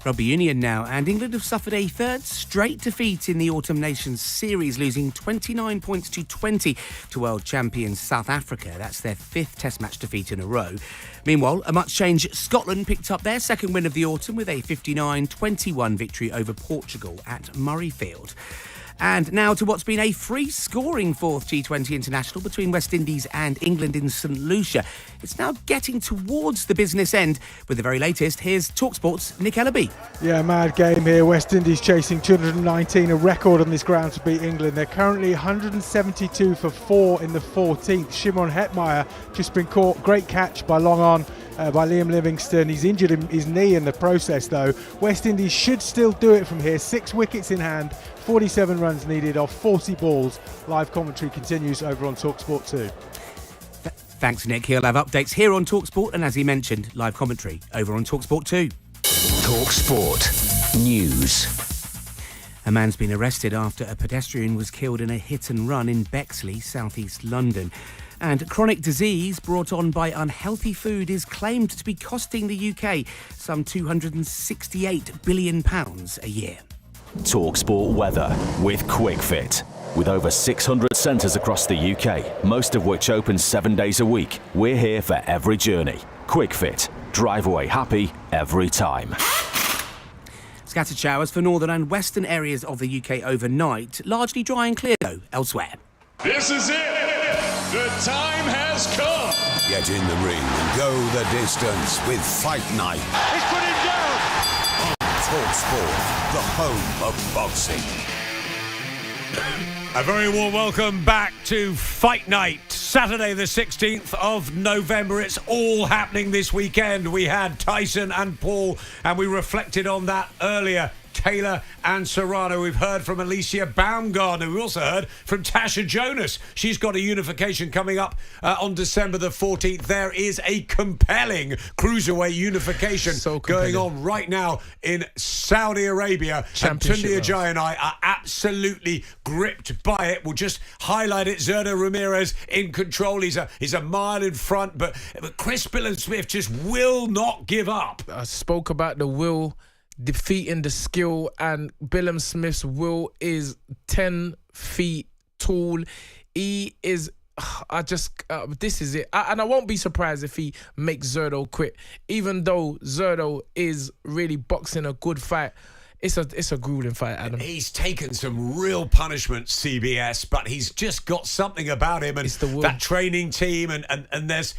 Rugby Union now, and England have suffered a third straight defeat in the Autumn Nations Series, losing 29 points to 20 to world champions South Africa. That's their 5th Test match defeat in a row. Meanwhile, a much-changed Scotland picked up their second win of the autumn with a 59-21 victory over Portugal at Murrayfield. And now to what's been a free-scoring 4th T20 international between West Indies and England in St Lucia. It's now getting towards the business end. With the very latest, here's TalkSport's Nick Ellaby. Yeah, mad game here. West Indies chasing 219, a record on this ground to beat England. They're currently 172 for 4 in the 14th. Shimon Hetmeyer just been caught. Great catch by long on. By Liam Livingstone. He's injured his knee in the process though. West Indies should still do it from here. 6 wickets in hand, 47 runs needed off 40 balls. Live commentary continues over on TalkSport 2. Thanks, Nick. He'll have updates here on TalkSport, and as he mentioned, live commentary over on TalkSport 2. TalkSport News. A man's been arrested after a pedestrian was killed in a hit and run in Bexley, southeast London. And chronic disease brought on by unhealthy food is claimed to be costing the UK some £268 billion a year. TalkSport weather with QuickFit. With over 600 centres across the UK, most of which open 7 days a week, we're here for every journey. QuickFit. Drive away happy every time. Scattered showers for northern and western areas of the UK overnight. Largely dry and clear, though, elsewhere. This is it. The time has come. Get in the ring and go the distance with Fight Night. He's put him down. TalkSport, the home of boxing. A very warm welcome back to Fight Night, Saturday the 16th of November. It's all happening this weekend. We had Tyson and Paul, and we reflected on that earlier. Taylor and Serrano. We've heard from Alicia Baumgartner. We also heard from Tasha Jonas. She's got a unification coming up on December the 14th. There is a compelling cruiserweight unification going on right now in Saudi Arabia. And Tunde Ajayi and I are absolutely gripped by it. We'll just highlight it. Zerda Ramirez in control. He's a mile in front, but Chris Billam-Smith just will not give up. I spoke about the will defeating the skill, and Billam-Smith's will is 10 feet tall. He is, this is it. And I won't be surprised if he makes Zerdo quit. Even though Zerdo is really boxing a good fight, it's a grueling fight, Adam. He's taken some real punishment, CBS, but he's just got something about him, and that training team, and there's...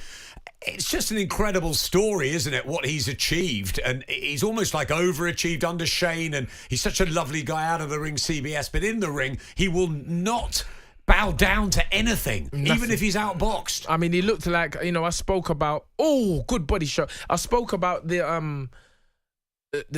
It's just an incredible story, isn't it, what he's achieved? And he's almost like overachieved under Shane, and he's such a lovely guy out of the ring, CBS, but in the ring, he will not bow down to anything, even if he's outboxed. I mean, he looked like, I spoke about, good body shot. I spoke about the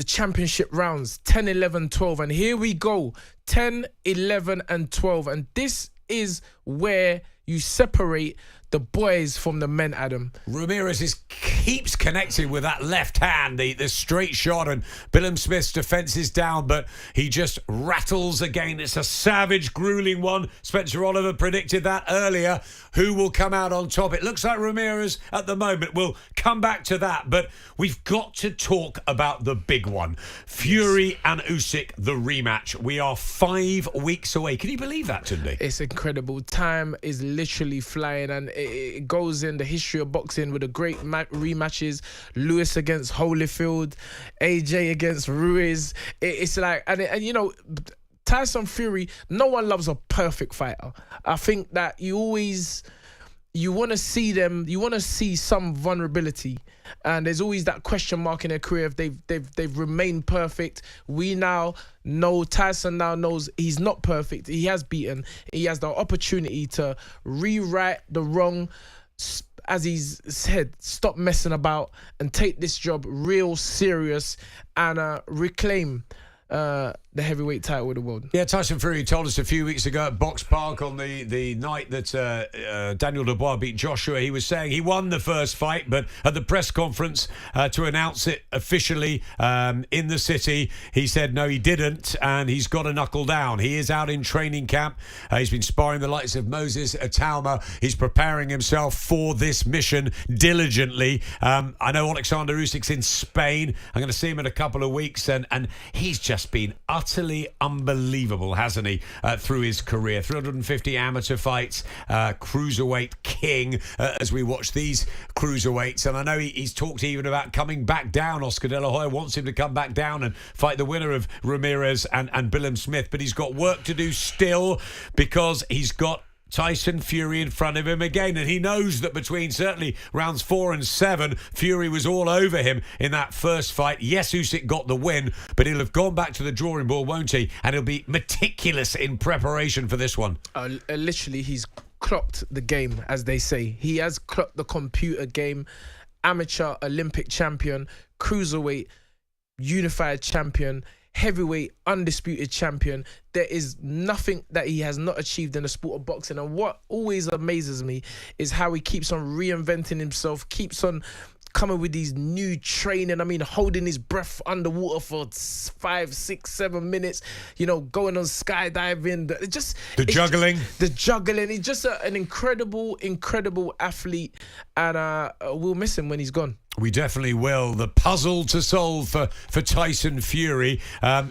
championship rounds, 10, 11, 12, and here we go, 10, 11, and 12, and this is where you separate the boys from the men, Adam. Ramirez keeps connecting with that left hand, the straight shot, and Billam-Smith's defence is down, but he just rattles again. It's a savage, grueling one. Spencer Oliver predicted that earlier. Who will come out on top? It looks like Ramirez at the moment. We'll come back to that, but we've got to talk about the big one. Fury and Usyk, the rematch. We are 5 weeks away. Can you believe that, Tunde? It's incredible. Time is literally flying, and it goes in the history of boxing with the great rematches. Lewis against Holyfield, AJ against Ruiz. It's like, and you know, Tyson Fury, no one loves a perfect fighter. I think that you want to see them, you want to see some vulnerability, and there's always that question mark in their career if they've remained perfect. We now know, Tyson now knows he's not perfect. He has beaten. He has the opportunity to rewrite the wrong, as he's said, stop messing about and take this job real serious and reclaim the heavyweight title of the world. Yeah, Tyson Fury told us a few weeks ago at Box Park on the night that Daniel Dubois beat Joshua, he was saying he won the first fight, but at the press conference to announce it officially in the city, he said no, he didn't, and he's got to knuckle down. He is out in training camp. He's been sparring the likes of Moses Atalma. He's preparing himself for this mission diligently. I know Alexander Usyk's in Spain. I'm going to see him in a couple of weeks, and he's just been utterly unbelievable, hasn't he, through his career. 350 amateur fights, cruiserweight king, as we watch these cruiserweights. And I know he's talked even about coming back down. Oscar De La Hoya wants him to come back down and fight the winner of Ramirez and Billam-Smith. But he's got work to do still, because he's got Tyson Fury in front of him again, and he knows that between certainly rounds 4 and 7, Fury was all over him in that first fight. Yes, Usyk got the win, but he'll have gone back to the drawing board, won't he? And he'll be meticulous in preparation for this one. Literally, he's clocked the game, as they say. He has clocked the computer game. Amateur Olympic champion, cruiserweight unified champion, heavyweight undisputed champion. There is nothing that he has not achieved in the sport of boxing. And what always amazes me is how he keeps on reinventing himself, keeps on coming with these new training. I mean, holding his breath underwater for 5, 6, 7 minutes, you know, going on skydiving. The juggling. He's just an incredible athlete, and we'll miss him when he's gone. We definitely will. The puzzle to solve for Tyson Fury.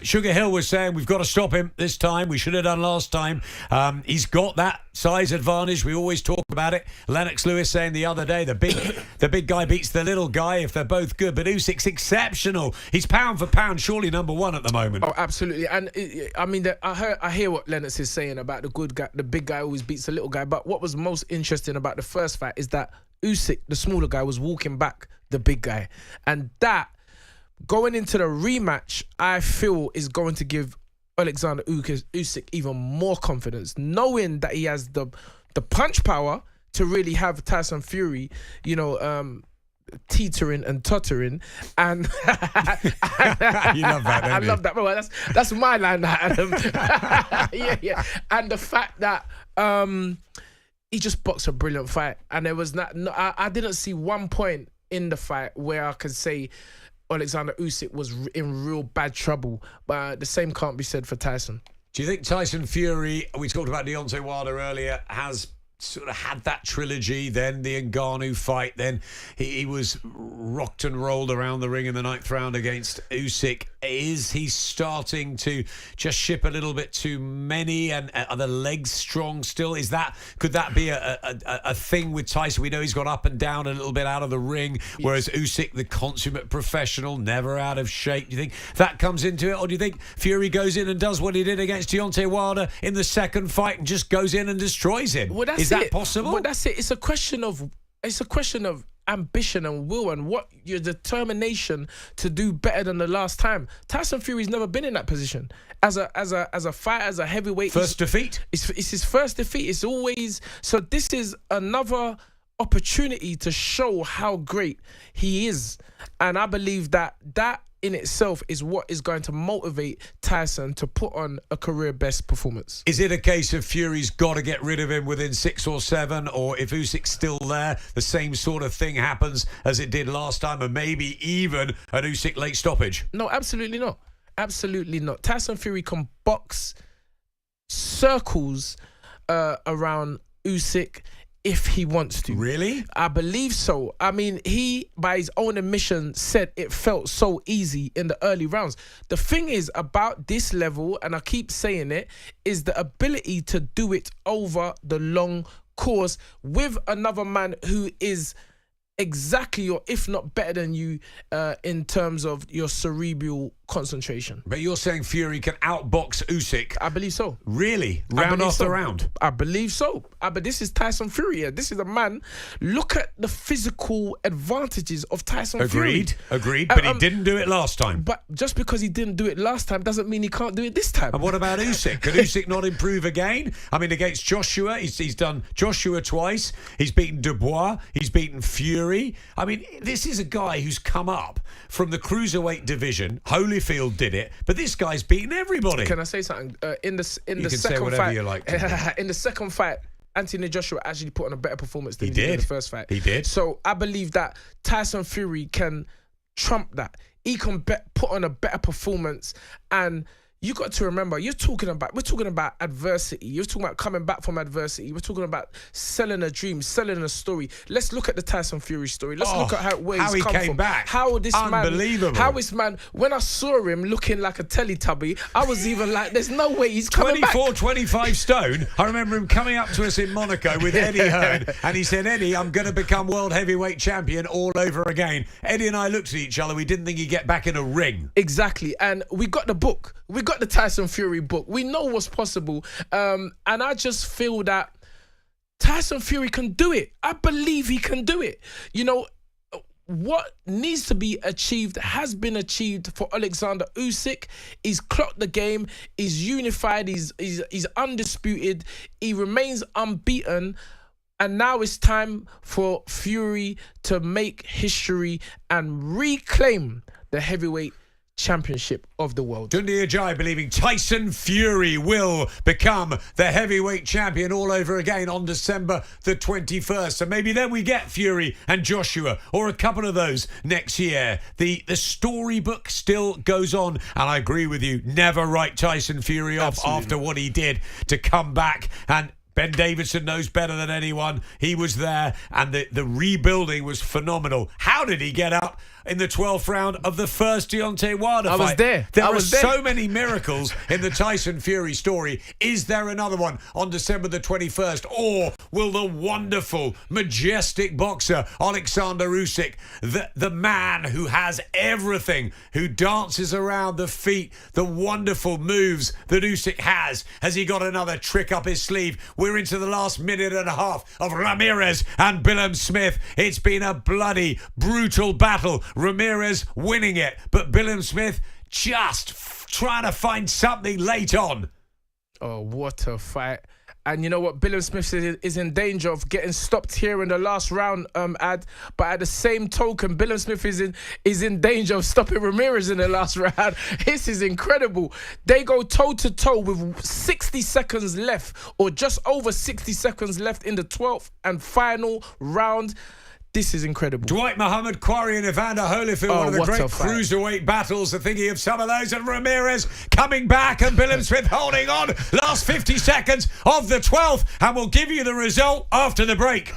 Sugar Hill was saying we've got to stop him this time. We should have done last time. He's got that size advantage. We always talk about it. Lennox Lewis saying the other day, the big guy beats the little guy if they're both good. But Usyk's exceptional. He's pound for pound surely number one at the moment. Oh, absolutely. And I mean, I hear what Lennox is saying about the good guy. The big guy always beats the little guy. But what was most interesting about the first fight is that Usyk, the smaller guy, was walking back the big guy, and that going into the rematch, I feel is going to give Alexander Usyk even more confidence, knowing that he has the punch power to really have Tyson Fury, you know, teetering and tottering, and you love that, don't I you? love that. Well, that's my line, Adam. yeah. And the fact that he just boxed a brilliant fight, and there was I didn't see one point in the fight where I could say Alexander Usyk was in real bad trouble, but the same can't be said for Tyson. Do you think Tyson Fury, we talked about Deontay Wilder earlier, has sort of had that trilogy, then the Ngannou fight, then he was rocked and rolled around the ring in the 9th round against Usyk. Is he starting to just ship a little bit too many, and are the legs strong still? Could that be a thing with Tyson? We know he's gone up and down a little bit out of the ring, whereas Usyk, the consummate professional, never out of shape. Do you think that comes into it, or do you think Fury goes in and does what he did against Deontay Wilder in the second fight and just goes in and destroys him? Well, Is that possible? Well, that's it. It's a question of ambition and will, and what your determination to do better than the last time. Tyson Fury's never been in that position as a fighter, as a heavyweight. First defeat. It's his first defeat. It's always so. This is another opportunity to show how great he is, and I believe that in itself is what is going to motivate Tyson to put on a career best performance. Is it a case of Fury's got to get rid of him within 6 or 7, or if Usyk's still there, the same sort of thing happens as it did last time, and maybe even an Usyk late stoppage? No, absolutely not. Absolutely not. Tyson Fury can box circles around Usyk if he wants to. Really? I believe so. I mean, he, by his own admission, said it felt so easy in the early rounds. The thing is about this level, and I keep saying it, is the ability to do it over the long course with another man who is exactly, or if not better than you, in terms of your cerebral concentration. But you're saying Fury can outbox Usyk? I believe so. Really? Round after round? I believe so. But this is Tyson Fury. This is a man. Look at the physical advantages of Tyson Fury. Agreed. But he didn't do it last time. But just because he didn't do it last time doesn't mean he can't do it this time. And what about Usyk? Could Usyk not improve again? I mean, against Joshua, he's done Joshua twice. He's beaten Dubois. He's beaten Fury. I mean, this is a guy who's come up from the cruiserweight division. Holyfield did it, but this guy's beaten everybody. Can I say something? In the second say whatever fight, you like. In the second fight, Anthony Joshua actually put on a better performance than he did in the first fight. He did. So I believe that Tyson Fury can trump that. He can put on a better performance, and you got to remember, we're talking about adversity. You're talking about coming back from adversity. We're talking about selling a dream, selling a story. Let's look at the Tyson Fury story. Let's look at where he's come came from. back. How this Unbelievable. man, when I saw him looking like a Teletubby, I was even like, there's no way he's coming back. 25 stone. I remember him coming up to us in Monaco with Eddie Hearn, and he said, Eddie, I'm going to become world heavyweight champion all over again. Eddie and I looked at each other. We didn't think he'd get back in a ring. Exactly. And we got the book. We got the Tyson Fury book. We know what's possible. And I just feel that Tyson Fury can do it. I believe he can do it. You know, what needs to be achieved has been achieved for Alexander Usyk. He's clocked the game. He's unified. He's undisputed. He remains unbeaten. And now it's time for Fury to make history and reclaim the heavyweight championship of the world. Tunde Ajayi believing Tyson Fury will become the heavyweight champion all over again on December the 21st. So maybe then we get Fury and Joshua, or a couple of those next year. The storybook still goes on, and I agree with you. Never write Tyson Fury off after what he did to come back. And Ben Davidson knows better than anyone. He was there, and the rebuilding was phenomenal. How did he get up in the 12th round of the first Deontay Wilder fight? I was there. There are so many miracles in the Tyson Fury story. Is there another one on December the 21st? Or will the wonderful, majestic boxer Alexander Usyk, the man who has everything, who dances around the feet, the wonderful moves that Usyk has he got another trick up his sleeve? We're into the last minute and a half of Ramirez and Billam-Smith. It's been a bloody, brutal battle. Ramirez winning it, but Billam-Smith just trying to find something late on. Oh, what a fight. And you know what? Billam-Smith is in danger of getting stopped here in the last round, Ad. But at the same token, Billam-Smith is in danger of stopping Ramirez in the last round. This is incredible. They go toe-to-toe with 60 seconds left, or just over 60 seconds left in the 12th and final round. This is incredible. Dwight Muhammad Quarry and Evander Holyfield, one of the great cruiserweight battles. I'm thinking of some of those. And Ramirez coming back, and Billam-Smith holding on. Last 50 seconds of the 12th. And we'll give you the result after the break.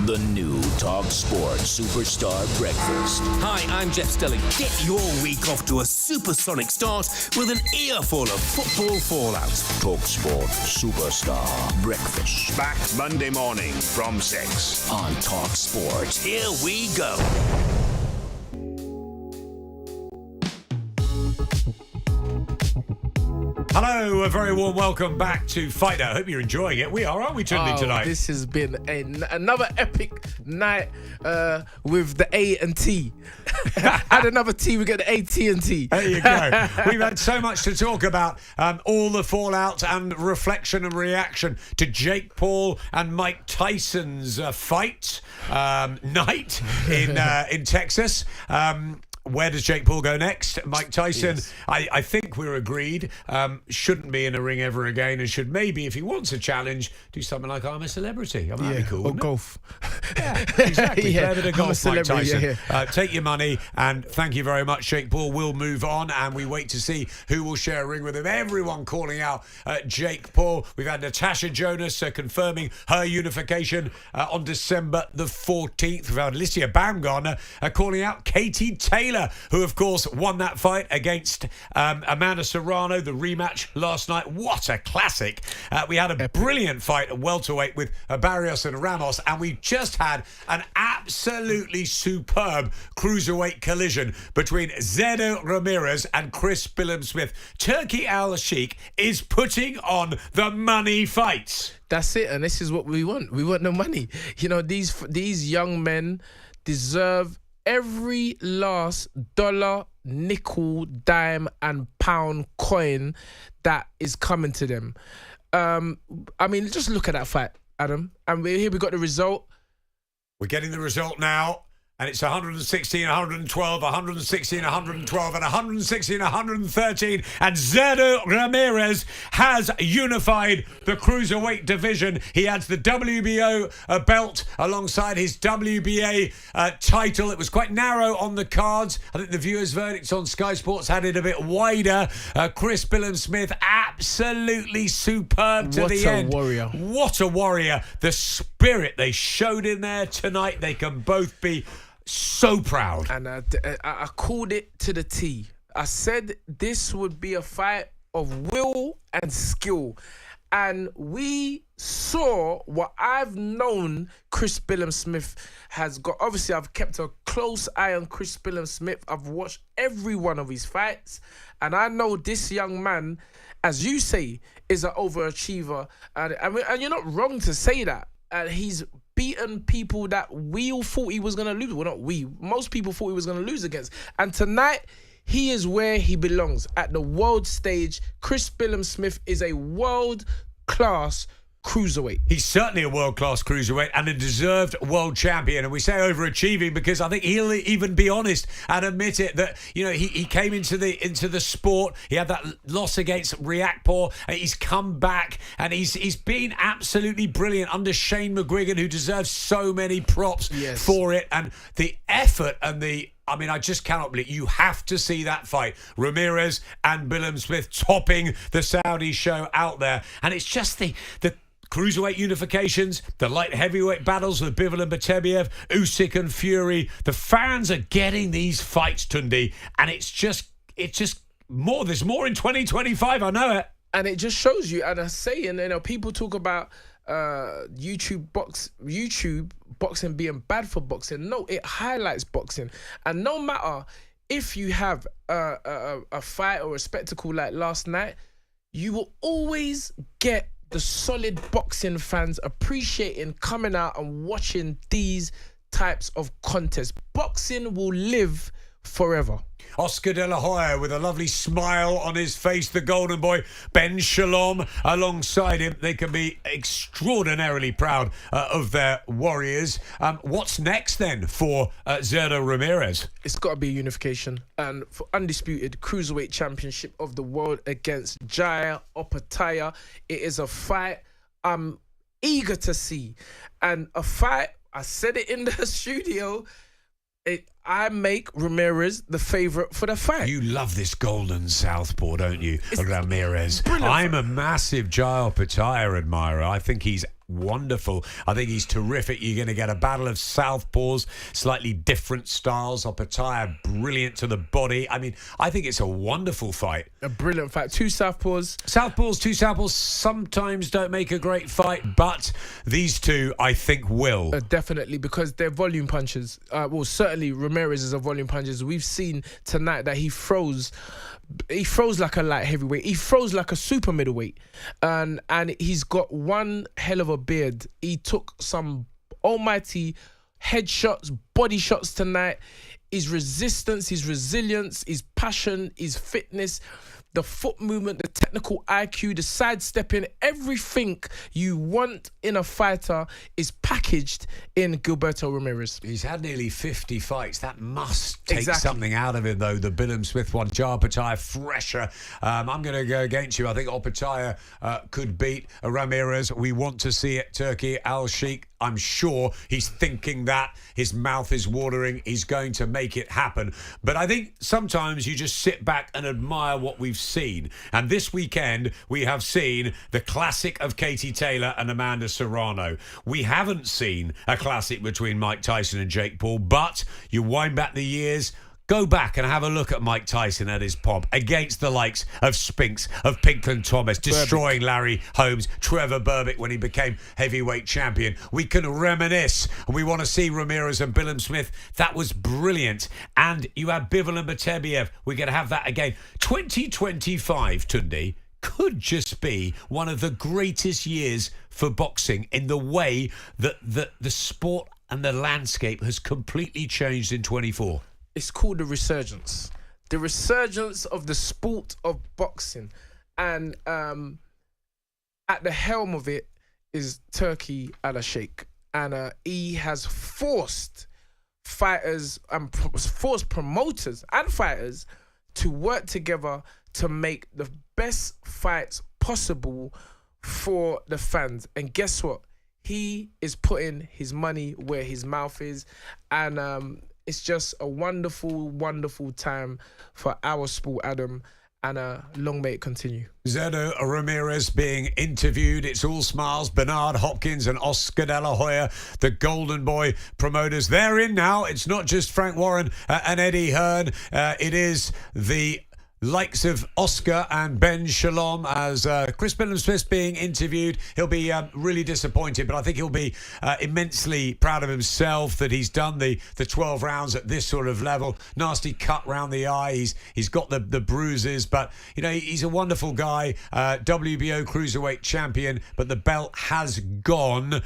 The new talkSPORT Superstar Breakfast. Hi, I'm Jeff Stelling. Get your week off to a supersonic start with an earful of football fallout. talkSPORT Superstar Breakfast. Back Monday morning from 6 on talkSPORT. Here we go. Hello, a very warm welcome back to Fight Night. I hope you're enjoying it. We are, aren't we, Tunde, tonight? This has been another epic night with the A and T. Add another T, we get the AT&T. There you go. We've had so much to talk about. All the fallout and reflection and reaction to Jake Paul and Mike Tyson's fight night in Texas. Where does Jake Paul go next? Mike Tyson, yes. I think we're agreed, shouldn't be in a ring ever again and should maybe, if he wants a challenge, do something like I'm a Celebrity. I mean, that'd be cool. Or golf. Yeah, exactly. Play a bit of golf, Mike Tyson. Yeah. Take your money and thank you very much. Jake Paul will move on and we wait to see who will share a ring with him. Everyone calling out Jake Paul. We've had Natasha Jonas confirming her unification on December the 14th. We've had Alicia Baumgartner calling out Katie Taylor, who of course won that fight against Amanda Serrano, the rematch last night. What a classic. We had a brilliant fight at welterweight with Barrios and Ramos, and we just had an absolutely superb cruiserweight collision between Zerdo Ramirez and Chris Billam-Smith. Turki Al-Sheikh is putting on the money fights. That's it, and this is what we want. We want the money. You know, these young men deserve every last dollar, nickel, dime and pound coin that is coming to them. I mean, just look at that fight, Adam. And here we got the result. We're getting the result now. And it's 116, 112, 116, 112, and 116, 113. And Zerdo Ramirez has unified the cruiserweight division. He adds the WBO belt alongside his WBA title. It was quite narrow on the cards. I think the viewers' verdicts on Sky Sports had it a bit wider. Chris Billam-Smith, absolutely superb to the end. What a warrior. What a warrior. The spirit they showed in there tonight. They can both be so proud. And I called it to the T. I said this would be a fight of will and skill. And we saw what I've known Chris Billam-Smith has got. Obviously, I've kept a close eye on Chris Billam-Smith. I've watched every one of his fights. And I know this young man, as you say, is an overachiever. And you're not wrong to say that. And he's beaten people that we all thought he was going to lose. Well, not we. Most people thought he was going to lose against. And tonight, he is where he belongs. At the world stage, Chris Billam-Smith is a world-class cruiserweight. He's certainly a world-class cruiserweight and a deserved world champion. And we say overachieving because I think he'll even be honest and admit it that, you know, he came into the sport. He had that loss against Riakporhe and he's come back and he's been absolutely brilliant under Shane McGuigan, who deserves so many props for it. And the effort and I just cannot believe. You have to see that fight. Ramirez and Billam-Smith topping the Saudi show out there. And it's just the cruiserweight unifications, the light heavyweight battles with Bivol and Beterviev, Usyk and Fury. The fans are getting these fights, Tunde, and it's just more. There's more in 2025. I know it. And it just shows you. And I say, and you know, people talk about YouTube boxing being bad for boxing. No, it highlights boxing. And no matter if you have a fight or a spectacle like last night, you will always get the solid boxing fans appreciating coming out and watching these types of contests. Boxing will live forever. Oscar De La Hoya with a lovely smile on his face, the golden boy, Ben Shalom alongside him. They can be extraordinarily proud of their warriors. What's next then for Zerdo Ramirez? It's got to be unification and for undisputed cruiserweight championship of the world against Jai Opetaia. It is a fight I'm eager to see, and a fight, I said it in the studio, I make Ramirez the favourite for the fight. You love this golden southpaw, don't you, Ramirez? Brilliant. I'm a massive Jai Opetaia admirer. I think he's wonderful. I think he's terrific. You're going to get a battle of southpaws, slightly different styles. Opetaia, brilliant to the body. I mean, I think it's a wonderful fight. A brilliant fight. Two southpaws. Two southpaws sometimes don't make a great fight, but these two, I think, will. Definitely, because they're volume punchers. Well, certainly Ramirez is a volume puncher. We've seen tonight that he throws like a light heavyweight. He throws like a super middleweight. And he's got one hell of a beard. He took some almighty headshots, body shots tonight. His resistance, his resilience, his passion, his fitness, the foot movement, the technical IQ, the sidestepping, everything you want in a fighter is packaged in Gilberto Ramirez. He's had nearly 50 fights. That must take something out of him, though. The Billam-Smith one, Opetaia fresher. I'm going to go against you. I think Opetaia could beat Ramirez. We want to see it. Turkey, Al-Sheikh, I'm sure he's thinking that. His mouth is watering. He's going to make it happen. But I think sometimes you just sit back and admire what we've seen. And this weekend, we have seen the classic of Katie Taylor and Amanda Serrano. We haven't seen a classic between Mike Tyson and Jake Paul, but you wind back the years. Go back and have a look at Mike Tyson at his pomp against the likes of Spinks, of Pinklon Thomas, destroying Larry Holmes, Trevor Berbick when he became heavyweight champion. We can reminisce, and we want to see Ramirez and Billam-Smith. That was brilliant. And you have Bivol and Beterviev. We're going to have that again. 2025, Tunde, could just be one of the greatest years for boxing in the way that the sport and the landscape has completely changed in 24. It's called the resurgence. The resurgence of the sport of boxing. And at the helm of it is Turkey Al-Sheikh. And he has forced fighters and forced promoters and fighters to work together to make the best fights possible for the fans. And guess what? He is putting his money where his mouth is. And it's just a wonderful, wonderful time for our sport, Adam, and long may it continue. Zeno Ramirez being interviewed. It's all smiles. Bernard Hopkins and Oscar De La Hoya, the Golden Boy promoters. They're in now. It's not just Frank Warren and Eddie Hearn. It is the likes of Oscar and Ben Shalom as Chris Billam-Smith being interviewed. He'll be really disappointed, but I think he'll be immensely proud of himself that he's done the 12 rounds at this sort of level. Nasty cut round the eye. He's got the bruises, but you know he's a wonderful guy. WBO cruiserweight champion, but the belt has gone.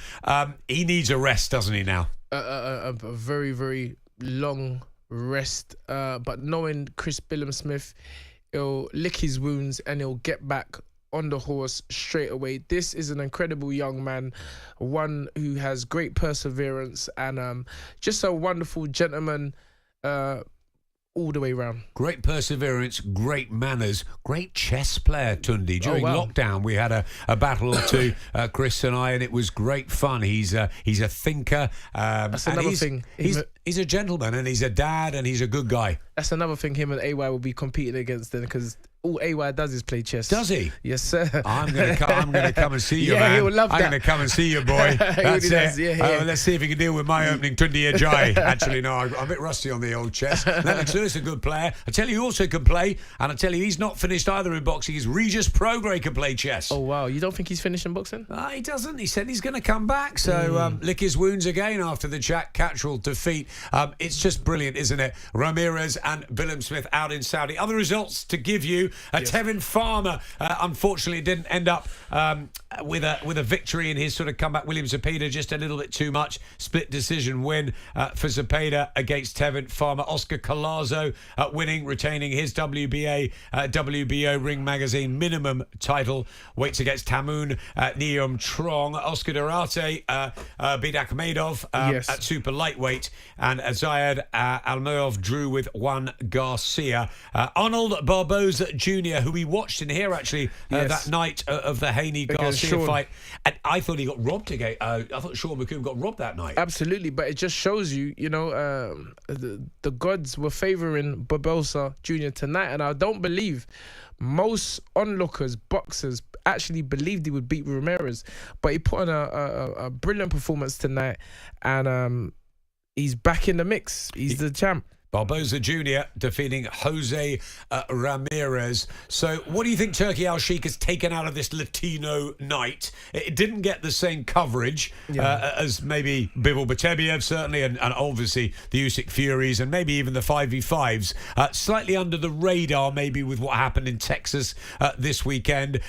He needs a rest, doesn't he now? A very, very long rest, but knowing Chris Billam-Smith, he'll lick his wounds and he'll get back on the horse straight away. This is an incredible young man, one who has great perseverance and just a wonderful gentleman all the way round. Great perseverance, great manners, great chess player, Tunde. During lockdown, we had a battle or two, Chris and I, and it was great fun. He's a thinker. That's another thing. He's a gentleman, and he's a dad, and he's a good guy. That's another thing him and AY will be competing against then, because all AY does is play chess. Does he? Yes, sir. I'm gonna come and see you, yeah, man. he will love that. I'm gonna come and see you, boy. That's it. Does, yeah. Let's see if he can deal with my opening, Tunde Ajayi. Actually, no, I'm a bit rusty on the old chess. Lennox Lewis, a good player. I tell you, he also can play, and I tell you, he's not finished either in boxing. He's Regis Prograis can play chess. Oh wow, you don't think he's finished in boxing? He doesn't. He said he's going to come back. So lick his wounds again after the Jack Catterall defeat. It's just brilliant, isn't it? Ramirez and Billam-Smith out in Saudi. Other results to give you. Tevin Farmer, unfortunately, didn't end up with a victory in his sort of comeback. William Zepeda just a little bit too much. Split decision win for Zepeda against Tevin Farmer. Oscar Collazo winning, retaining his WBO Ring Magazine minimum title. Waits against Tamun Neom Trong. Oscar Durate beat Akhmedov at super lightweight, and Zayed Almoyov drew with Juan Garcia. Arnold Barboza Jr., who we watched in here actually that night of the Haney-Garcia fight, and I thought he got robbed again. I thought Sean McComb got robbed that night. Absolutely, but it just shows you, the gods were favouring Barboza Jr. tonight, and I don't believe most onlookers, boxers, actually believed he would beat Ramirez, but he put on a brilliant performance tonight, and he's back in the mix. He's the champ. Barboza Jr. defeating Jose Ramirez. So what do you think Turki Al-Sheikh has taken out of this Latino night? It didn't get the same coverage as maybe Beterviev, certainly, and obviously the UsykFuries, and maybe even the 5v5s. Slightly under the radar, maybe, with what happened in Texas this weekend.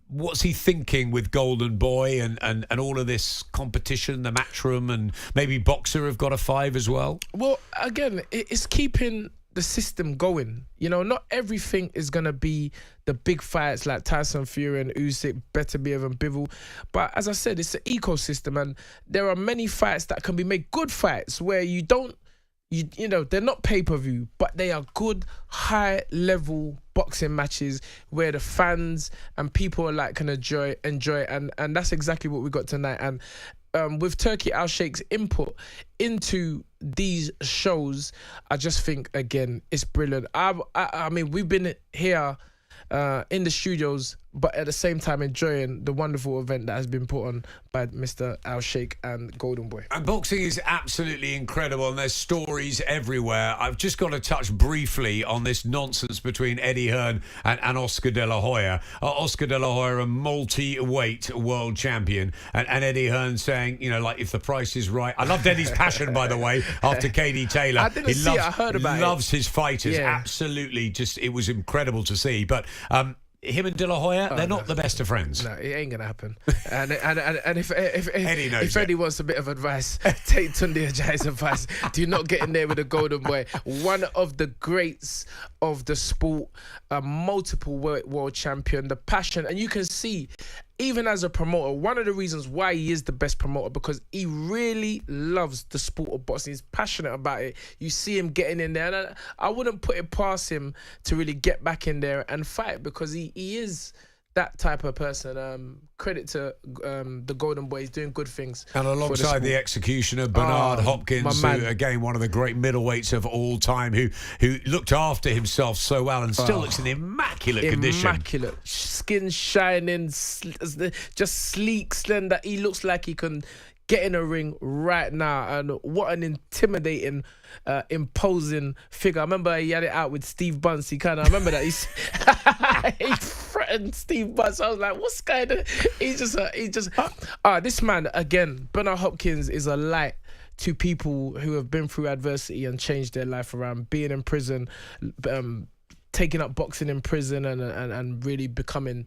What's he thinking with Golden Boy and all of this competition, the Matchroom, and maybe Boxer have got a 5 as well? Well, again, it's keeping the system going. You know, not everything is going to be the big fights like Tyson Fury and Usyk, Beterviev and Bivol. But as I said, it's an ecosystem, and there are many fights that can be made good fights where you don't, you know, they're not pay-per-view, but they are good, high-level boxing matches where the fans and people alike can enjoy, and that's exactly what we got tonight. And with Turki Al-Sheikh's input into these shows, I just think, again, it's brilliant. I mean, we've been here in the studios, but at the same time enjoying the wonderful event that has been put on by Mr. Al-Sheikh and Golden Boy. And boxing is absolutely incredible, and there's stories everywhere. I've just got to touch briefly on this nonsense between Eddie Hearn and Oscar De La Hoya. Oscar De La Hoya, a multi-weight world champion, and Eddie Hearn saying, you know, like, if the price is right. I loved Eddie's passion, by the way, after Katie Taylor. I didn't see it, I heard about it. He loves his fighters. Yeah. Absolutely, just, it was incredible to see. But him and De La Hoya, they're not the best of friends. No, it ain't gonna happen. And if Eddie knows if Eddie wants a bit of advice, take Tunde Ajayi's advice. Do not get in there with the Golden Boy, one of the greats of the sport, a multiple world champion, the passion, and you can see, even as a promoter, one of the reasons why he is the best promoter, because he really loves the sport of boxing. He's passionate about it. You see him getting in there, and I wouldn't put it past him to really get back in there and fight, because he is that type of person. Credit to the Golden Boy. He's doing good things. And alongside the executioner, Bernard Hopkins, who, again, one of the great middleweights of all time, who looked after himself so well and still looks in immaculate condition. Immaculate. Skin shining, just sleek, slender. He looks like he can get in a ring right now, and what an intimidating, imposing figure. I remember he had it out with Steve Bunce. I remember that. He threatened Steve Bunce. I was like, what's going on? This man, again, Bernard Hopkins is a light to people who have been through adversity and changed their life around, being in prison, taking up boxing in prison, and really becoming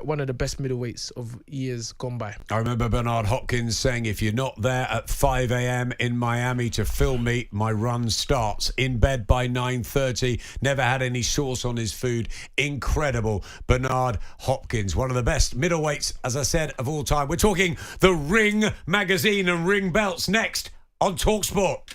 one of the best middleweights of years gone by. I remember Bernard Hopkins saying, if you're not there at 5 a.m. in Miami to film me, my run starts. In bed by 9:30, never had any sauce on his food. Incredible. Bernard Hopkins, one of the best middleweights, as I said, of all time. We're talking the Ring magazine and Ring belts next on talkSPORT.